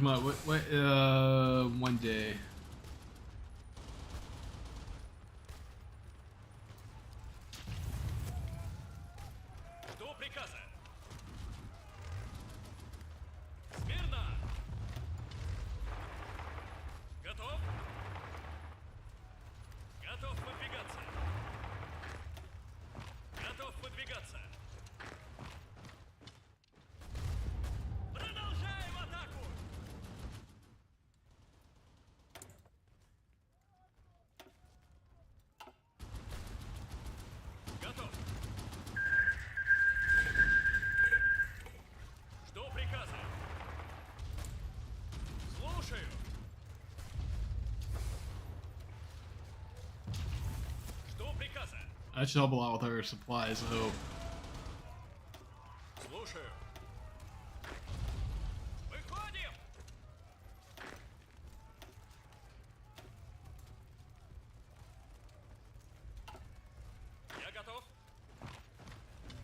Where's my what? One day. Жду приказа. Смирно. Готов? Готов выдвигаться. Готов выдвигаться. Продолжаем атаку. Готов. Жду приказа. Слушаю. Жду приказа. That should help a lot with our supplies, I hope. Слушаю. Выходим. Я готов.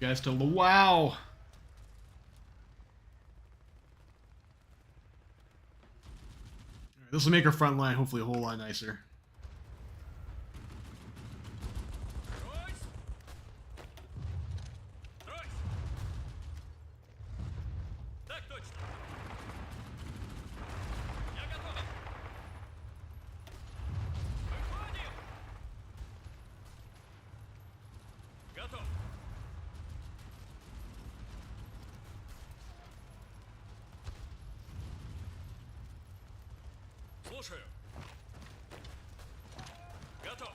You guys to wow. Alright, this will make our front line hopefully a whole lot nicer. Тройс. Тройс. Так точно. Я готов. Выходим. Готов. Слушаю. Готов.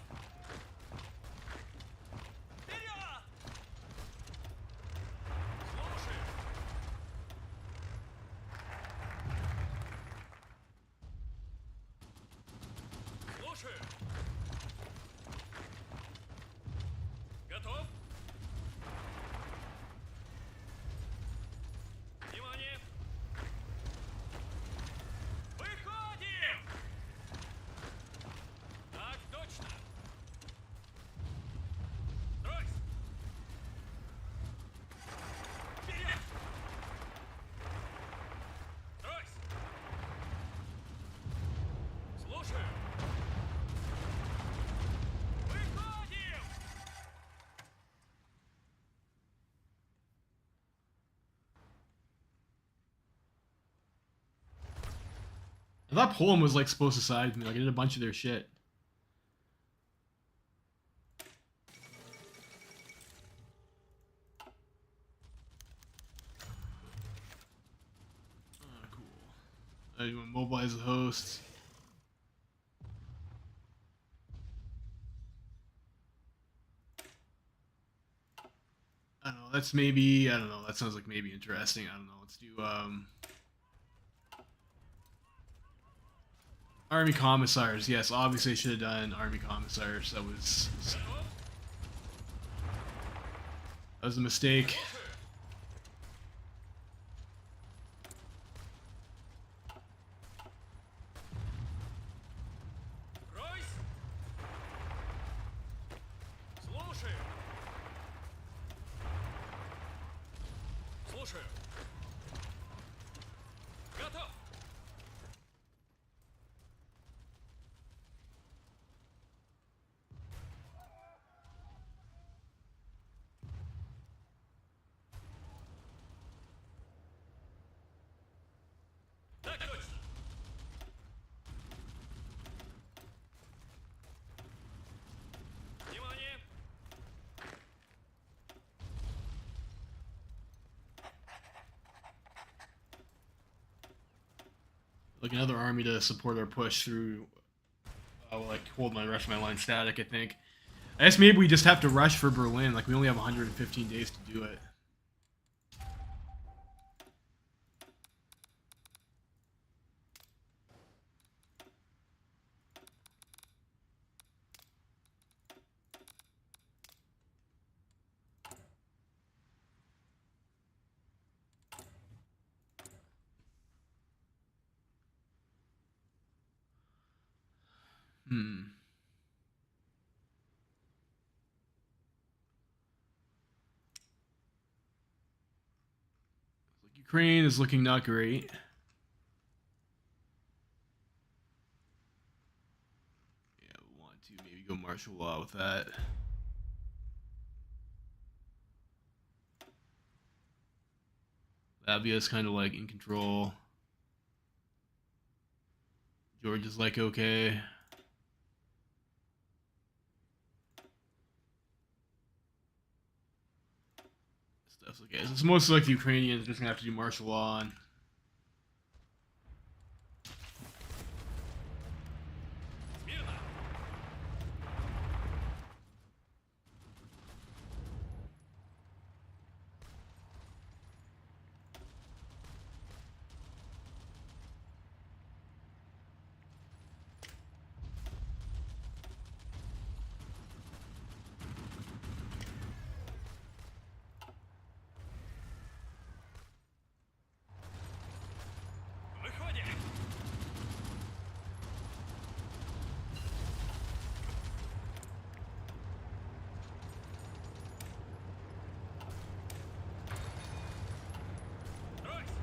Вперед! Слушаю. Слушаю. Готов? Внимание! Выходим! Так точно! Тройс! Вперед! Тройс! Слушаю! Выходим! I thought Poland was like supposed to side with me. Like I did a bunch of their shit. Cool. You want to mobilize the hosts. I don't know. That's maybe. I don't know. That sounds like maybe interesting. I don't know. Let's do Army commissars. Yes, obviously I should have done army commissars. That was a mistake. Тройс! Слушаю! Слушаю! Готов! Так точно! Внимание! Like another army to support our push through. Like hold my rest of my line static. I think. I guess maybe we just have to rush for Berlin. Like we only have 115 days to do it. Ukraine is looking not great. want to maybe go martial law with that. Labia's kind of like in control. George is like okay. Stuff's okay. So it's mostly like the Ukrainians just gonna have to do martial law on. Смирно! Выходим! Стройсь!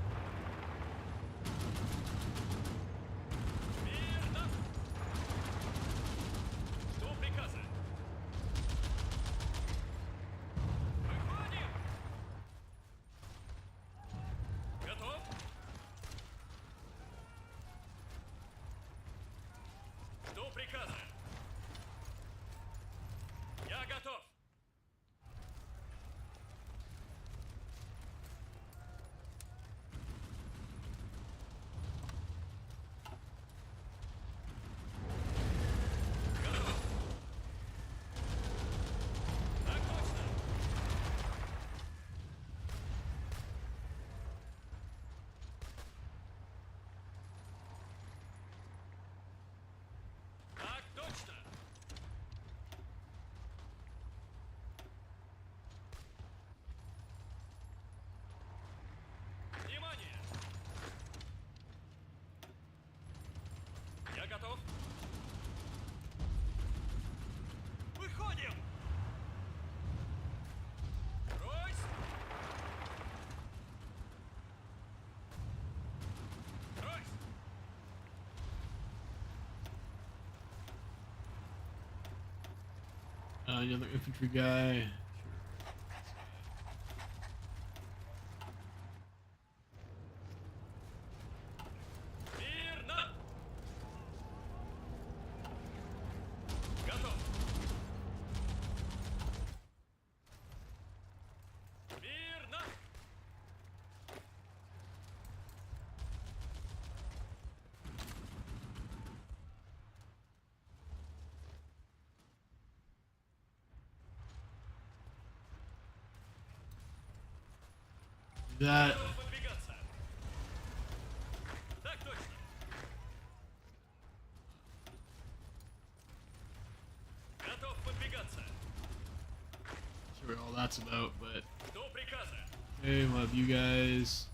Смирно! Жду приказа. Выходим! Готов? Жду приказа. Я готов. Готов. Так точно. Так точно. Внимание! Я готов. Выходим! Стройсь! Стройсь! Another infantry guy. Мирно! Готов! Мирно! That Готов выдвигаться! Так точно! Готов выдвигаться! sure what all that's about, but Жду приказа! hey, we'll have you guys.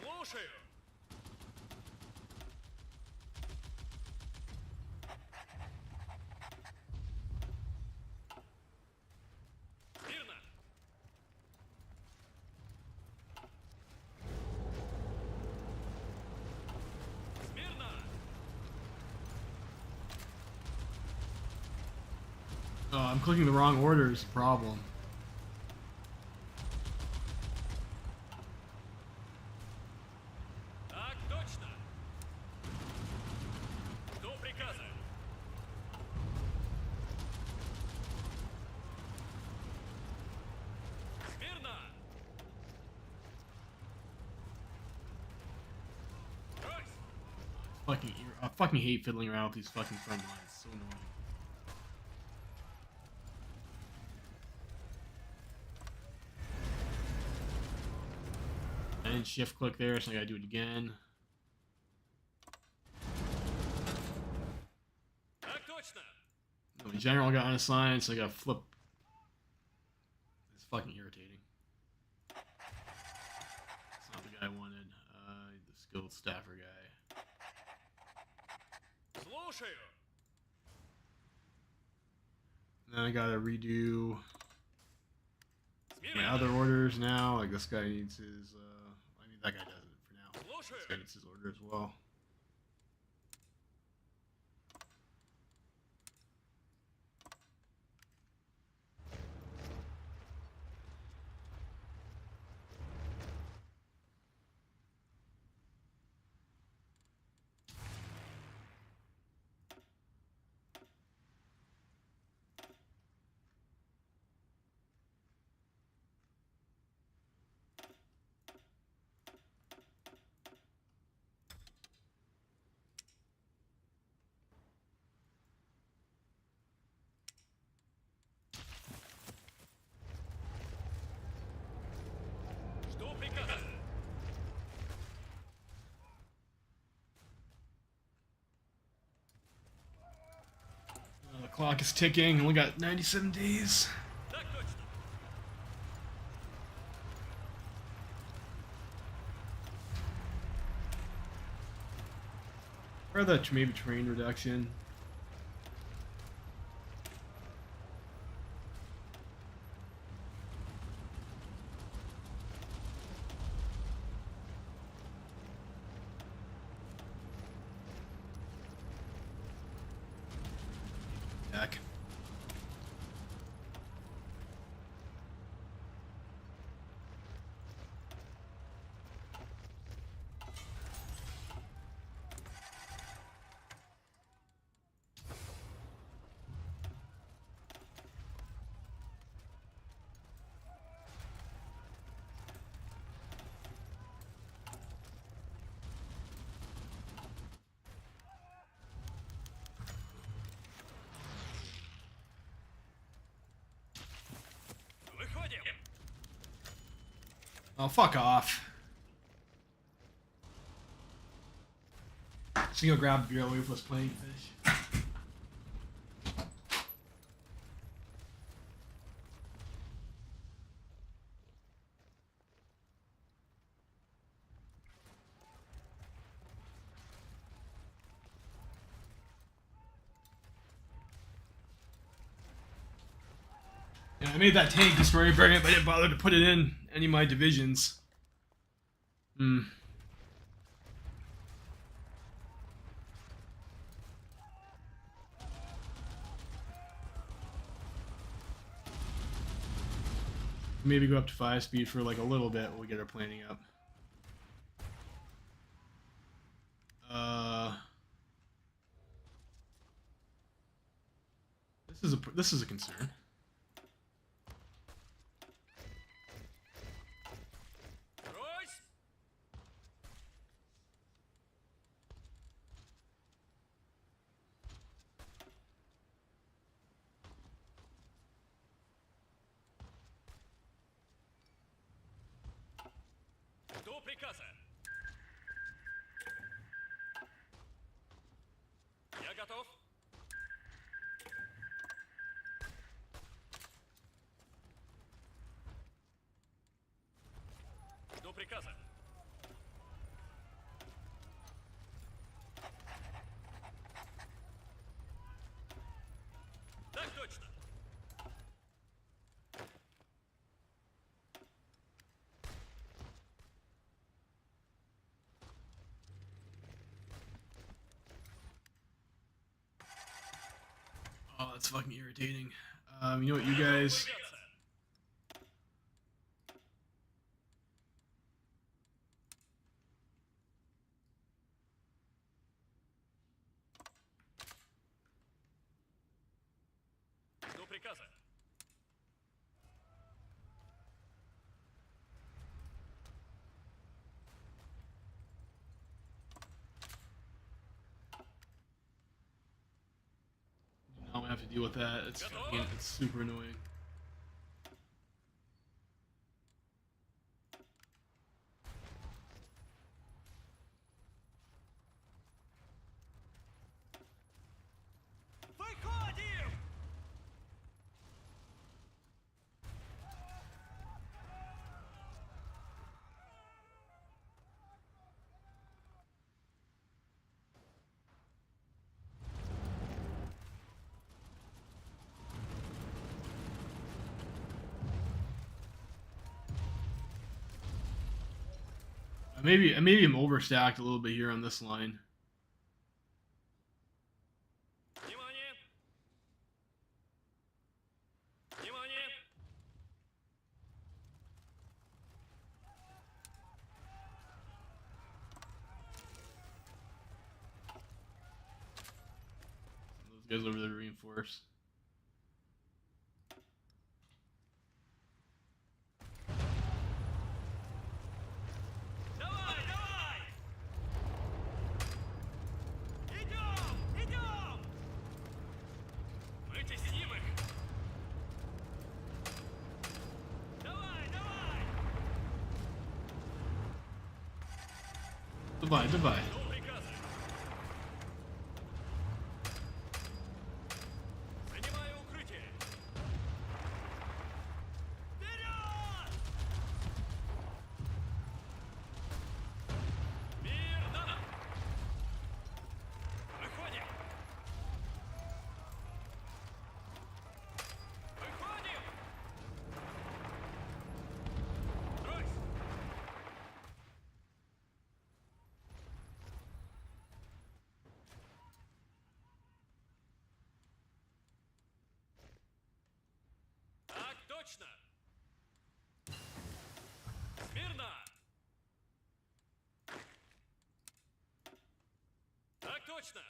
Слушаю! Смирно! Смирно! Oh, I'm clicking the wrong order is the problem. Так точно! Жду приказа! Смирно! Стройсь! I fucking hate fiddling around with these fucking front lines. It's so annoying. I didn't shift click there, so I gotta do it again. Так точно! My general got unassigned, so I gotta flip. It's fucking irritating. Skilled staffer guy. Слушаю. And then I gotta redo my Смирно. other orders now. Like this guy needs his. I mean, that guy does it for now. Слушаю. This guy needs his order as well. Жду приказа. The clock is ticking. Only got 97 days. Так точно. Or the maybe train reduction. Back. Выходим. Oh, fuck off. Just gonna go grab a beer away from us playing fish. Yeah, I made that tank destroyer variant, but I didn't bother to put it in any of my divisions. Hmm. Maybe go up to 5 speed for like a little bit while we get our planning up. This is a concern. Брось. Жду приказа. Я готов. Жду приказа. Так точно. Oh, that's fucking irritating. You know what, you guys. Выдвигаться. Жду приказа. Now we have to deal with that. It's fucking, it's super annoying. Выходим! Maybe I'm overstacked a little bit here on this line. Внимание! Внимание! Those guys over there to reinforce. Давай, давай! Идем, идем! Вытесним их! Давай, давай! Давай, давай. Жду приказа. Занимаю укрытие. Вперед! Мирно! Выходим! Выходим! Стройся! Так точно! Смирно! Так точно!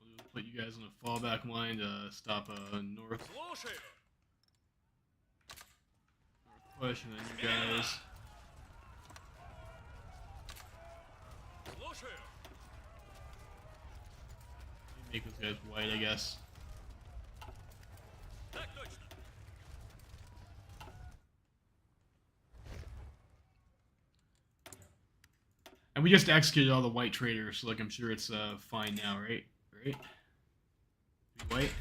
We'll put you guys in a fallback line to stop a north Слушаю! push, and then you guys. Слушаю! Make those guys white, I guess. Так точно! And we just executed all the white traders, so like I'm sure it's fine now, right? Right? White.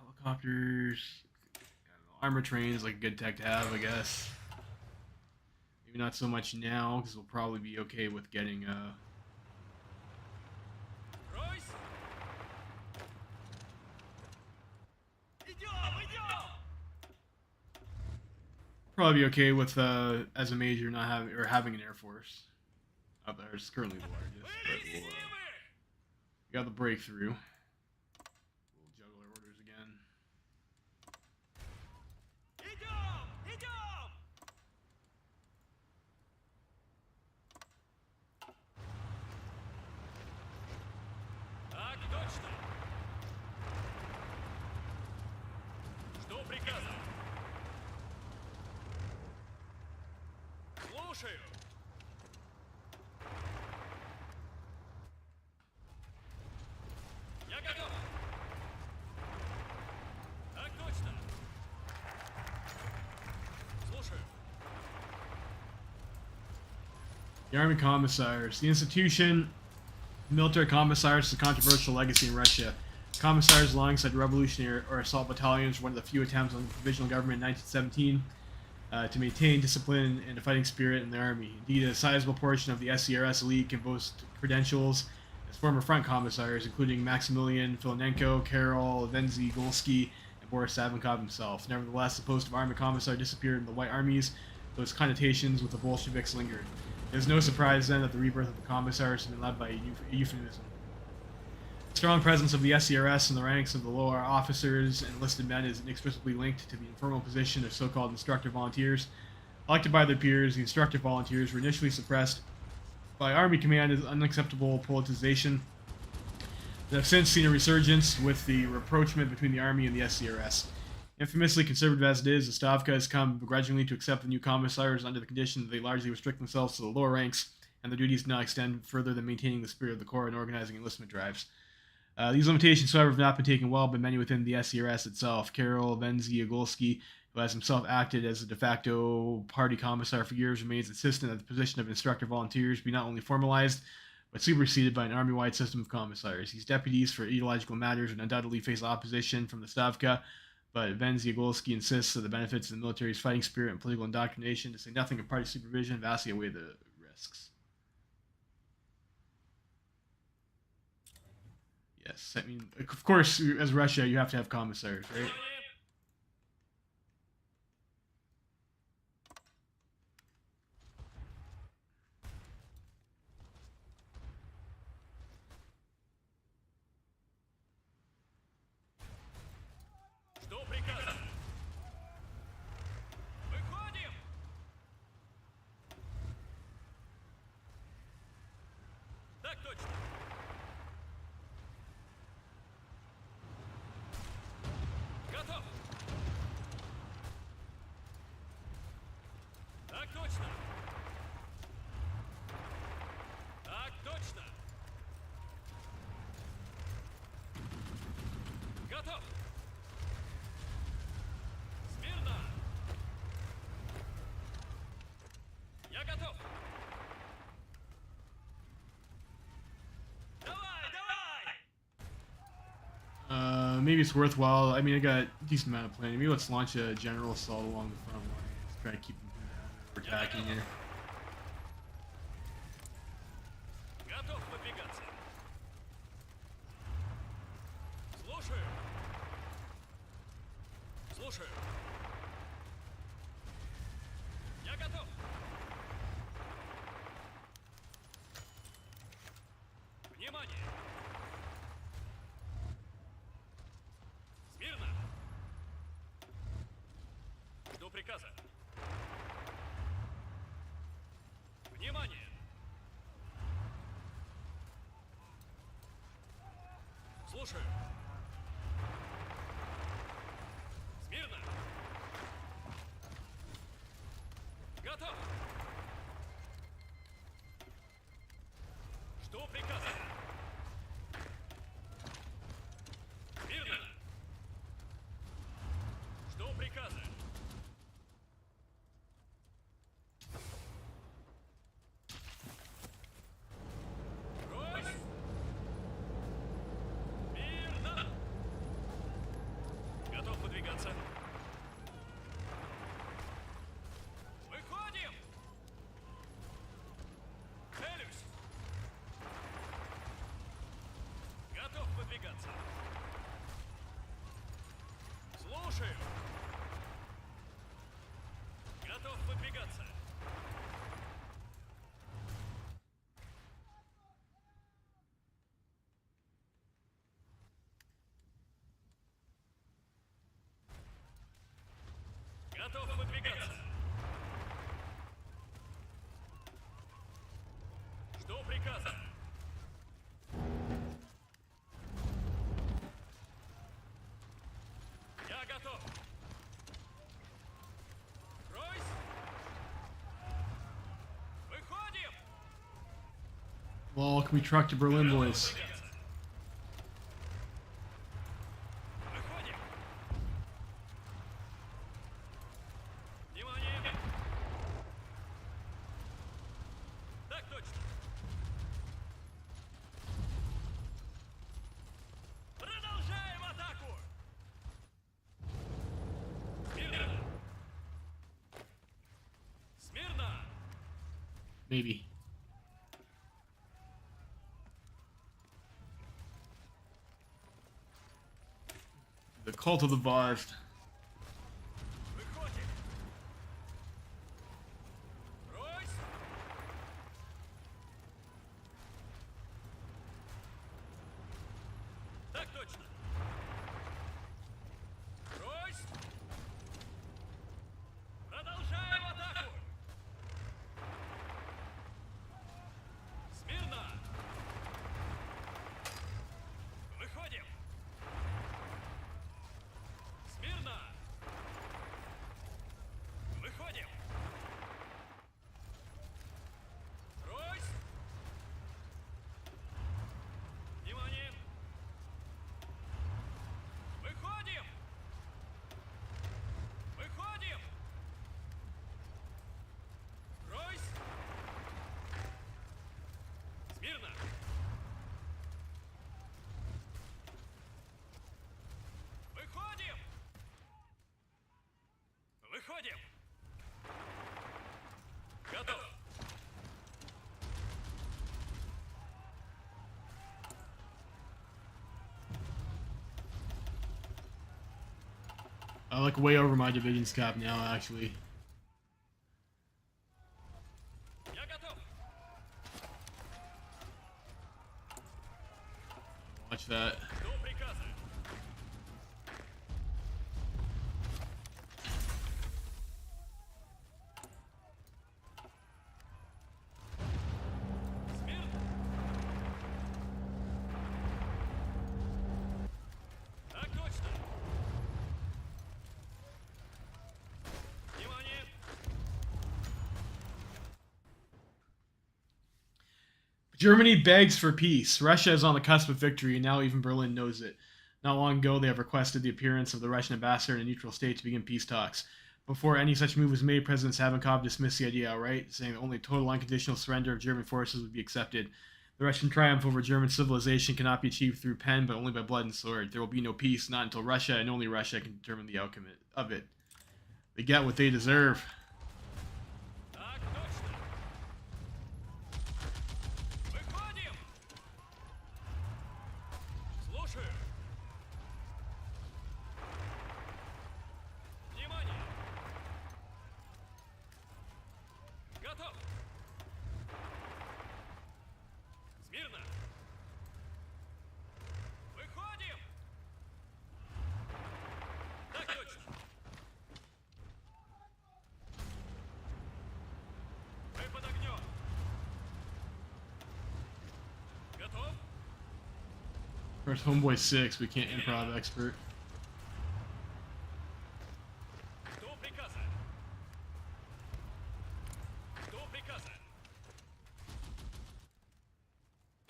Helicopters. I don't know, armor trains like a good tech to have, I guess. Maybe not so much now, because we'll probably be okay with getting Стройся! Идем, идем! probably be okay with as a major not having or having an air force up there. It's currently the largest, but Вытесним их! we got the breakthrough. We'll juggle our orders again. Идем, идем! Так точно! Жду приказа! Слушаю! Я готов! Так точно! Слушаю! The Army Commissars. The institution, military commissars, is a controversial legacy in Russia. Commissars, alongside revolutionary or assault battalions, were one of the few attempts on the provisional government in 1917 to maintain discipline and a fighting spirit in the army. Indeed, a sizable portion of the SCRS elite can boast credentials as former front commissars, including Maximilian Filonenko, Karol Venzigolsky, and Boris Savinkov himself. Nevertheless, the post of army commissar disappeared in the White Armies, though its connotations with the Bolsheviks lingered. It is no surprise then that the rebirth of the commissars has been led by a euphemism. The strong presence of the SCRS in the ranks of the lower officers and enlisted men is inextricably linked to the infernal position of so-called instructor volunteers. Elected by their peers, the instructor volunteers were initially suppressed by Army Command as unacceptable politicization. They have since seen a resurgence with the rapprochement between the Army and the SCRS. Infamously conservative as it is, the Stavka has come begrudgingly to accept the new commissars under the condition that they largely restrict themselves to the lower ranks, and their duties do not extend further than maintaining the spirit of the Corps and organizing enlistment drives. These limitations, however, have not been taken well by many within the SCRS itself. Karol Venzigolsky, who has himself acted as a de facto party commissar for years, remains insistent that the position of instructor volunteers be not only formalized, but superseded by an army-wide system of commissars. These deputies for ideological matters would undoubtedly face opposition from the Stavka, but Venzigolsky insists that the benefits of the military's fighting spirit and political indoctrination, to say nothing of party supervision, vastly outweigh the risks. Yes, I mean, of course, as Russia, you have to have commissars, right? maybe it's worthwhile. I mean, I got a decent amount of planning. Maybe let's launch a general assault along the front line. Just try to keep them from attacking here. Готов выдвигаться. Слушаю. Слушаю. Я готов. Внимание. Смирно. Жду приказа. Внимание. Слушаю. Смирно. Готов. Жду приказа. Смирно. Жду приказа. Брось. Мирно. Готов выдвигаться. Выходим. Целюсь. Готов выдвигаться. Слушаю. Готов выдвигаться. Готов выдвигаться. Жду приказа. Я готов. Ройс. Выходим. Well, can we truck to Berlin, Готов boys? выдвигаться. Выходим. Внимание. Так точно. Продолжаем атаку. Смирно. Смирно. Maybe. The cult of the Vast. Выходим. Ройс. Так точно. Ройс. Продолжаем атаку. Смирно. Выходим. Смирно. Выходим. Ройс. Внимание. Выходим. Выходим. Ройс. Смирно. Выходим. Выходим. Готов. I like way over my division's cap now, actually. Я готов. Watch that. Жду приказа. Смирно. Так точно. Внимание. Germany begs for peace. Russia is on the cusp of victory, and now even Berlin knows it. Not long ago, they have requested the appearance of the Russian ambassador in a neutral state to begin peace talks. Before any such move was made, President Savinkov dismissed the idea outright, saying that only total unconditional surrender of German forces would be accepted. The Russian triumph over German civilization cannot be achieved through pen, but only by blood and sword. There will be no peace, not until Russia and only Russia can determine the outcome of it. They get what they deserve. Так точно. Выходим. Слушаю. Внимание. Готов. Смирно. Выходим. Так точно. Мы под огнем. Готов? First Homeboy 6, we can't improv expert. До приказа. До приказа.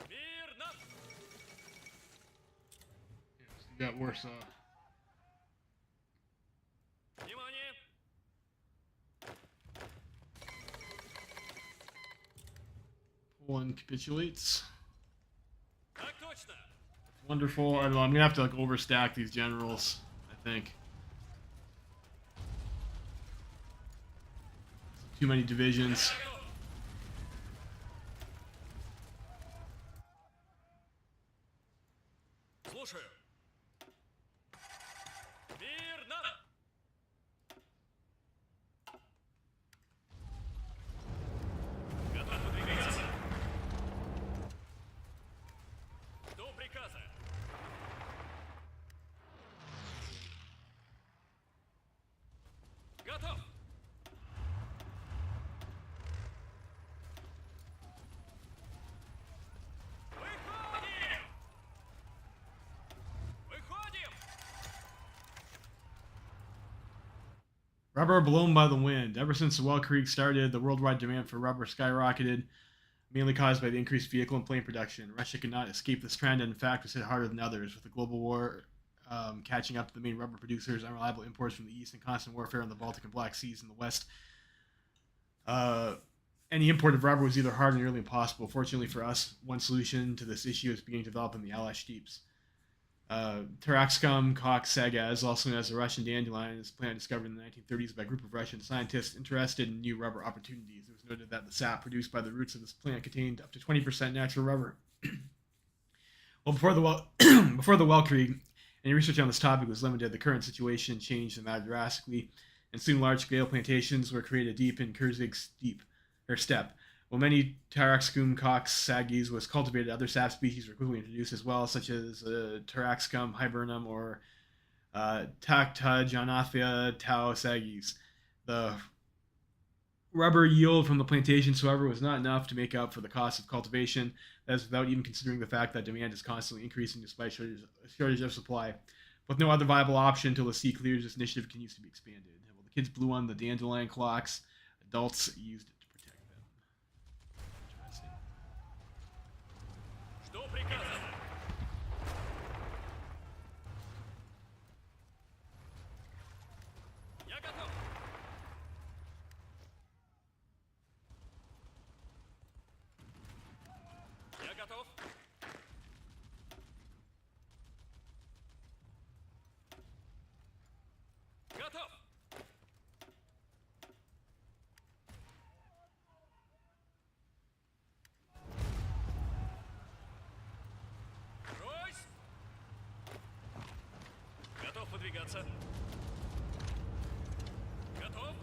Мирно. You got Warsaw. Внимание. Poland capitulates. Так точно. Wonderful. I don't know. I'm gonna have to like overstack these generals. I think. Too many divisions. Готов. Слушаю. Мирно. Готов выдвигаться. До приказа. Готов. Выходим. Выходим. Rubber blown by the wind. Ever since the Well Creek started, the worldwide demand for rubber skyrocketed, mainly caused by the increased vehicle and plane production. Russia could not escape this trend and, in fact, was hit harder than others, with the global war catching up to the main rubber producers, unreliable imports from the east, and constant warfare in the Baltic and Black Seas in the west. Any import of rubber was either hard or nearly impossible. Fortunately for us, one solution to this issue is beginning to develop in the Allied steppes. Taraxacum cox sagaz, also known as the Russian dandelion, is a plant discovered in the 1930s by a group of Russian scientists interested in new rubber opportunities. It was noted that the sap produced by the roots of this plant contained up to 20% natural rubber. Well, before the Weltkrieg, any research on this topic was limited. The current situation changed the matter drastically, and soon large-scale plantations were created deep in Kurzig steppe. While many Taraxacum cox sagis was cultivated, other sap species were quickly introduced as well, such as Taraxacum hibernum or Tactoganathia tau sagis. The rubber yield from the plantations, however, was not enough to make up for the cost of cultivation. That is without even considering the fact that demand is constantly increasing despite shortage of supply. With no other viable option until the sea clears, this initiative continues to be expanded. Well, the kids blew on the dandelion clocks. Adults used it to protect them. Interesting. Жду приказа. Я готов. Я готов. Готов. Ройс. Готов подвигаться. Готов.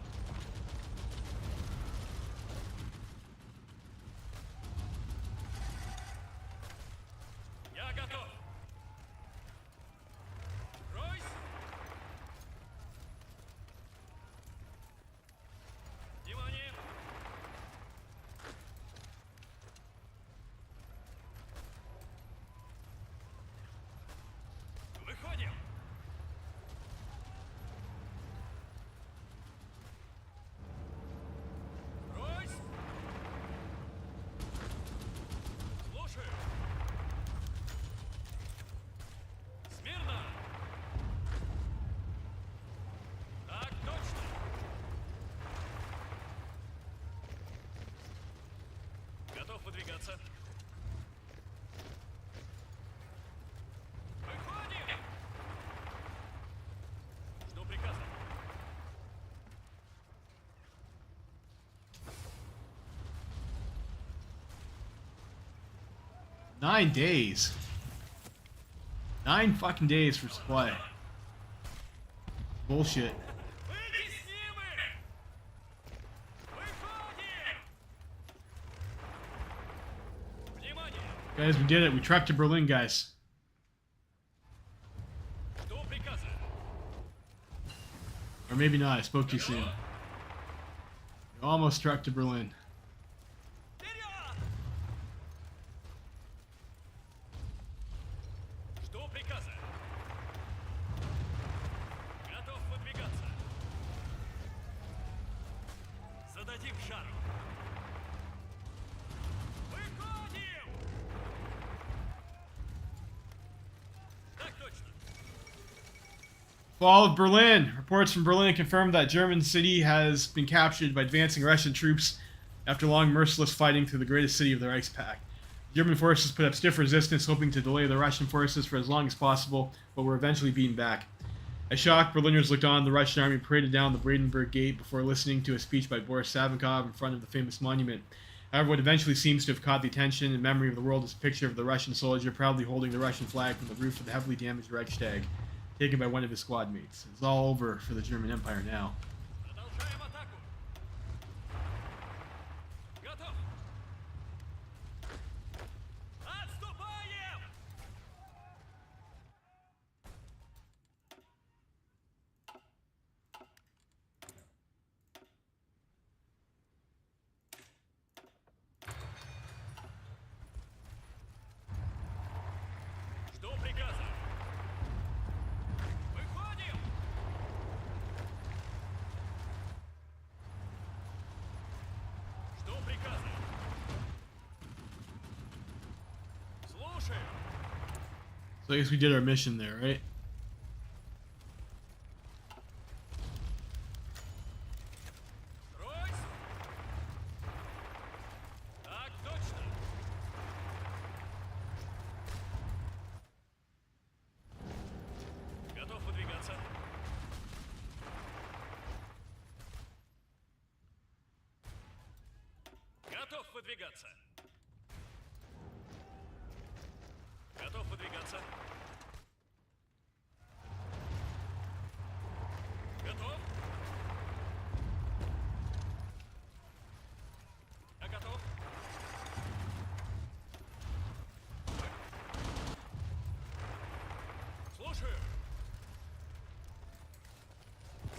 Я готов. Ройс. Внимание. Выходим. Ройс. Слушаю. Смирно. Так точно. Готов выдвигаться. 9 days. 9 fucking days for supply. Bullshit. Выйди с ними! Выходим! Внимание! Guys, we did it. We trekked to Berlin, guys. Что приказано? Or maybe not. I spoke too soon. We almost trekked to Berlin. Вперед! Что приказано? Готов выдвигаться. Зададим жару. Выходим! Так точно. Fall of Berlin. Reports from Berlin confirmed that German city has been captured by advancing Russian troops after long merciless fighting through the greatest city of the Reichspakt. German forces put up stiff resistance, hoping to delay the Russian forces for as long as possible, but were eventually beaten back. As shocked, Berliners looked on, the Russian army paraded down the Brandenburg Gate before listening to a speech by Boris Savinkov in front of the famous monument. However, what eventually seems to have caught the attention and memory of the world is a picture of the Russian soldier proudly holding the Russian flag from the roof of the heavily damaged Reichstag, taken by one of his squad mates. It's all over for the German Empire now. Продолжаем атаку. Готов. Отступаем! Жду приказа. Выходим! Жду приказа. Слушаю. So I guess we did our mission there, right? Стройсь. Так точно. Готов выдвигаться. Готов выдвигаться. Готов выдвигаться. Готов? Я готов. Слушаю.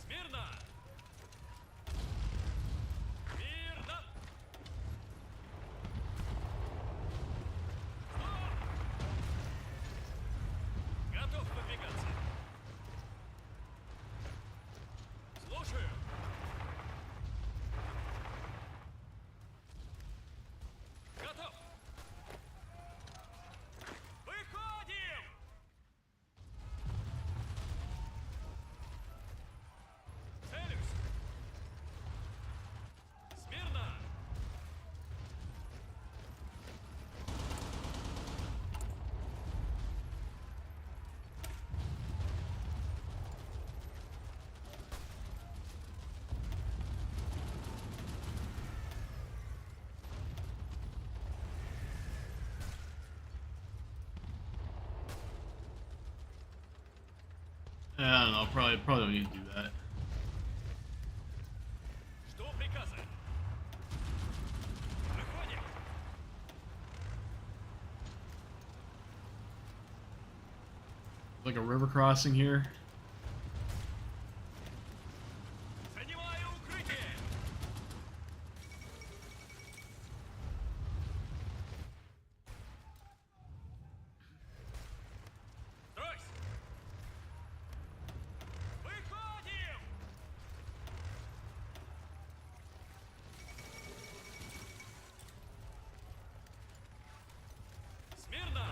Смирно. Мирно. Стоп! Готов выдвигаться. Слушаю. Готов. Выходим! Целюсь. Смирно. I don't know. Probably don't need to do that. Жду приказа. Выходим. Like a river crossing here. Занимаю укрытие. Стройсь. Выходим. Смирно.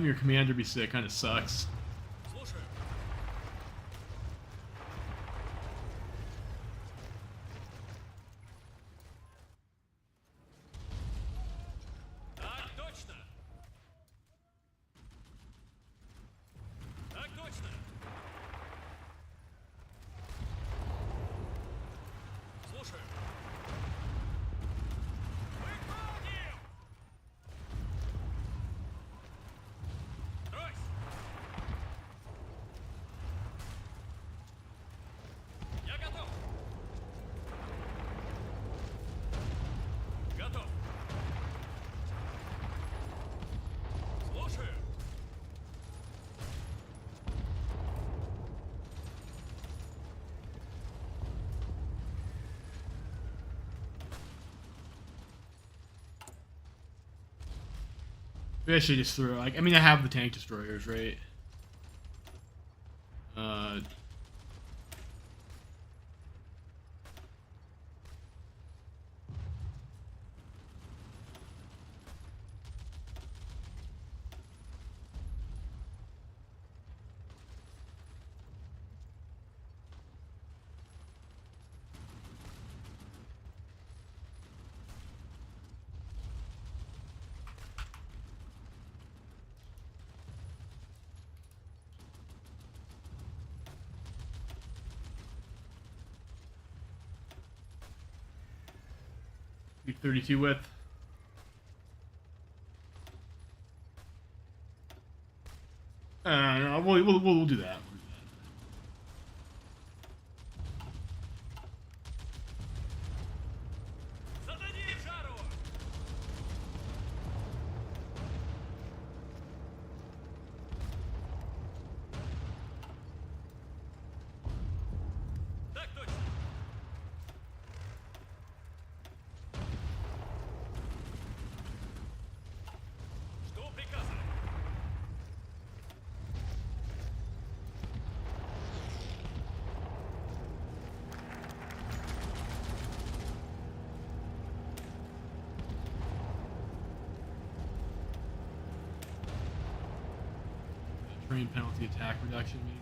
Having your commander be sick kind of sucks. Слушаю. Так точно. Так точно. Слушаю. Выходим! Стройсь! Я готов! Готов! Слушаю! Maybe I should just throw. Like, I mean, I have the tank destroyers, right? Speed 32 width. No, we'll do that. Зададим жару! Так точно! Жду приказа! Train penalty attack reduction, maybe.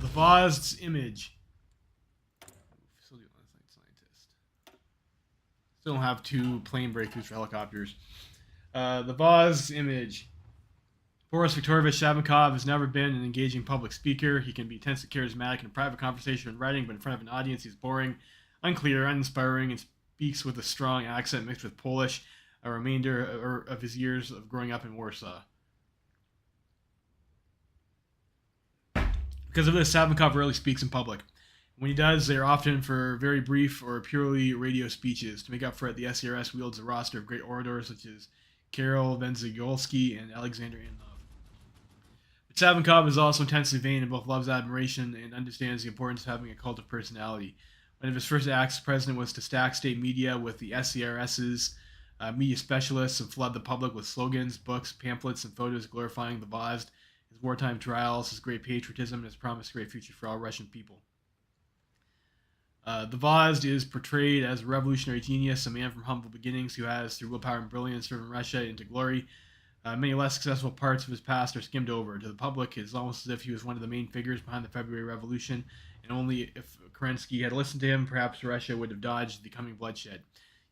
The Voz's image. Still do scientist. Still don't have 2 plane breakthroughs for helicopters. The Voz's image. Boris Viktorovich Shabankov has never been an engaging public speaker. He can be intensely charismatic in a private conversation and writing, but in front of an audience, he's boring, unclear, uninspiring, and speaks with a strong accent mixed with Polish, a remainder of his years of growing up in Warsaw. Because of this, Savinkov rarely speaks in public. When he does, they are often for very brief or purely radio speeches. To make up for it, the SCRS wields a roster of great orators such as Karol Wenzigolski and Alexander Anlov. But Savinkov is also intensely vain and both loves admiration and understands the importance of having a cult of personality. One of his first acts as president was to stack state media with the SCRS's media specialists and flood the public with slogans, books, pamphlets, and photos glorifying the Voz, his wartime trials, his great patriotism, and his promised great future for all Russian people. The Voz is portrayed as a revolutionary genius, a man from humble beginnings who has, through willpower and brilliance, driven Russia into glory. Many less successful parts of his past are skimmed over. To the public, it is almost as if he was one of the main figures behind the February Revolution, and only if Kerensky had listened to him, perhaps Russia would have dodged the coming bloodshed.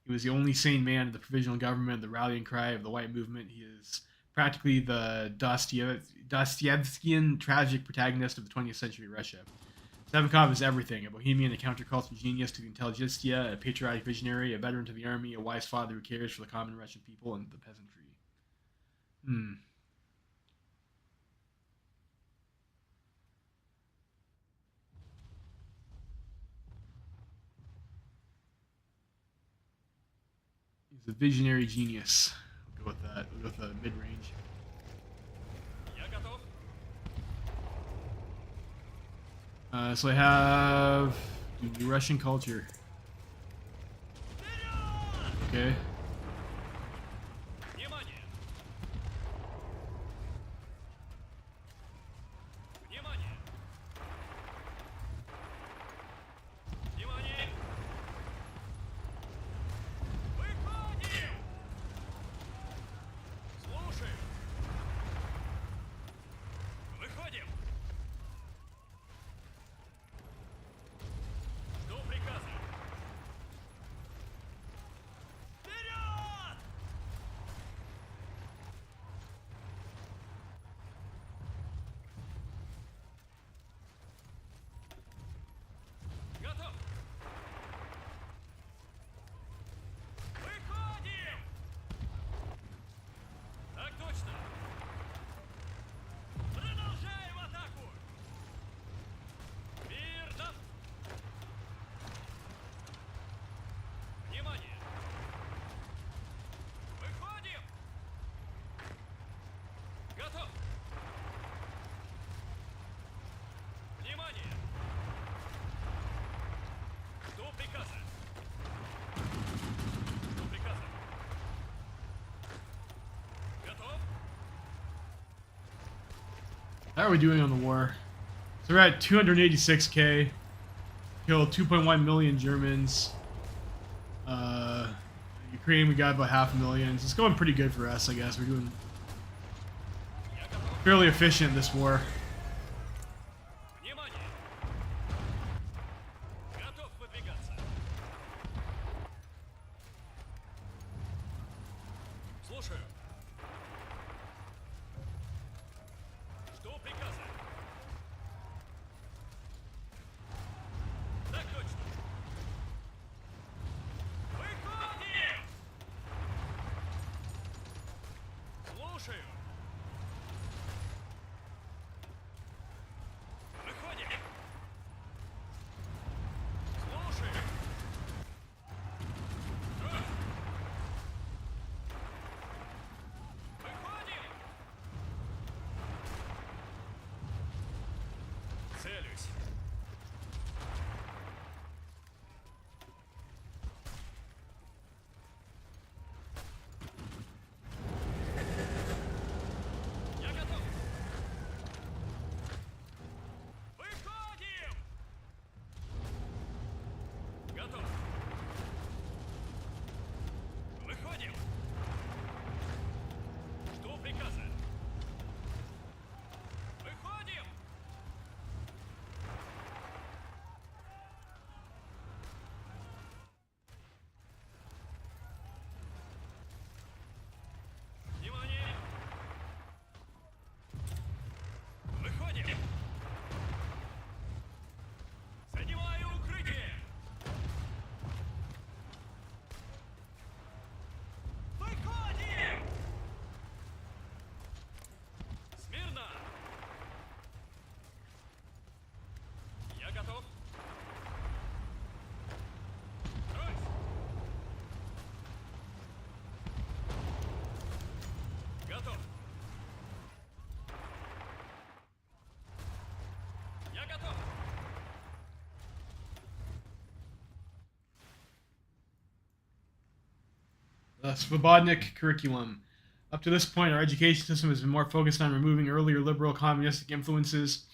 He was the only sane man in the provisional government, the rallying cry of the white movement. He is practically the Dostoevskian tragic protagonist of the 20th century Russia. Savinkov is everything: a bohemian, a countercultural genius to the intelligentsia, a patriotic visionary, a veteran to the army, a wise father who cares for the common Russian people and the peasantry. He's a visionary genius. We'll go with that. We'll go with the mid-range. Я готов. So I have Russian culture. Okay. приказа? Что приказа? Готов? How are we doing on the war? So we're at 286k. Killed 2.1 million Germans. Ukraine, we got about 500,000. It's going pretty good for us, I guess. We're doing Я готов. fairly efficient in this war. Внимание! Готов выдвигаться. Слушаю. Что приказа? Так точно. Выходим! Слушаю. Выходим. Слушаю. Выходим. Целюсь. Я готов. Выходим. Готов. Выходим. Что приказа? Выходим. Внимание! Выходим! Занимаю укрытие! Выходим! Смирно! Я готов! Брось! Готов! Я готов! The Svobodnik curriculum. Up to this point, our education system has been more focused on removing earlier liberal communistic influences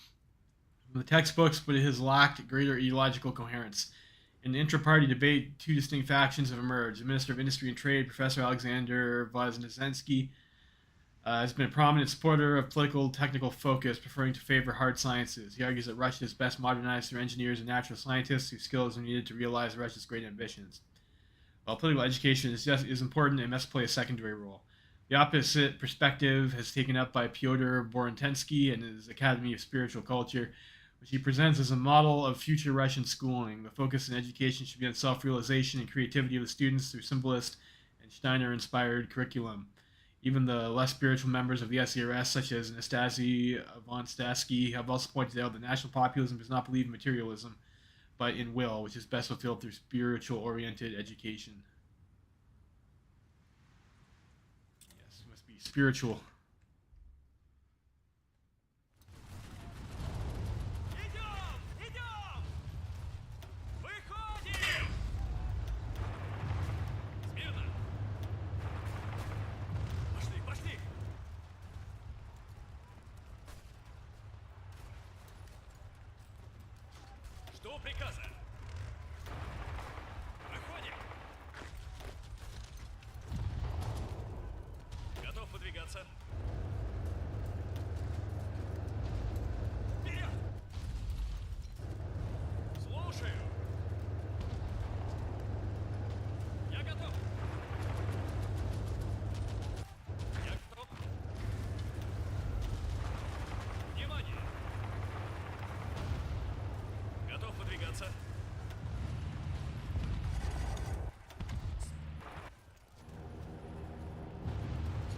from the textbooks, but it has lacked greater ideological coherence. In the intra-party debate, two distinct factions have emerged. The Minister of Industry and Trade, Professor Alexander Voznesensky, has been a prominent supporter of political technical focus, preferring to favor hard sciences. He argues that Russia is best modernized through engineers and natural scientists whose skills are needed to realize Russia's great ambitions. While political education is important, it must play a secondary role. The opposite perspective has taken up by Pyotr Borotensky and his Academy of Spiritual Culture, which he presents as a model of future Russian schooling. The focus in education should be on self-realization and creativity of the students through symbolist and Steiner-inspired curriculum. Even the less spiritual members of the SERS, such as Anastasi Vonstasky, have also pointed out that national populism does not believe in materialism, but in will, which is best fulfilled through spiritual-oriented education. Yes, it must be spiritual. Идем! Идем! Выходим! Смирно! Пошли, пошли! Что приказа? Выходим! Готов выдвигаться. Вперед! Слушаю. Я готов. Я готов. Внимание! Готов выдвигаться.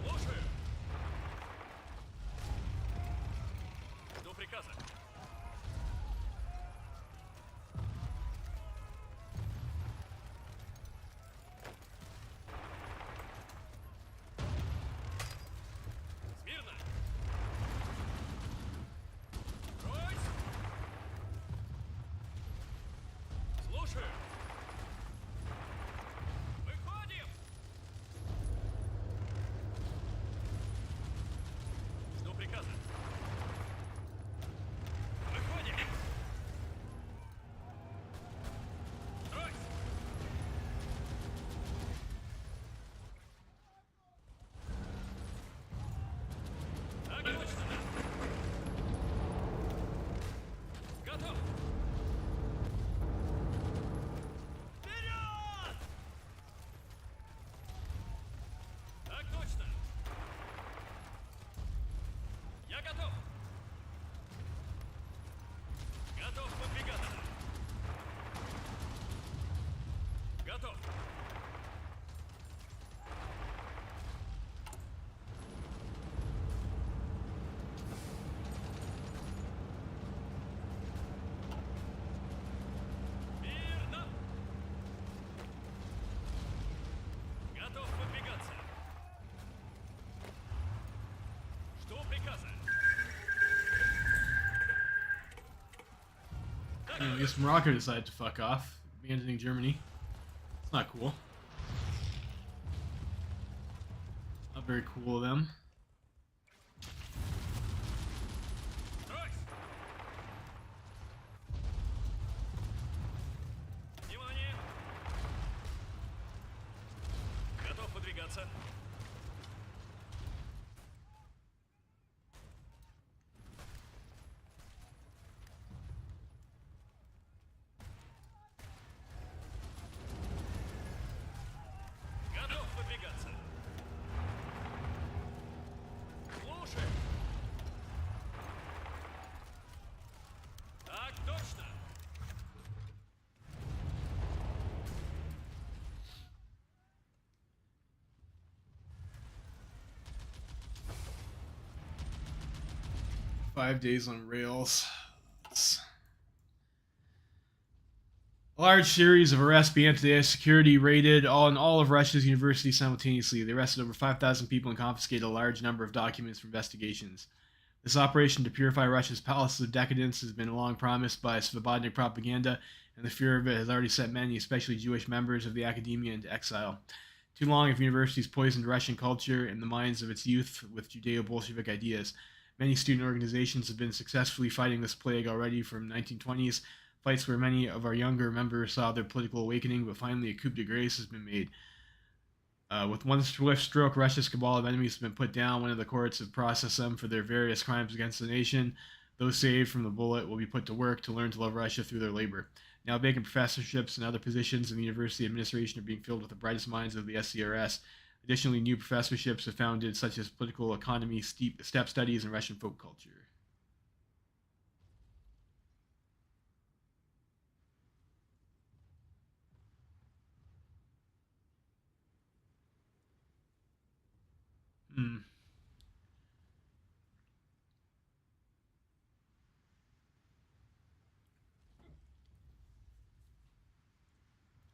Слушаю. Жду приказа. Смирно. Брось. Я готов. Готов выдвигаться. Готов. Мирно. Готов выдвигаться. Жду приказа. I guess Morocco decided to fuck off, abandoning Germany. It's not cool. Not very cool of them. Стройсь. Внимание. Готов выдвигаться. Готов выдвигаться. Слушай. Так точно. Five days on rails. A large series of arrests began today as security raided all of Russia's universities simultaneously. They arrested over 5,000 people and confiscated a large number of documents for investigations. This operation to purify Russia's palaces of decadence has been long promised by Svobodnik propaganda, and the fear of it has already sent many, especially Jewish members of the academia, into exile. Too long have universities poisoned Russian culture and the minds of its youth with Judeo-Bolshevik ideas. Many student organizations have been successfully fighting this plague already from 1920s, fights where many of our younger members saw their political awakening, but finally a coup de grace has been made. With one swift stroke, Russia's cabal of enemies has been put down. One of the courts have processed them for their various crimes against the nation. Those saved from the bullet will be put to work to learn to love Russia through their labor. Now vacant professorships and other positions in the university administration are being filled with the brightest minds of the SCRS. Additionally, new professorships have founded, such as political economy, steppe studies, and Russian folk culture. Hmm.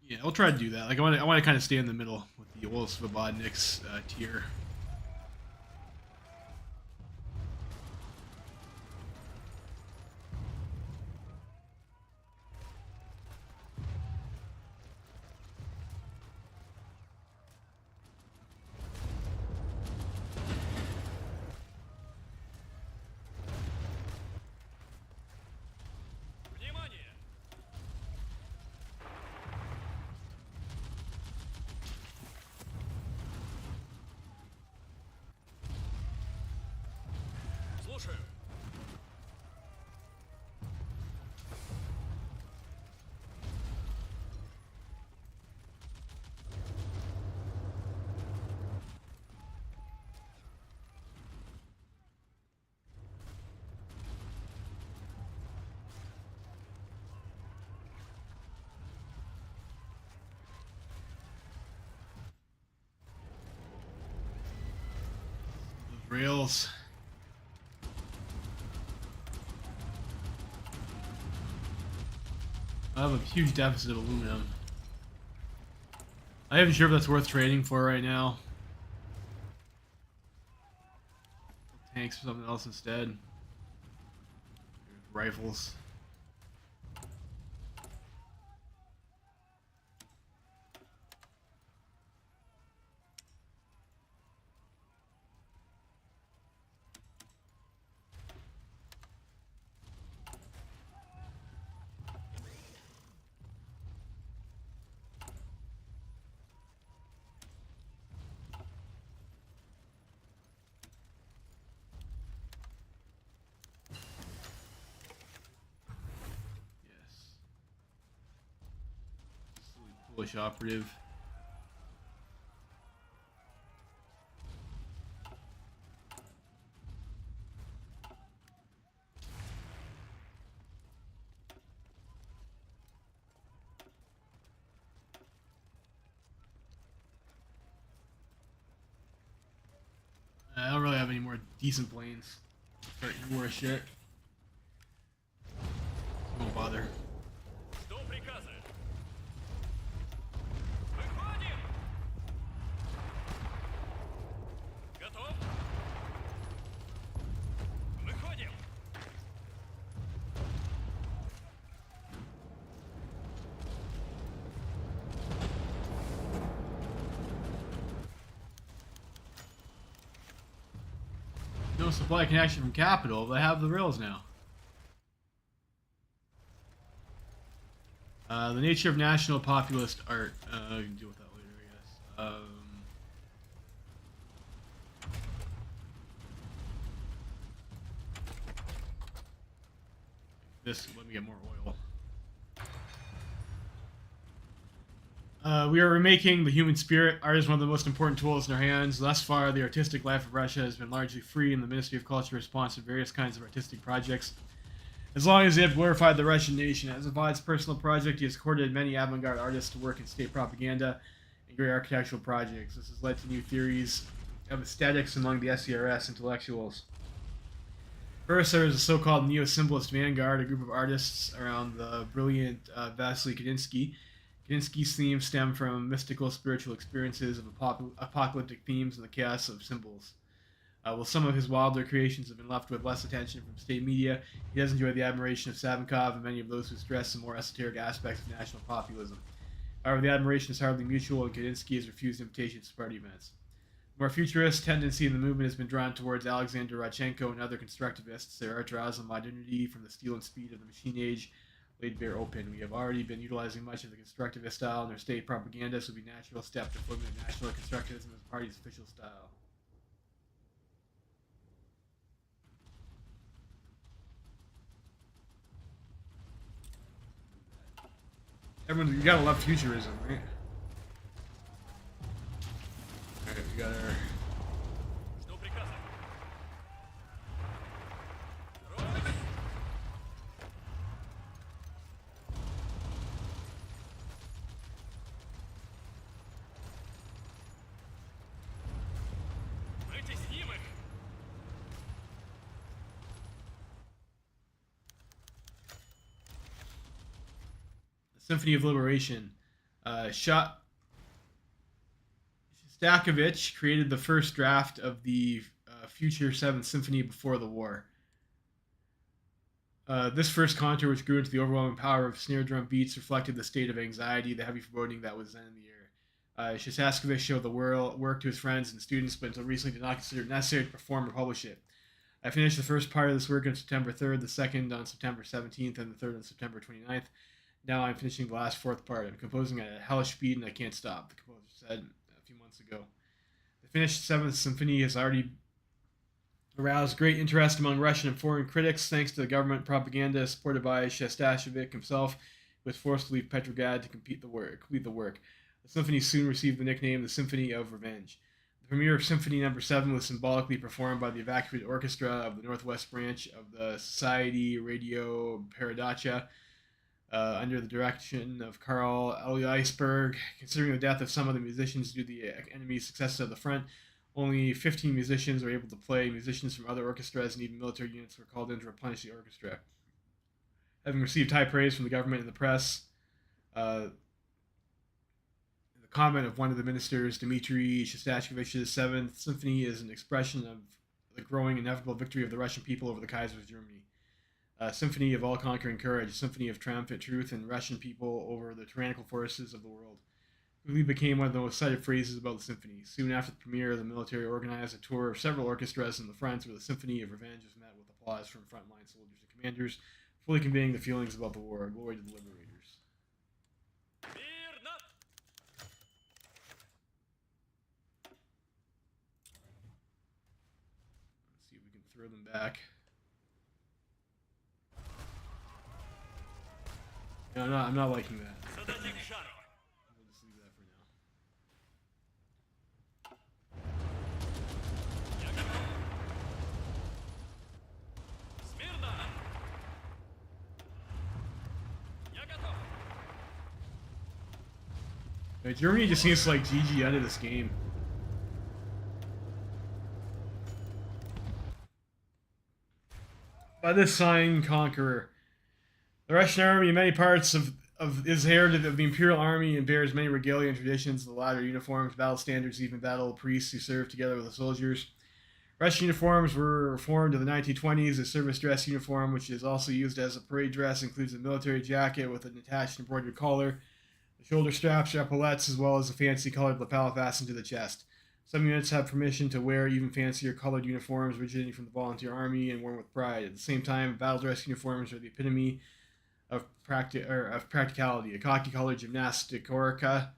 Yeah, I'll try to do that. Like I want to kind of stay in the middle with the old Svobodnik's tier. Внимание. Слушаю. Those rails. I have a huge deficit of aluminum. I ain't sure if that's worth trading for right now. Tanks for something else instead. Rifles. Yes. Polish operative. decent planes. Start war shit. Don't bother. Жду приказа. Выходим! Готов? Выходим! No supply connection from Capital, but I have the rails now. The nature of national populist art. I can deal with that later, I guess. This, let me get more oil. We are remaking the human spirit. Art is one of the most important tools in our hands. Thus far, the artistic life of Russia has been largely free, and the Ministry of Culture responds to various kinds of artistic projects. As long as they have glorified the Russian nation. As a Vlad's personal project, he has courted many avant-garde artists to work in state propaganda and great architectural projects. This has led to new theories of aesthetics among the SCRS intellectuals. First, there is a so-called neo-symbolist vanguard, a group of artists around the brilliant Vasily Kandinsky. Kandinsky's themes stem from mystical spiritual experiences of apocalyptic themes and the chaos of symbols. While some of his wilder creations have been left with less attention from state media, he does enjoy the admiration of Savinkov and many of those who stress the more esoteric aspects of national populism. However, the admiration is hardly mutual, and Kandinsky has refused invitations to party events. The more futurist tendency in the movement has been drawn towards Alexander Rodchenko and other constructivists. Their art draws on modernity from the steel and speed of the machine age laid bare open. We have already been utilizing much of the constructivist style in their state propaganda, so it would be a natural step to formulate national constructivism as the party's official style. Everyone, you gotta love futurism, right? Alright, we got our... Жду приказа. Готовность! Вытесним их! Symphony of Liberation. Shostakovich created the first draft of the future Seventh Symphony before the war. This first contour, which grew into the overwhelming power of snare drum beats, reflected the state of anxiety, the heavy foreboding that was then in the air. Shostakovich showed the work to his friends and students, but until recently did not consider it necessary to perform or publish it. I finished the first part of this work on September 3rd, the second on September 17th, and the third on September 29th. Now I'm finishing the last fourth part. I'm composing at a hellish speed and I can't stop, the composer said a few months ago. The finished Seventh Symphony has already aroused great interest among Russian and foreign critics, thanks to the government propaganda supported by Shostakovich himself, who was forced to leave Petrograd to complete the work. The symphony soon received the nickname the Symphony of Revenge. The premiere of Symphony No. 7 was symbolically performed by the evacuated orchestra of the Northwest branch of the Society Radio Peredacha, under the direction of Karl Eliasberg. Considering the death of some of the musicians due to the enemy's successes at the front, only 15 musicians were able to play. Musicians from other orchestras and even military units were called in to replenish the orchestra. Having received high praise from the government and the press, the comment of one of the ministers, Dmitry Shostakovich's Seventh Symphony, is an expression of the growing inevitable victory of the Russian people over the Kaiser's Germany. A symphony of all-conquering courage, a symphony of triumphant truth and Russian people over the tyrannical forces of the world. It really became one of the most cited phrases about the symphony. Soon after the premiere, the military organized a tour of several orchestras in the front, where the Symphony of Revenge was met with applause from frontline soldiers and commanders, fully conveying the feelings about the war. Glory to the liberators. Мирно! Let's see if we can throw them back. No, I'm not liking that. Зададим жару! We'll just leave that for now. Я готов! Смирно! Я готов! Germany just seems to like GG out of this game. Unassigned Conqueror. The Russian army, in many parts of is heritage of the Imperial Army and bears many regalia and traditions, the latter uniforms, battle standards, even battle priests who serve together with the soldiers. Russian uniforms were reformed in the 1920s. The service dress uniform, which is also used as a parade dress, includes a military jacket with an attached embroidered collar, the shoulder straps or epaulettes, as well as a fancy colored lapel fastened to the chest. Some units have permission to wear even fancier colored uniforms originating from the volunteer army and worn with pride. At the same time, battle dress uniforms are the epitome of practicality. A khaki-colored gymnastic orca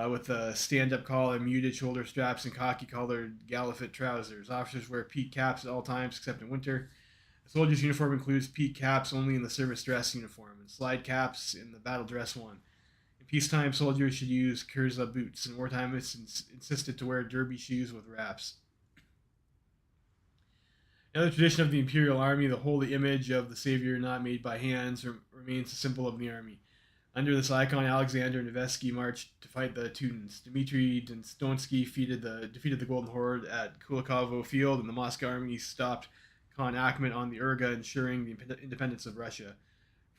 with a stand-up collar, muted shoulder straps, and khaki-colored gallifet trousers. Officers wear peak caps at all times except in winter. A soldier's uniform includes peak caps only in the service dress uniform, and slide caps in the battle dress one. In peacetime, soldiers should use Kurza boots. In wartime, it's insisted to wear derby shoes with wraps. Another tradition of the Imperial Army, the holy image of the Savior not made by hands, remains a symbol of the army. Under this icon, Alexander Nevsky marched to fight the Teutons. Dmitry Donsky defeated the Golden Horde at Kulikovo Field, and the Moscow army stopped Khan Akhmet on the Urga, ensuring the independence of Russia.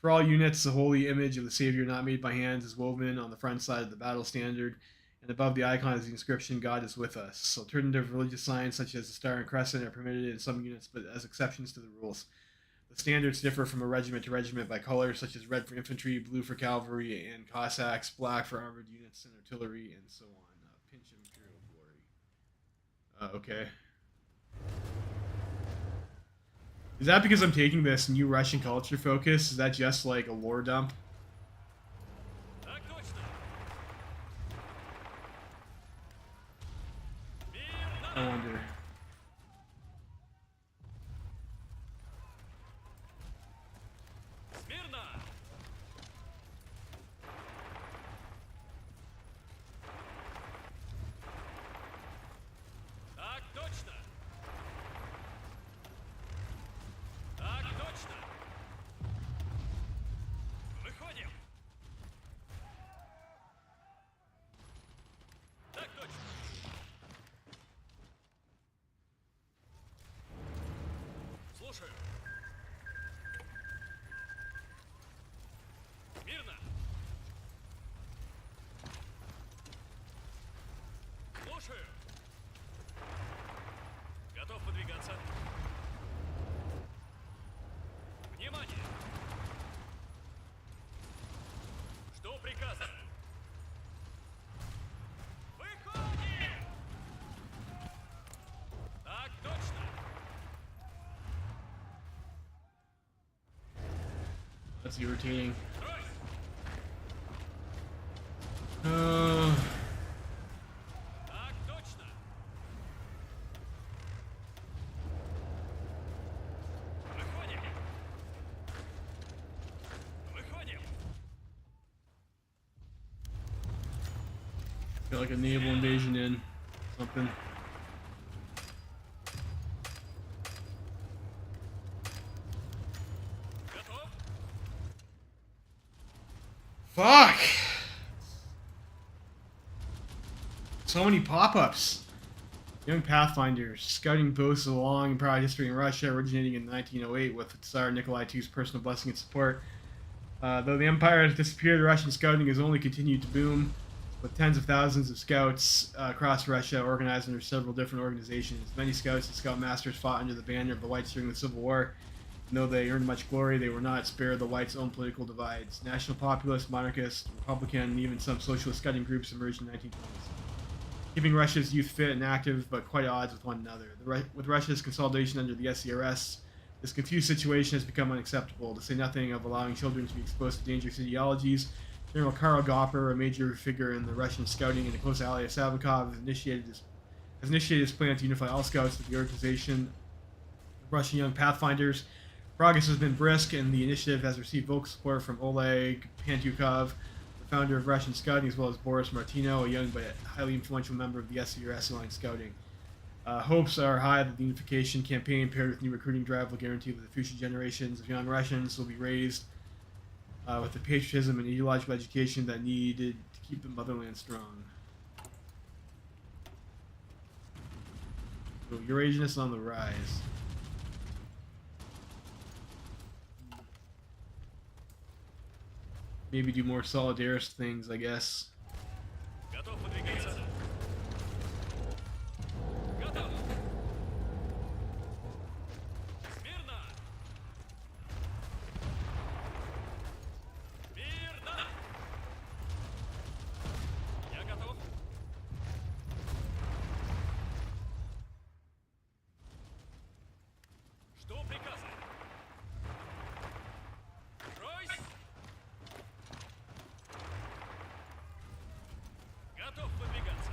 For all units, the holy image of the Savior not made by hands is woven on the front side of the battle standard, and above the icon is the inscription, God is with us. Alternative religious signs such as the Star and Crescent are permitted in some units, but as exceptions to the rules. The standards differ from a regiment to regiment by color, such as red for infantry, blue for cavalry and Cossacks, black for armored units and artillery, and so on. Pinch of Imperial Glory. Okay. Is that because I'm taking this new Russian culture focus? Is that just like a lore dump? I wonder. Слушаю. Мирно. Слушаю. Готов подвигаться. Внимание. Жду приказа. Выходим! Так точно. That's irritating. Так точно. Выходим. Выходим. Got like a naval invasion in something. Готов? Fuck! So many pop-ups. Young Pathfinders. Scouting boasts a long and proud history in Russia, originating in 1908 with Tsar Nikolai II's personal blessing and support. Though the empire has disappeared, Russian scouting has only continued to boom, with tens of thousands of scouts across Russia organized under several different organizations. Many scouts and scoutmasters fought under the banner of the Whites during the Civil War. And though they earned much glory, they were not spared the Whites' own political divides. National populist, monarchist, Republican, and even some socialist scouting groups emerged in the 1920s, keeping Russia's youth fit and active, but quite at odds with one another. With Russia's consolidation under the SCRS, this confused situation has become unacceptable, to say nothing of allowing children to be exposed to dangerous ideologies. General Karl Gopper, a major figure in the Russian scouting and a close ally of Savakov, has initiated his plan to unify all scouts with the organization of Russian Young Pathfinders. Progress has been brisk, and the initiative has received vocal support from Oleg Pantyukov, the founder of Russian Scouting, as well as Boris Martino, a young but highly influential member of the SCRS Alliance Scouting. Hopes are high that the unification campaign, paired with new recruiting drive, will guarantee that the future generations of young Russians will be raised with the patriotism and ideological education that needed to keep the motherland strong. So, Eurasianists on the rise. Maybe do more solidarist things, I guess. Готов выдвигаться. Готов. Смирно. Мирно. Я готов. Что приказано? Ройс. Готов выдвигаться.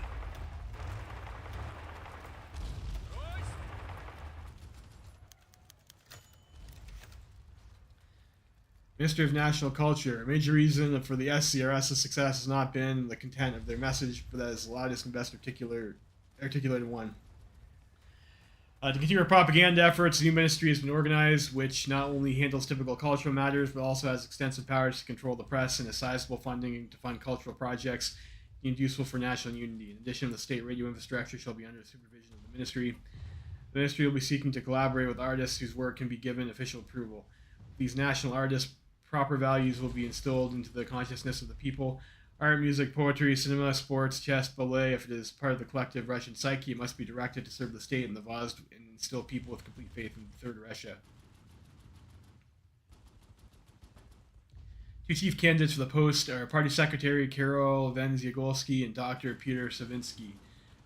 Ройс. Ministry of National Culture. A major reason for the SCRS's success has not been the content of their message, but that is the loudest and best articulated one. To continue our propaganda efforts, the new ministry has been organized, which not only handles typical cultural matters, but also has extensive powers to control the press and a sizable funding to fund cultural projects deemed useful for national unity. In addition, the state radio infrastructure shall be under the supervision of the ministry. The ministry will be seeking to collaborate with artists whose work can be given official approval. These national artists, proper values will be instilled into the consciousness of the people. Art, music, poetry, cinema, sports, chess, ballet, if it is part of the collective Russian psyche, it must be directed to serve the state and the cause and instill people with complete faith in the Third Russia. Two chief candidates for the post are Party Secretary Karol Węgrzegolski and Dr. Peter Savinsky.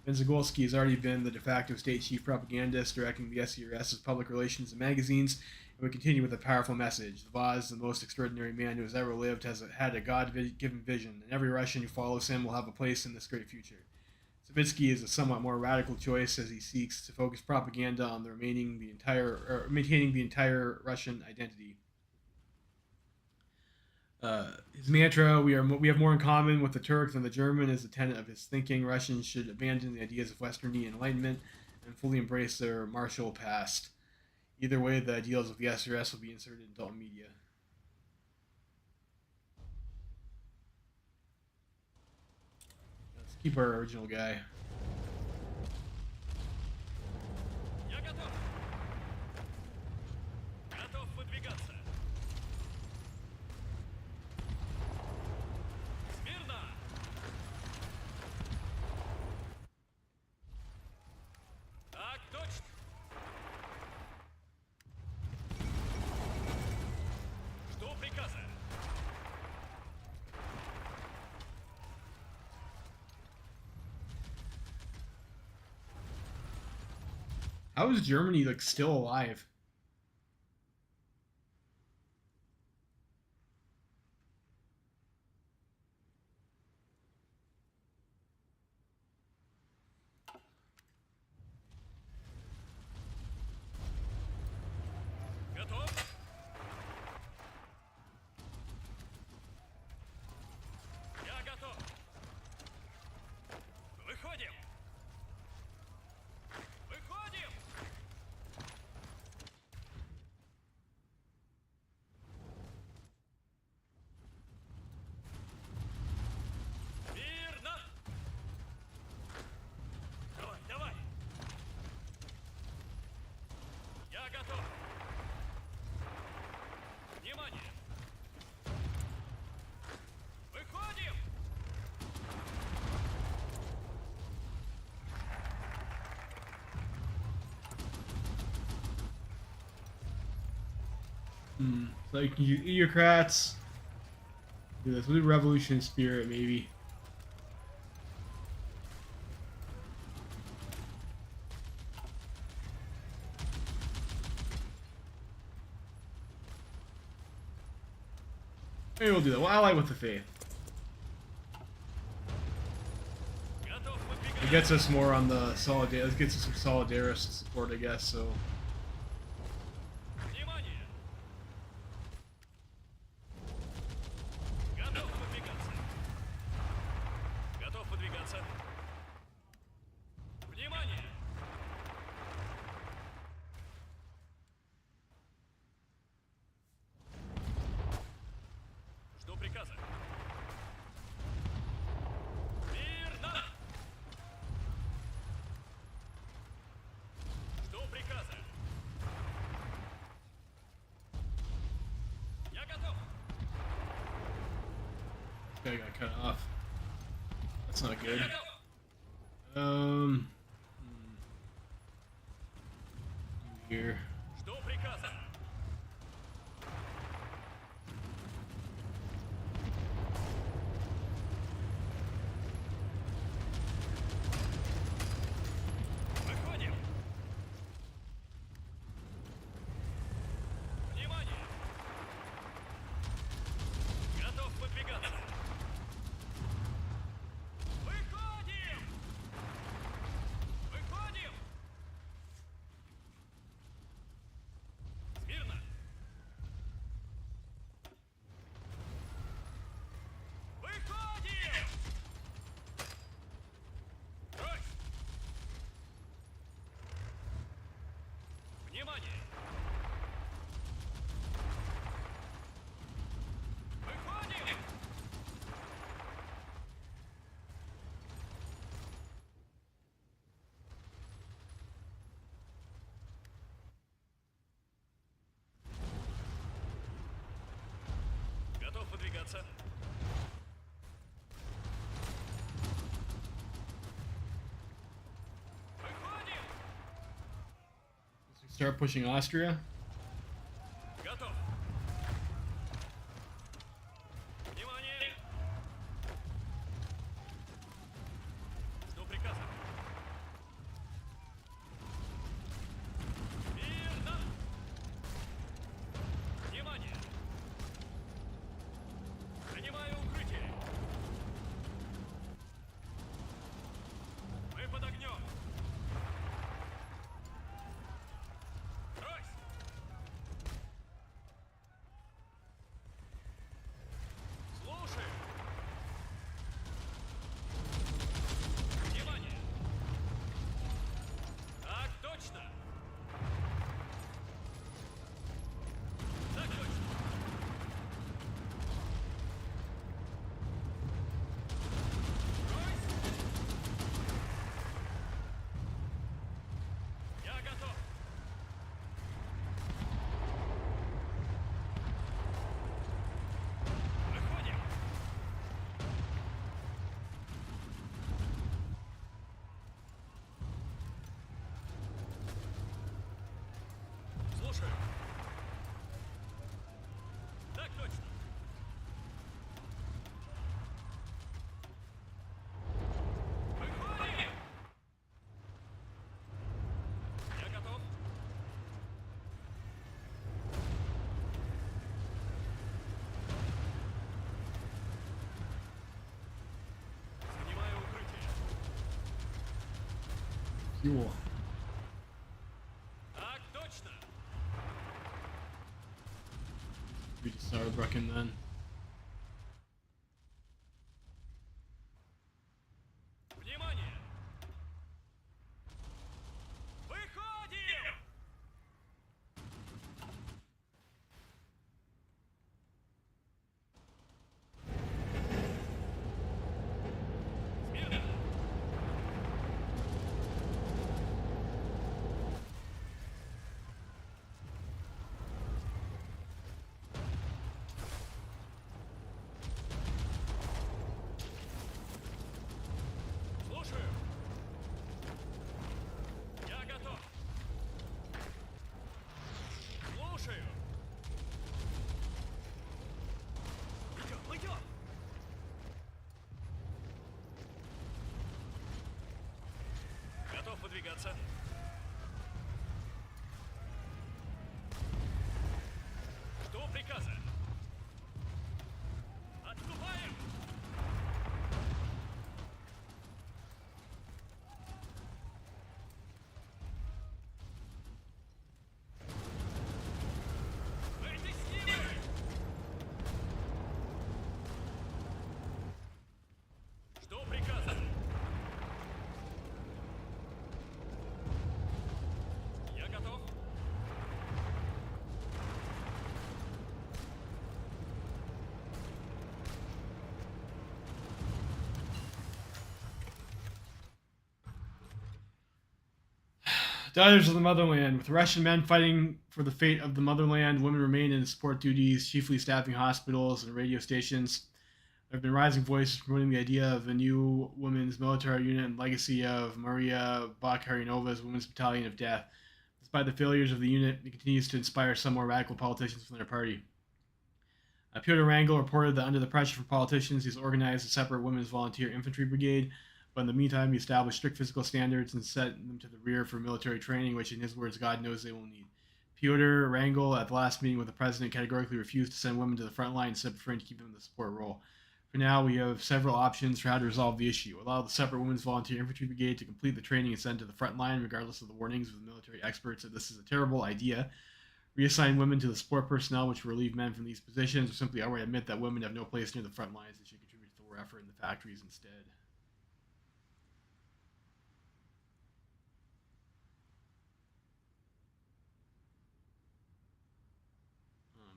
Węgrzegolski has already been the de facto state chief propagandist, directing the SCRS's public relations and magazines, and would continue with a powerful message. The Vaz, the most extraordinary man who has ever lived, has had a God-given vision, and every Russian who follows him will have a place in this great future. Savinsky is a somewhat more radical choice as he seeks to focus propaganda on maintaining the entire Russian identity. His mantra, we have more in common with the Turk than the German, is the tenet of his thinking. Russians should abandon the ideas of Western enlightenment and fully embrace their martial past. Either way, the ideals of the SRS will be inserted into all media. Let's keep our original guy. Я готов. Готов выдвигаться. Смирно. Так точно. Что приказано? How is Germany still alive? Готов? Я готов. Выходим. Выходим. Мирно. Давай, давай. Я готов. Внимание! Выходим! So you can use Eocrats. Do this. We'll do Revolution Spirit, maybe. Maybe we'll do that. We'll ally with the Faith. Готов It выдвигаться. gets us more on the it gets us some solidarist support, I guess. So Внимание! Готов выдвигаться. Готов выдвигаться. Внимание! Что приказано? Мирно! Что приказано? Я готов. Guy got cut off. That's not good. Готов. Here. Жду приказа. Выходим. Внимание. Готов выдвигаться. Выходим. Выходим. Смирно. Выходим. Брось. Внимание. Выходим. Готов выдвигаться. Выходим. Start pushing Austria. Готов. Внимание. Жду приказа. Мирно. Внимание. Занимаю укрытие. Мы под огнем. Брось. Слушай. Внимание. Так точно. Так точно. Брось. Я готов. Выходим. Слушаю. Так точно. Выходим. Я готов. Занимаю укрытие. Fuel. Так точно. We just started Brucken then. Внимание. Выходим. Смирно. Слушаю. Я готов. Слушаю. Идем, идем. Готов выдвигаться. Жду приказа. Отступаем. Эти силы! Жду приказа. Я готов. Daughters of the Motherland. With Russian men fighting for the fate of the motherland, women remain in support duties, chiefly staffing hospitals and radio stations. There have been rising voices promoting the idea of a new women's military unit and legacy of Maria Bakarinova's Women's Battalion of Death. Despite the failures of the unit, it continues to inspire some more radical politicians from their party. Pyotr Wrangel reported that under the pressure from politicians, he's organized a separate women's volunteer infantry brigade, but in the meantime, he established strict physical standards and sent them to the rear for military training, which, in his words, God knows they will need. Pyotr Wrangel, at the last meeting with the president, categorically refused to send women to the front line, instead preferring to keep them in the support role. For now, we have several options for how to resolve the issue. Allow the separate women's volunteer infantry brigade to complete the training and send to the front line, regardless of the warnings of the military experts that this is a terrible idea. Reassign women to the support personnel, which will relieve men from these positions, or simply outright admit that women have no place near the front lines and should contribute to the war effort in the factories instead.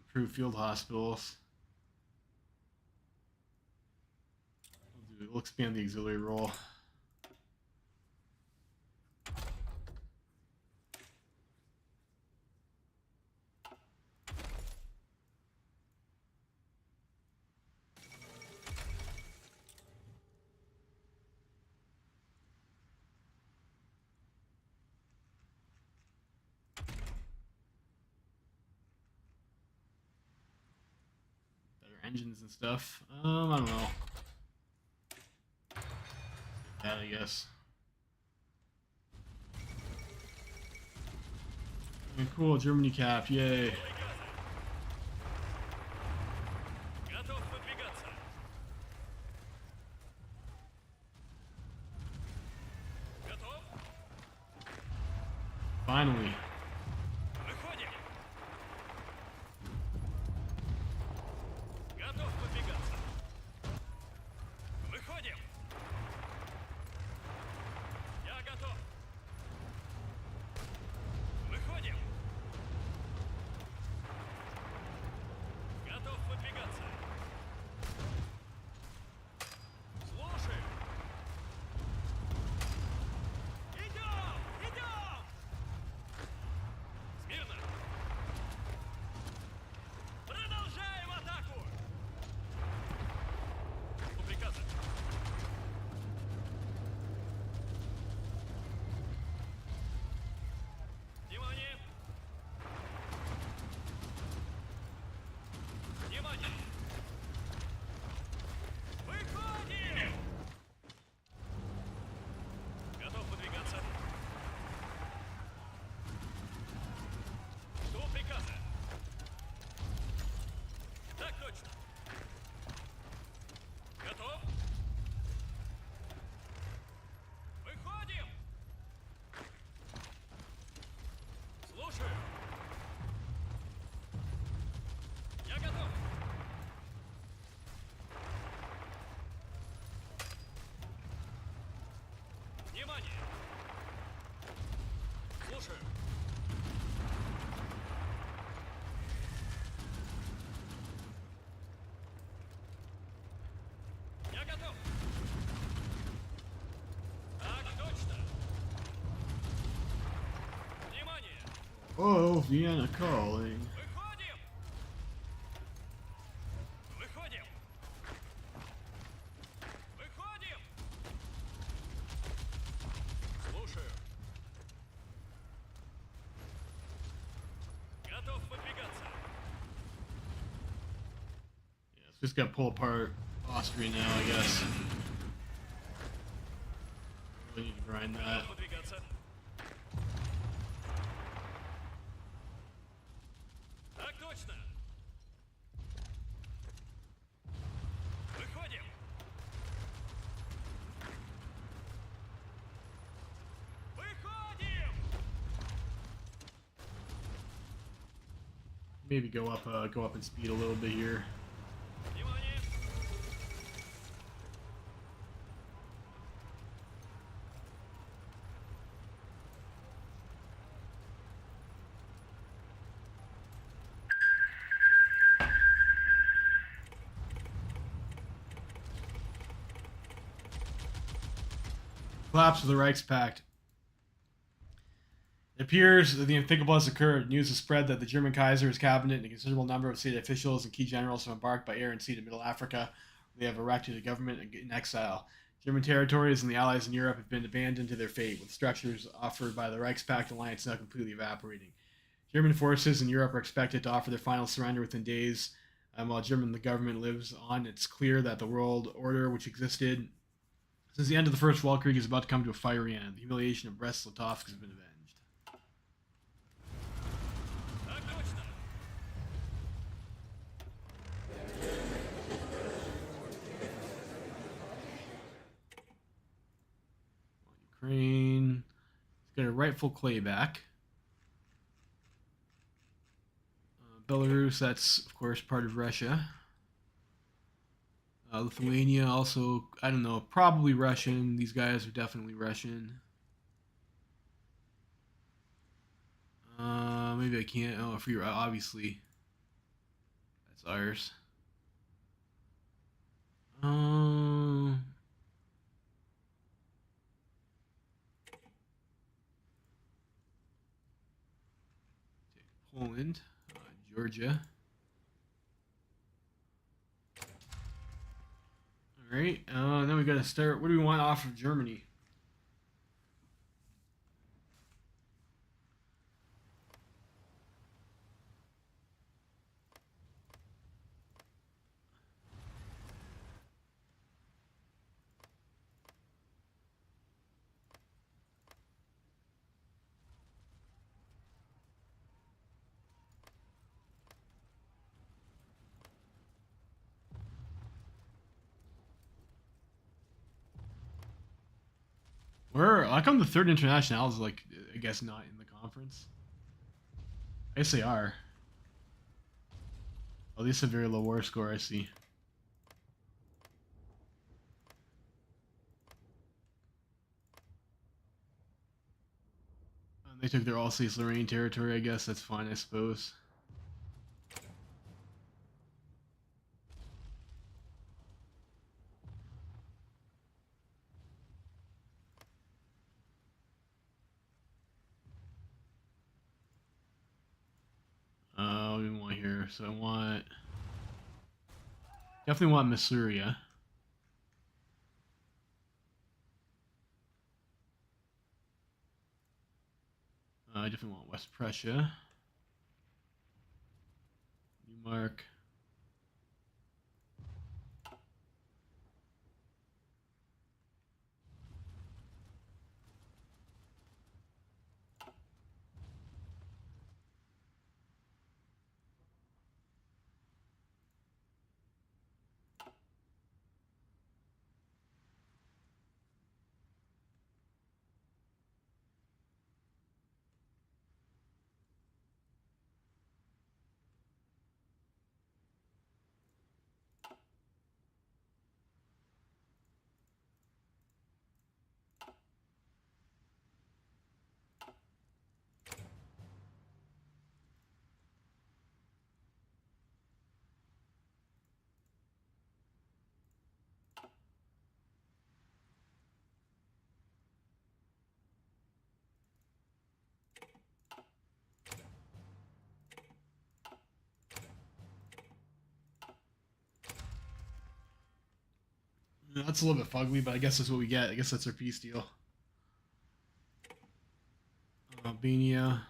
Improve field hospitals. We'll expand the auxiliary role. Engines and stuff. I don't know. That, I guess. Okay, cool, Germany capped, yay. Готов выдвигаться. Готов? Finally. Выходим. Готов выдвигаться. Выходим. Я готов. Выходим. Готов выдвигаться. Слушай. Идем! Идем! Смирно. Продолжаем атаку. По приказу. Внимание! Внимание! Выходим! Готов выдвигаться. Жду приказа. Так точно. Готов? Выходим! Слушаю. Я готов. Внимание! Слушаю. Я готов. Так точно. Внимание! Oh, Vienna calling. Выходим! Выходим! Выходим! Слушаю. Готов выдвигаться. Yeah, so just got to pull apart Austria now, I guess. We need to grind that. Готов выдвигаться. Так точно. Выходим. Выходим. Maybe go up in speed a little bit here. Внимание. Collapse of the Reichspakt. It appears that the unthinkable has occurred. News has spread that the German Kaiser, his cabinet, and a considerable number of state officials and key generals have embarked by air and sea to Middle Africa, They have erected a government in exile. German territories and the Allies in Europe have been abandoned to their fate, with structures offered by the Reichspakt alliance now completely evaporating. German forces in Europe are expected to offer their final surrender within days. While the government lives on, it's clear that the world order which existed since the end of the First Weltkrieg is about to come to a fiery end. The humiliation of Brest-Litovsk has been avenged. Так точно. Ukraine. It's got a rightful clay back. Belarus, that's of course part of Russia. Lithuania, also, I don't know, probably Russian. These guys are definitely Russian. Maybe I can't. Oh, free. Obviously, that's ours. Um, Poland, Georgia. All right. Then we got to start. What do we want off of Germany? Where? How come the Third International is like, I guess, not in the conference? I guess they are. At least a very low war score, I see. They took their Alsace-Lorraine territory, I guess. That's fine, I suppose. What do we want here? So I want... Definitely want Masuria. I definitely want West Prussia. Neumark. That's a little bit fugly, but I guess that's what we get. I guess that's our peace deal. Albania.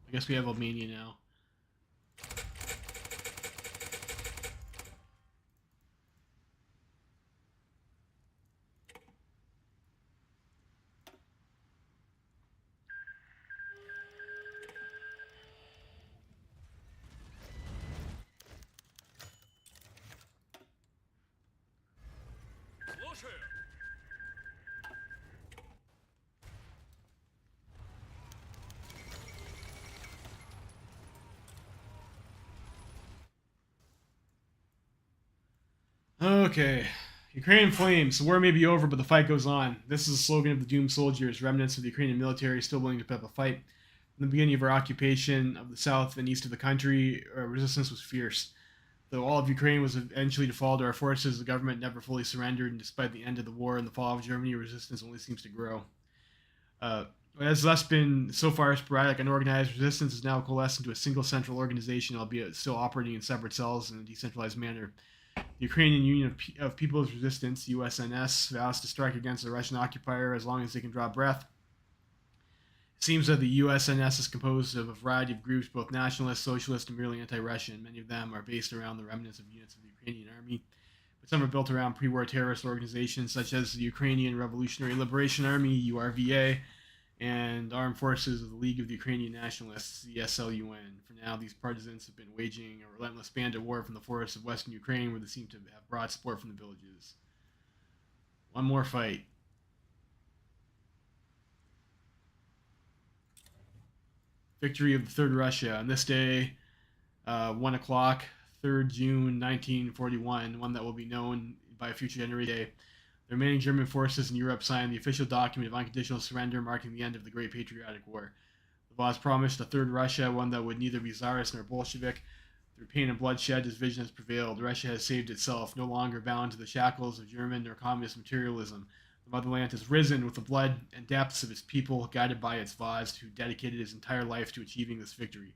I guess we have Albania now. Слушаю. Okay. Ukrainian flames. The war may be over, but the fight goes on. This is the slogan of the doomed soldiers, remnants of the Ukrainian military still willing to put up a fight. From the beginning of our occupation of the south and east of the country, our resistance was fierce. Though all of Ukraine was eventually to fall to our forces, the government never fully surrendered, and despite the end of the war and the fall of Germany, resistance only seems to grow. Uh, what has thus been so far sporadic and organized resistance is now coalesced into a single central organization, albeit still operating in separate cells in a decentralized manner. The Ukrainian Union of People's Resistance, USNS, vows to strike against the Russian occupier as long as they can draw breath. It seems that the USNS is composed of a variety of groups, both nationalist, socialist, and merely anti-Russian. Many of them are based around the remnants of units of the Ukrainian army, but some are built around pre-war terrorist organizations such as the Ukrainian Revolutionary Liberation Army, URVA, and Armed Forces of the League of the Ukrainian Nationalists, the SLUN. For now, these partisans have been waging a relentless bandit war from the forests of western Ukraine, where they seem to have broad support from the villages. One more fight. Victory of the Third Russia. On this day, 1 o'clock, 3rd June 1941, one that will be known by a future generation. The remaining German forces in Europe signed the official document of unconditional surrender, marking the end of the Great Patriotic War. The Voss promised a third Russia, one that would neither be Tsarist nor Bolshevik. Through pain and bloodshed, his vision has prevailed. Russia has saved itself, no longer bound to the shackles of German or communist materialism. The motherland has risen with the blood and depths of its people, guided by its Voss, who dedicated his entire life to achieving this victory.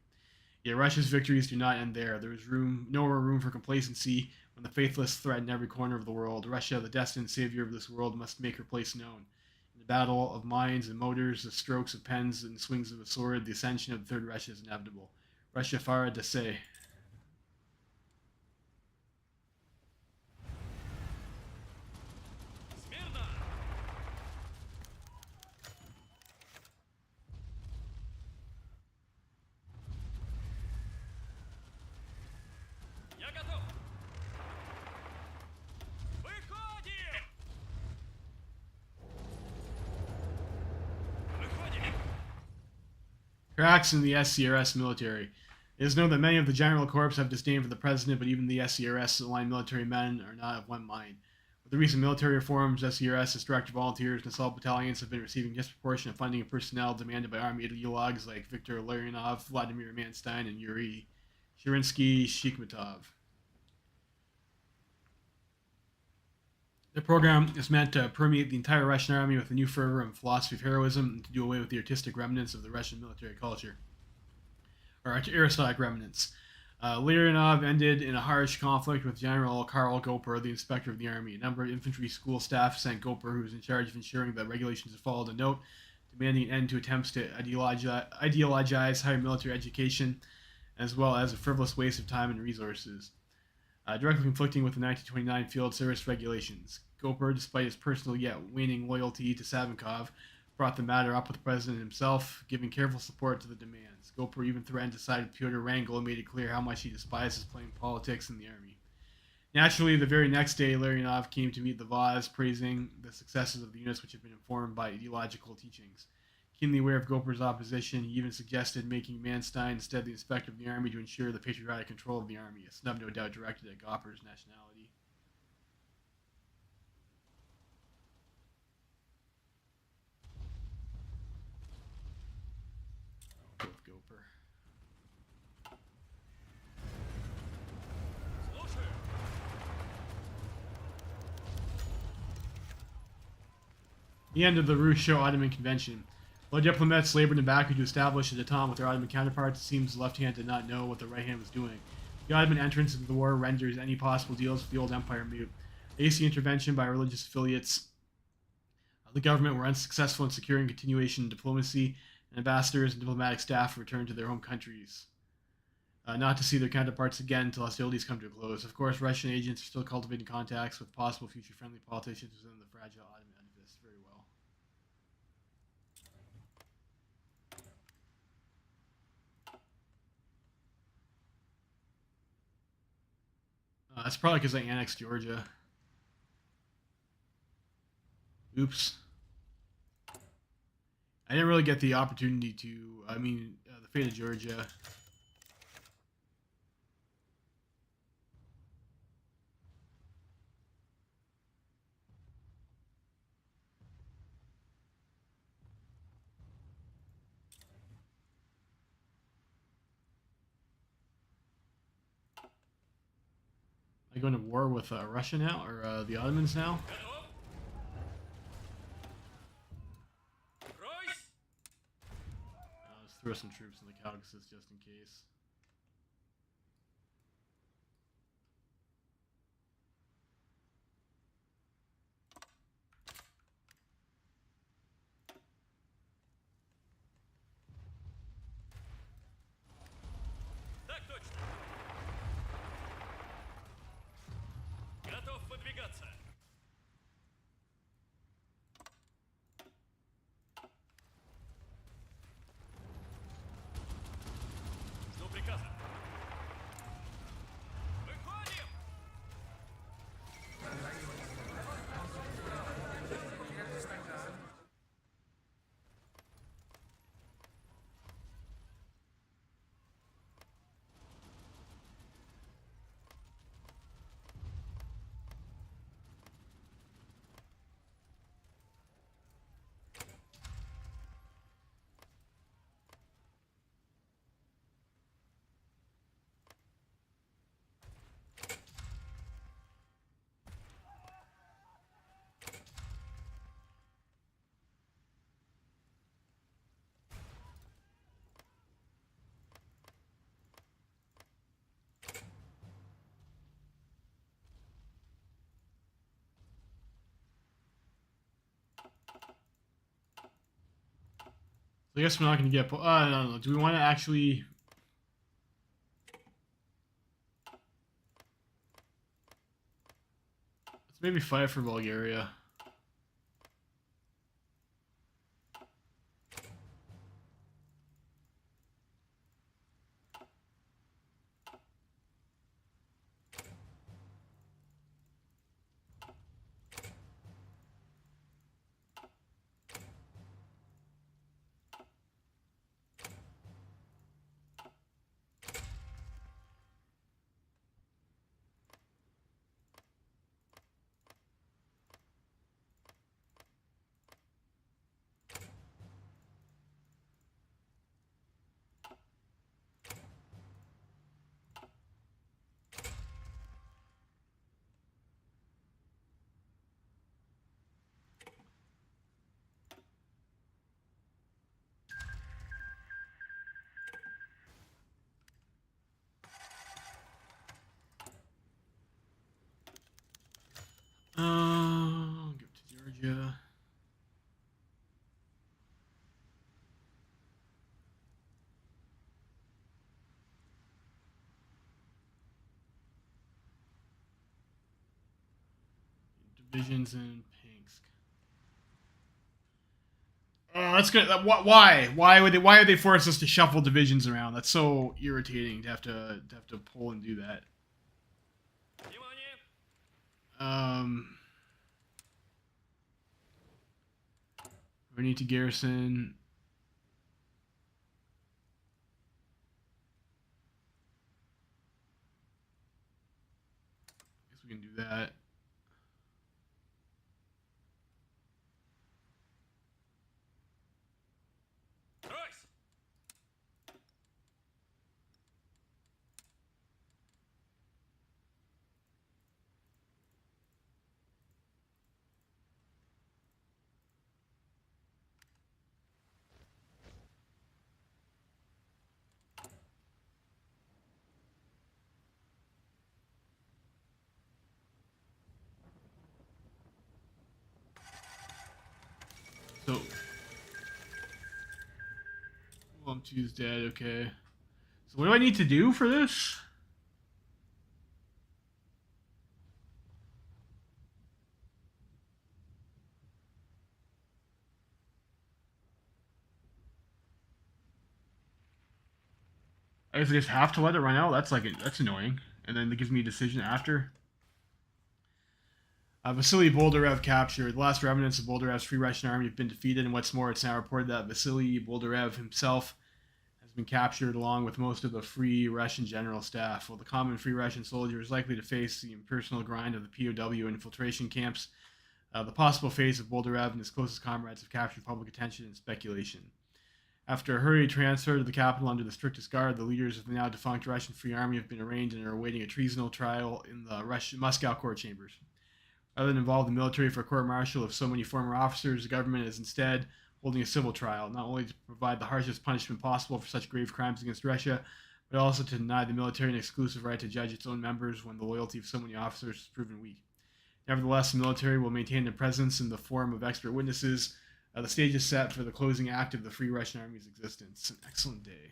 Yet Russia's victories do not end there. There is nowhere room for complacency when the faithless threaten every corner of the world. Russia, the destined savior of this world, must make her place known. In the battle of minds and motors, the strokes of pens and swings of a sword, the ascension of the Third Russia is inevitable. Russia fara da se. Смирно! Я готов! Выходим! Выходим! Cracks in the SCRS military. It is known that many of the General Corps have disdain for the president, but even the SCRS-aligned military men are not of one mind. With the recent military reforms, SCRS's direct volunteers and assault battalions have been receiving disproportionate funding and personnel demanded by army ideologues like Viktor Larionov, Vladimir Manstein, and Yuri Shirinsky-Shikmatov. The program is meant to permeate the entire Russian army with a new fervor and philosophy of heroism and to do away with the artistic remnants of the Russian military culture, or aristocratic remnants. Larionov ended in a harsh conflict with General Karl Gopur, the inspector of the army. A number of infantry school staff sent Gopur, who was in charge of ensuring that regulations are followed, a note demanding an end to attempts to ideologize higher military education, as well as a frivolous waste of time and resources. Directly conflicting with the 1929 field service regulations. Gopur, despite his personal yet waning loyalty to Savinkov, brought the matter up with the president himself, giving careful support to the demands. Gopur even threatened to side with Pyotr Wrangel and made it clear how much he despises playing politics in the army. Naturally, the very next day, Larionov came to meet the Vaz, praising the successes of the units which had been informed by ideological teachings. Keenly aware of Gopur's opposition, he even suggested making Manstein instead the inspector of the army to ensure the patriotic control of the army, a snub no doubt directed at Gopur's nationality. I'll go with Gopur. Слушаю! The end of the Russo-Ottoman Convention. While diplomats labored in Baku to establish a detente with their Ottoman counterparts, it seems the left hand did not know what the right hand was doing. The Ottoman entrance into the war renders any possible deals with the old empire moot. AC intervention by religious affiliates of the government were unsuccessful in securing continuation in diplomacy, and ambassadors and diplomatic staff returned to their home countries, not to see their counterparts again until hostilities come to a close. Of course, Russian agents are still cultivating contacts with possible future friendly politicians within the fragile Ottoman edifice. Very well. That's probably because I annexed Georgia. Oops. I didn't really get the opportunity to, the fate of Georgia. going to war with Russia now, or the Ottomans now? Готов? Ройсь! Let's throw some troops in the Caucasus just in case. Так точно. Готов выдвигаться. Жду приказа. Выходим! So I guess we're not going to get. No. Do we want to actually? Let's maybe fight for Bulgaria. Give it to Georgia. Divisions in Pinsk. That's good. Why? Why would they force us to shuffle divisions around? That's so irritating to have to pull and do that. Внимание! We need to garrison. Guess we can do that. Ройсь! So, William II's dead. Okay. So what do I need to do for this? I guess I just have to let it run out. That's annoying. And then it gives me a decision after. Vasily Boldarev captured. The last remnants of Boldarev's Free Russian army have been defeated, and what's more, it's now reported that Vasily Boldarev himself has been captured along with most of the Free Russian general staff. While the common Free Russian soldier is likely to face the impersonal grind of the POW infiltration camps, the possible fate of Boldarev and his closest comrades have captured public attention and speculation. After a hurried transfer to the capital under the strictest guard, the leaders of the now defunct Russian Free Army have been arraigned and are awaiting a treasonal trial in the Russian Moscow court chambers. Rather than involve the military for a court martial of so many former officers, the government is instead holding a civil trial, not only to provide the harshest punishment possible for such grave crimes against Russia, but also to deny the military an exclusive right to judge its own members when the loyalty of so many officers is proven weak. Nevertheless, the military will maintain their presence in the form of expert witnesses. The stage is set for the closing act of the Free Russian Army's existence. An excellent day.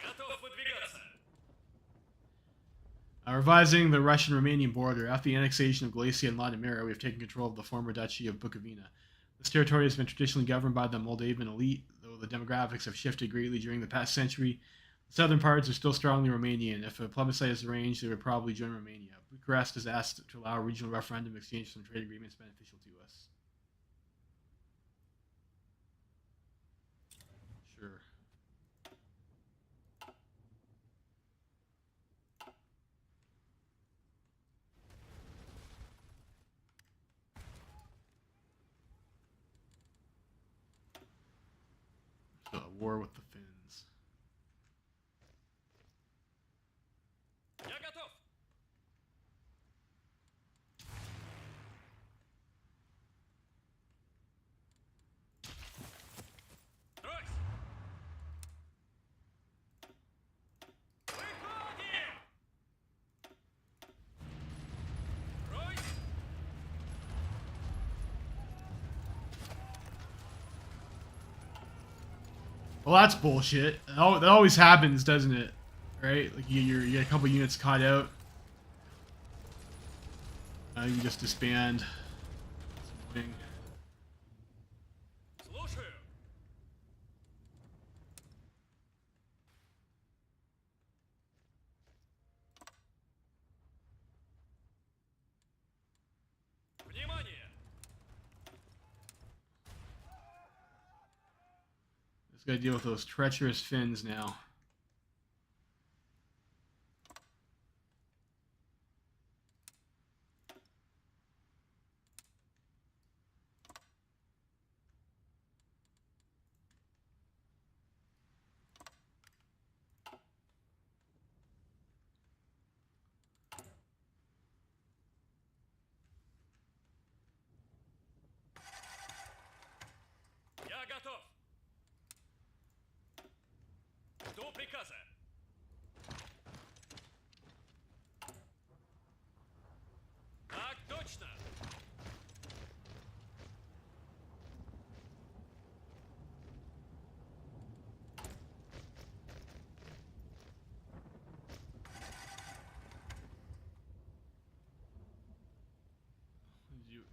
Готов выдвигаться. Revising the Russian-Romanian border, after the annexation of Galicia and Latimera, we have taken control of the former Duchy of Bukovina. This territory has been traditionally governed by the Moldavian elite, though the demographics have shifted greatly during the past century. The southern parts are still strongly Romanian. If a plebiscite is arranged, they would probably join Romania. Bucharest has asked to allow a regional referendum in exchange for some trade agreements beneficial to us. Sure. So, a war with the Finns. Я готов. Тройс. Выходим. Тройс. Well, that's bullshit. That always happens, doesn't it? Right? Like you get a couple units caught out. You just disband. It's annoying. Слушаю. Внимание. Just gotta deal with those treacherous Finns now. Я готов. Жду приказа. Так точно.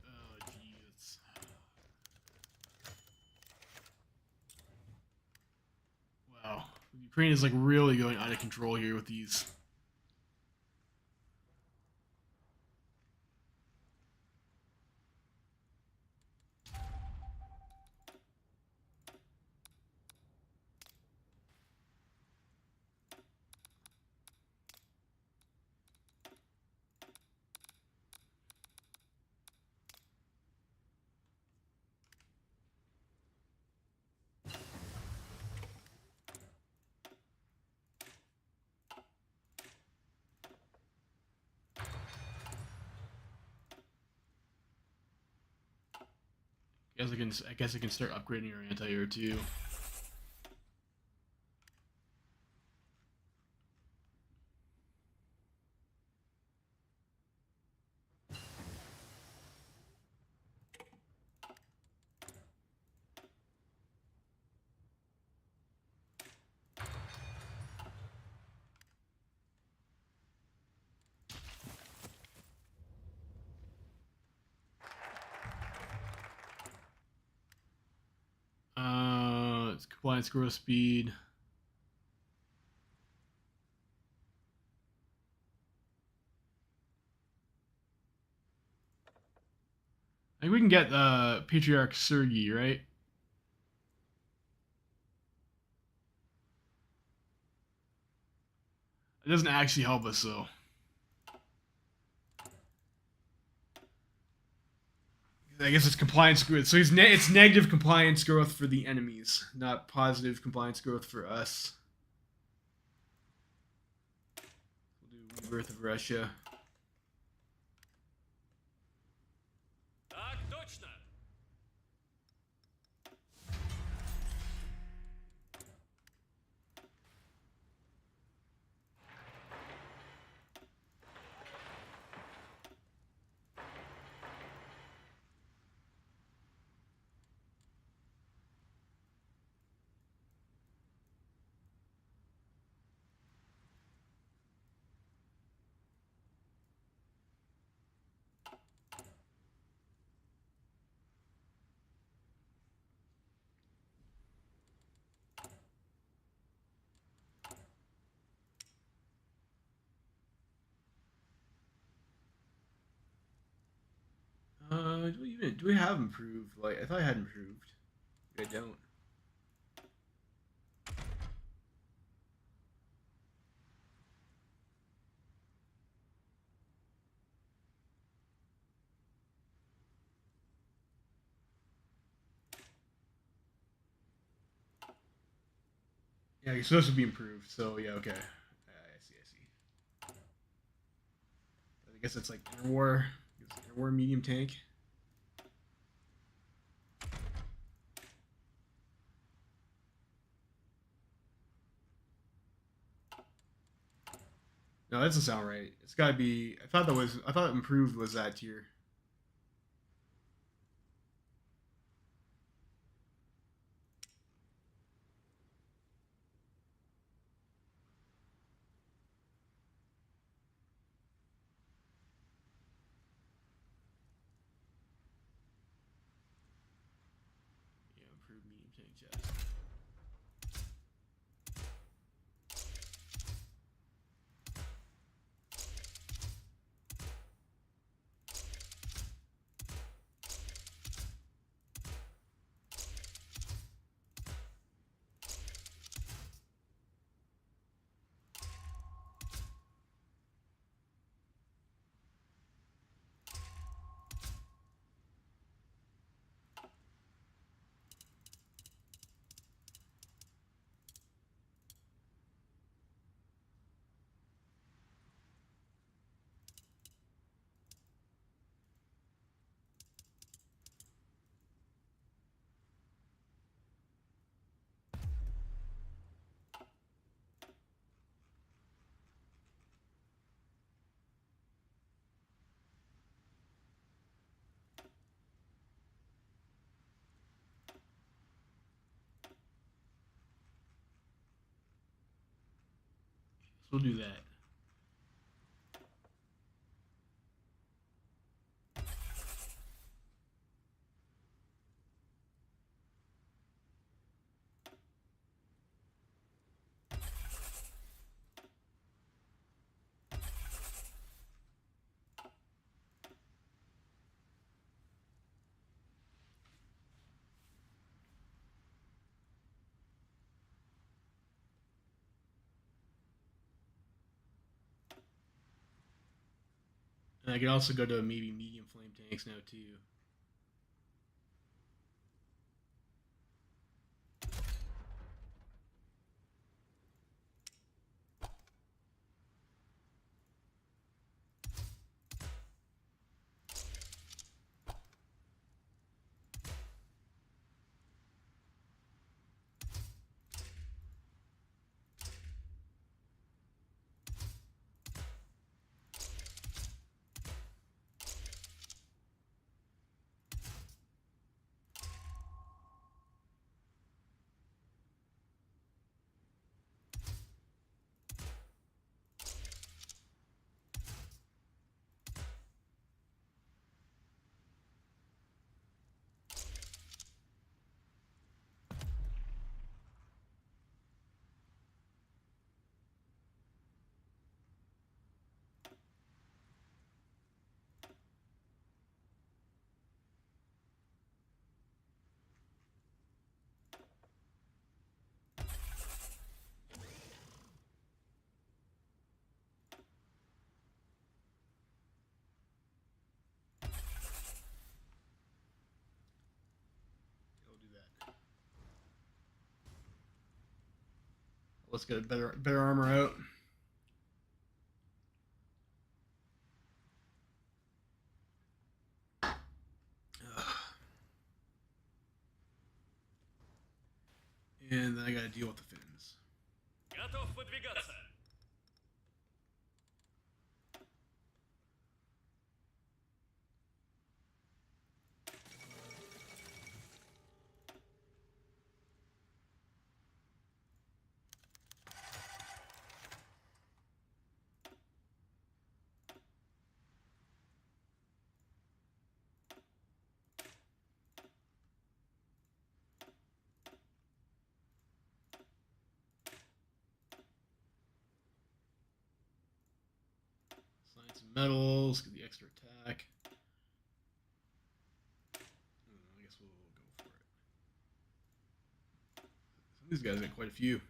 Oh, jeez. Wow. Ukraine is like really going out of control here with these. I guess I can start upgrading our anti-air too. It's compliance growth speed. I think we can get Patriarch Sergei, right? It doesn't actually help us though. I guess it's compliance growth. So it's negative compliance growth for the enemies, not positive compliance growth for us. We'll do Rebirth of Russia. Так точно. Do we have improved? Like I thought I had improved. I don't. Yeah, it's supposed to be improved. So yeah, okay. I see. I see. I guess it's like inner war. Inner war medium tank. No, that doesn't sound right. It's got to be. I thought improved was that tier. Yeah, improved medium tank chest. So we'll do that. And I could also go to maybe medium flame tanks now too. let's get a better armor out. And then I gotta deal with the fins. Готов выдвигаться. Sign some medals, get the extra attack. I guess we'll go for it. Some of these guys got quite a few.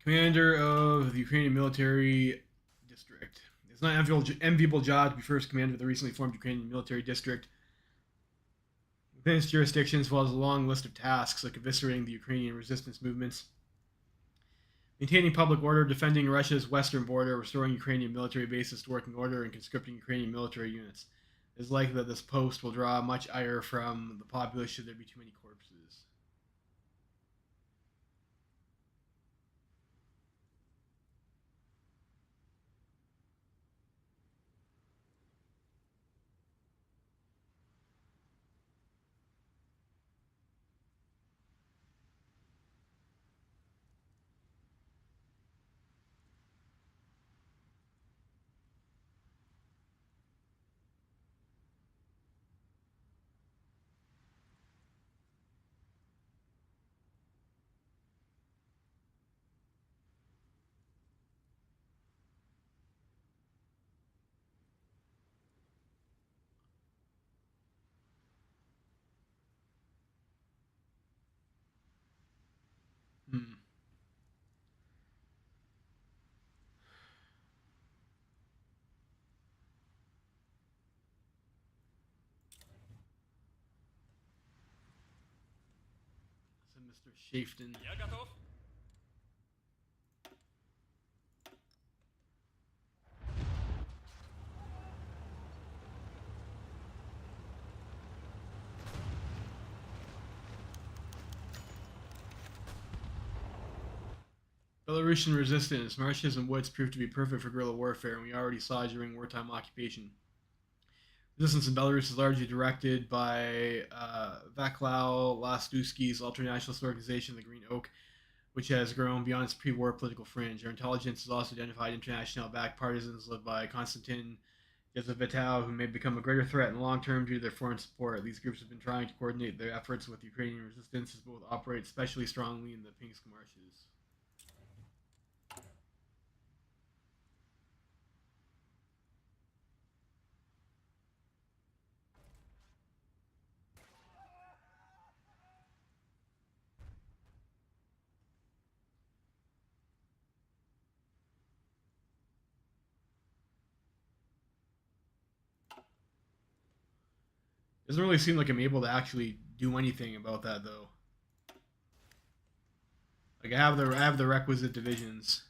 Commander of the Ukrainian military district. It's not an enviable job to be first commander of the recently formed Ukrainian military district. Within its jurisdiction, as well as a long list of tasks like eviscerating the Ukrainian resistance movements, maintaining public order, defending Russia's western border, restoring Ukrainian military bases to working order, and conscripting Ukrainian military units. It is likely that this post will draw much ire from the populace should there be too many corpses. Hmm. So Mr. Shafton. Я готов. Belarusian resistance. Marshes and woods proved to be perfect for guerrilla warfare, and we already saw during wartime occupation. Resistance in Belarus is largely directed by Vaclav Lastusky's ultranationalist organization, the Green Oak, which has grown beyond its pre-war political fringe. Our intelligence has also identified international-backed partisans led by Konstantin Jezovitow, who may become a greater threat in the long term due to their foreign support. These groups have been trying to coordinate their efforts with Ukrainian resistance, as both operate especially strongly in the Pinsk marshes. Doesn't really seem like I'm able to actually do anything about that though. Like I have the requisite divisions.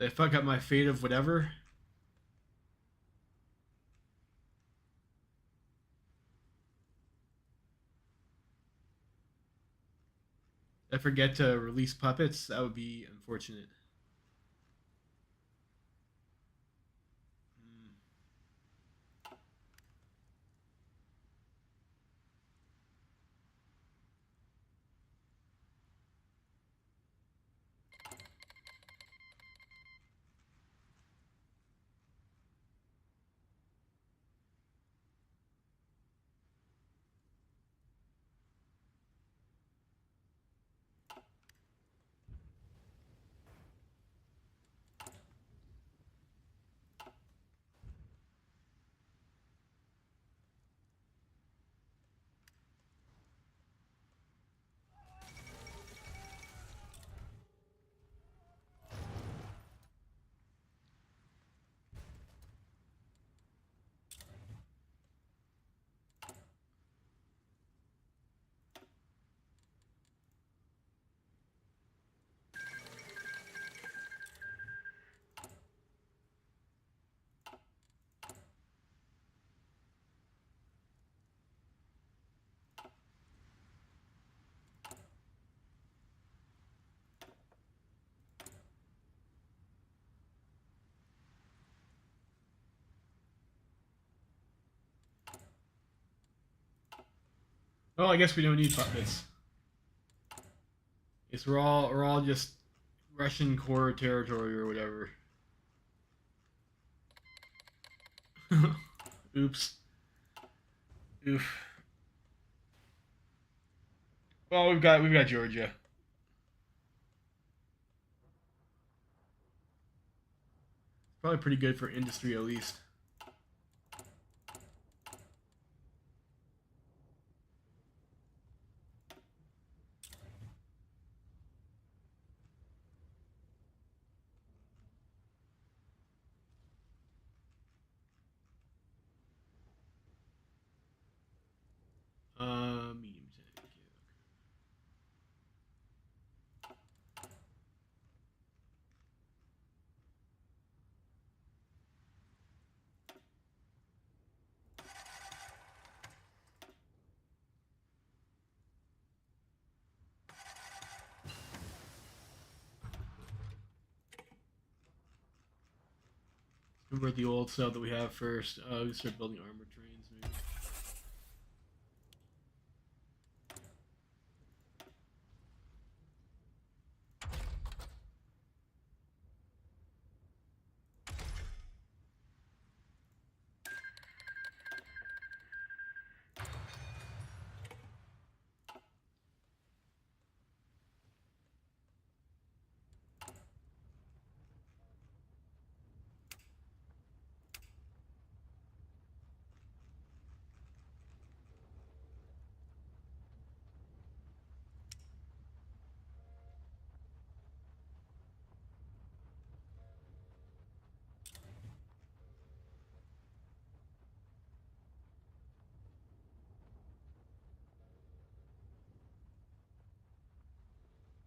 Did I fuck up my fate of whatever? Did I forget to release puppets? That would be unfortunate. Hmm. Oh, I guess we don't need puppets. Guess we're all just Russian core territory or whatever. Oops. Oof. Well, we've got Georgia. Probably pretty good for industry at least. Medium tank. Convert the old stuff that we have first. We start building armored trains maybe.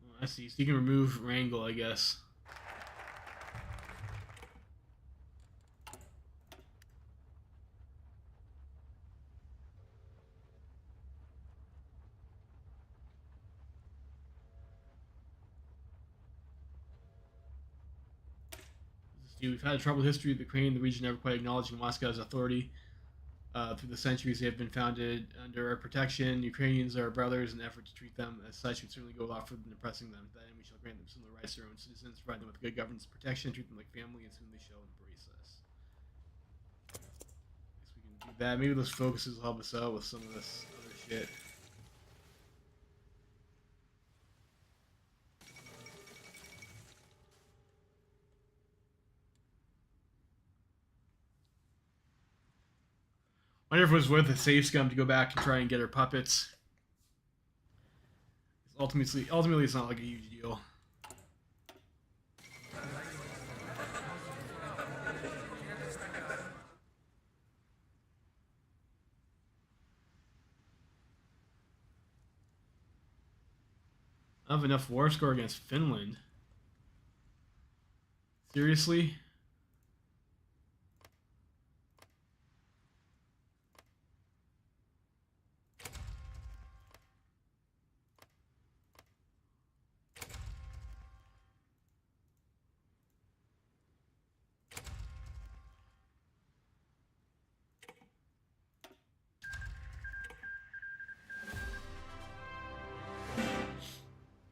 Oh, I see. So you can remove Wrangle, I guess. We've had a troubled history of Ukraine, the region never quite acknowledging Moscow's authority. Through the centuries, they have been founded under our protection. Ukrainians are our brothers, and the effort to treat them as such would certainly go a lot further than oppressing them. That end, we shall grant them similar rights to their own citizens, provide them with good governance protection, treat them like family, and soon they shall embrace us. Guess we can do that. Maybe those focuses will help us out with some of this other shit. I wonder if it was worth a save scum to go back and try and get her puppets. Ultimately, it's not like a huge deal. I have enough war score against Finland. Seriously?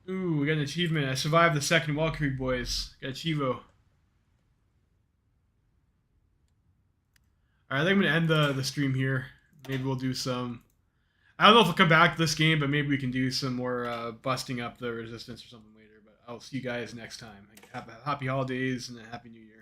Ooh, we got an achievement. I survived the second Valkyrie, boys. Got a Chivo. Alright, I think I'm going to end the stream here. Maybe we'll do some... I don't know if we'll come back to this game, but maybe we can do some more busting up the resistance or something later. But I'll see you guys next time. Happy holidays and a happy new year.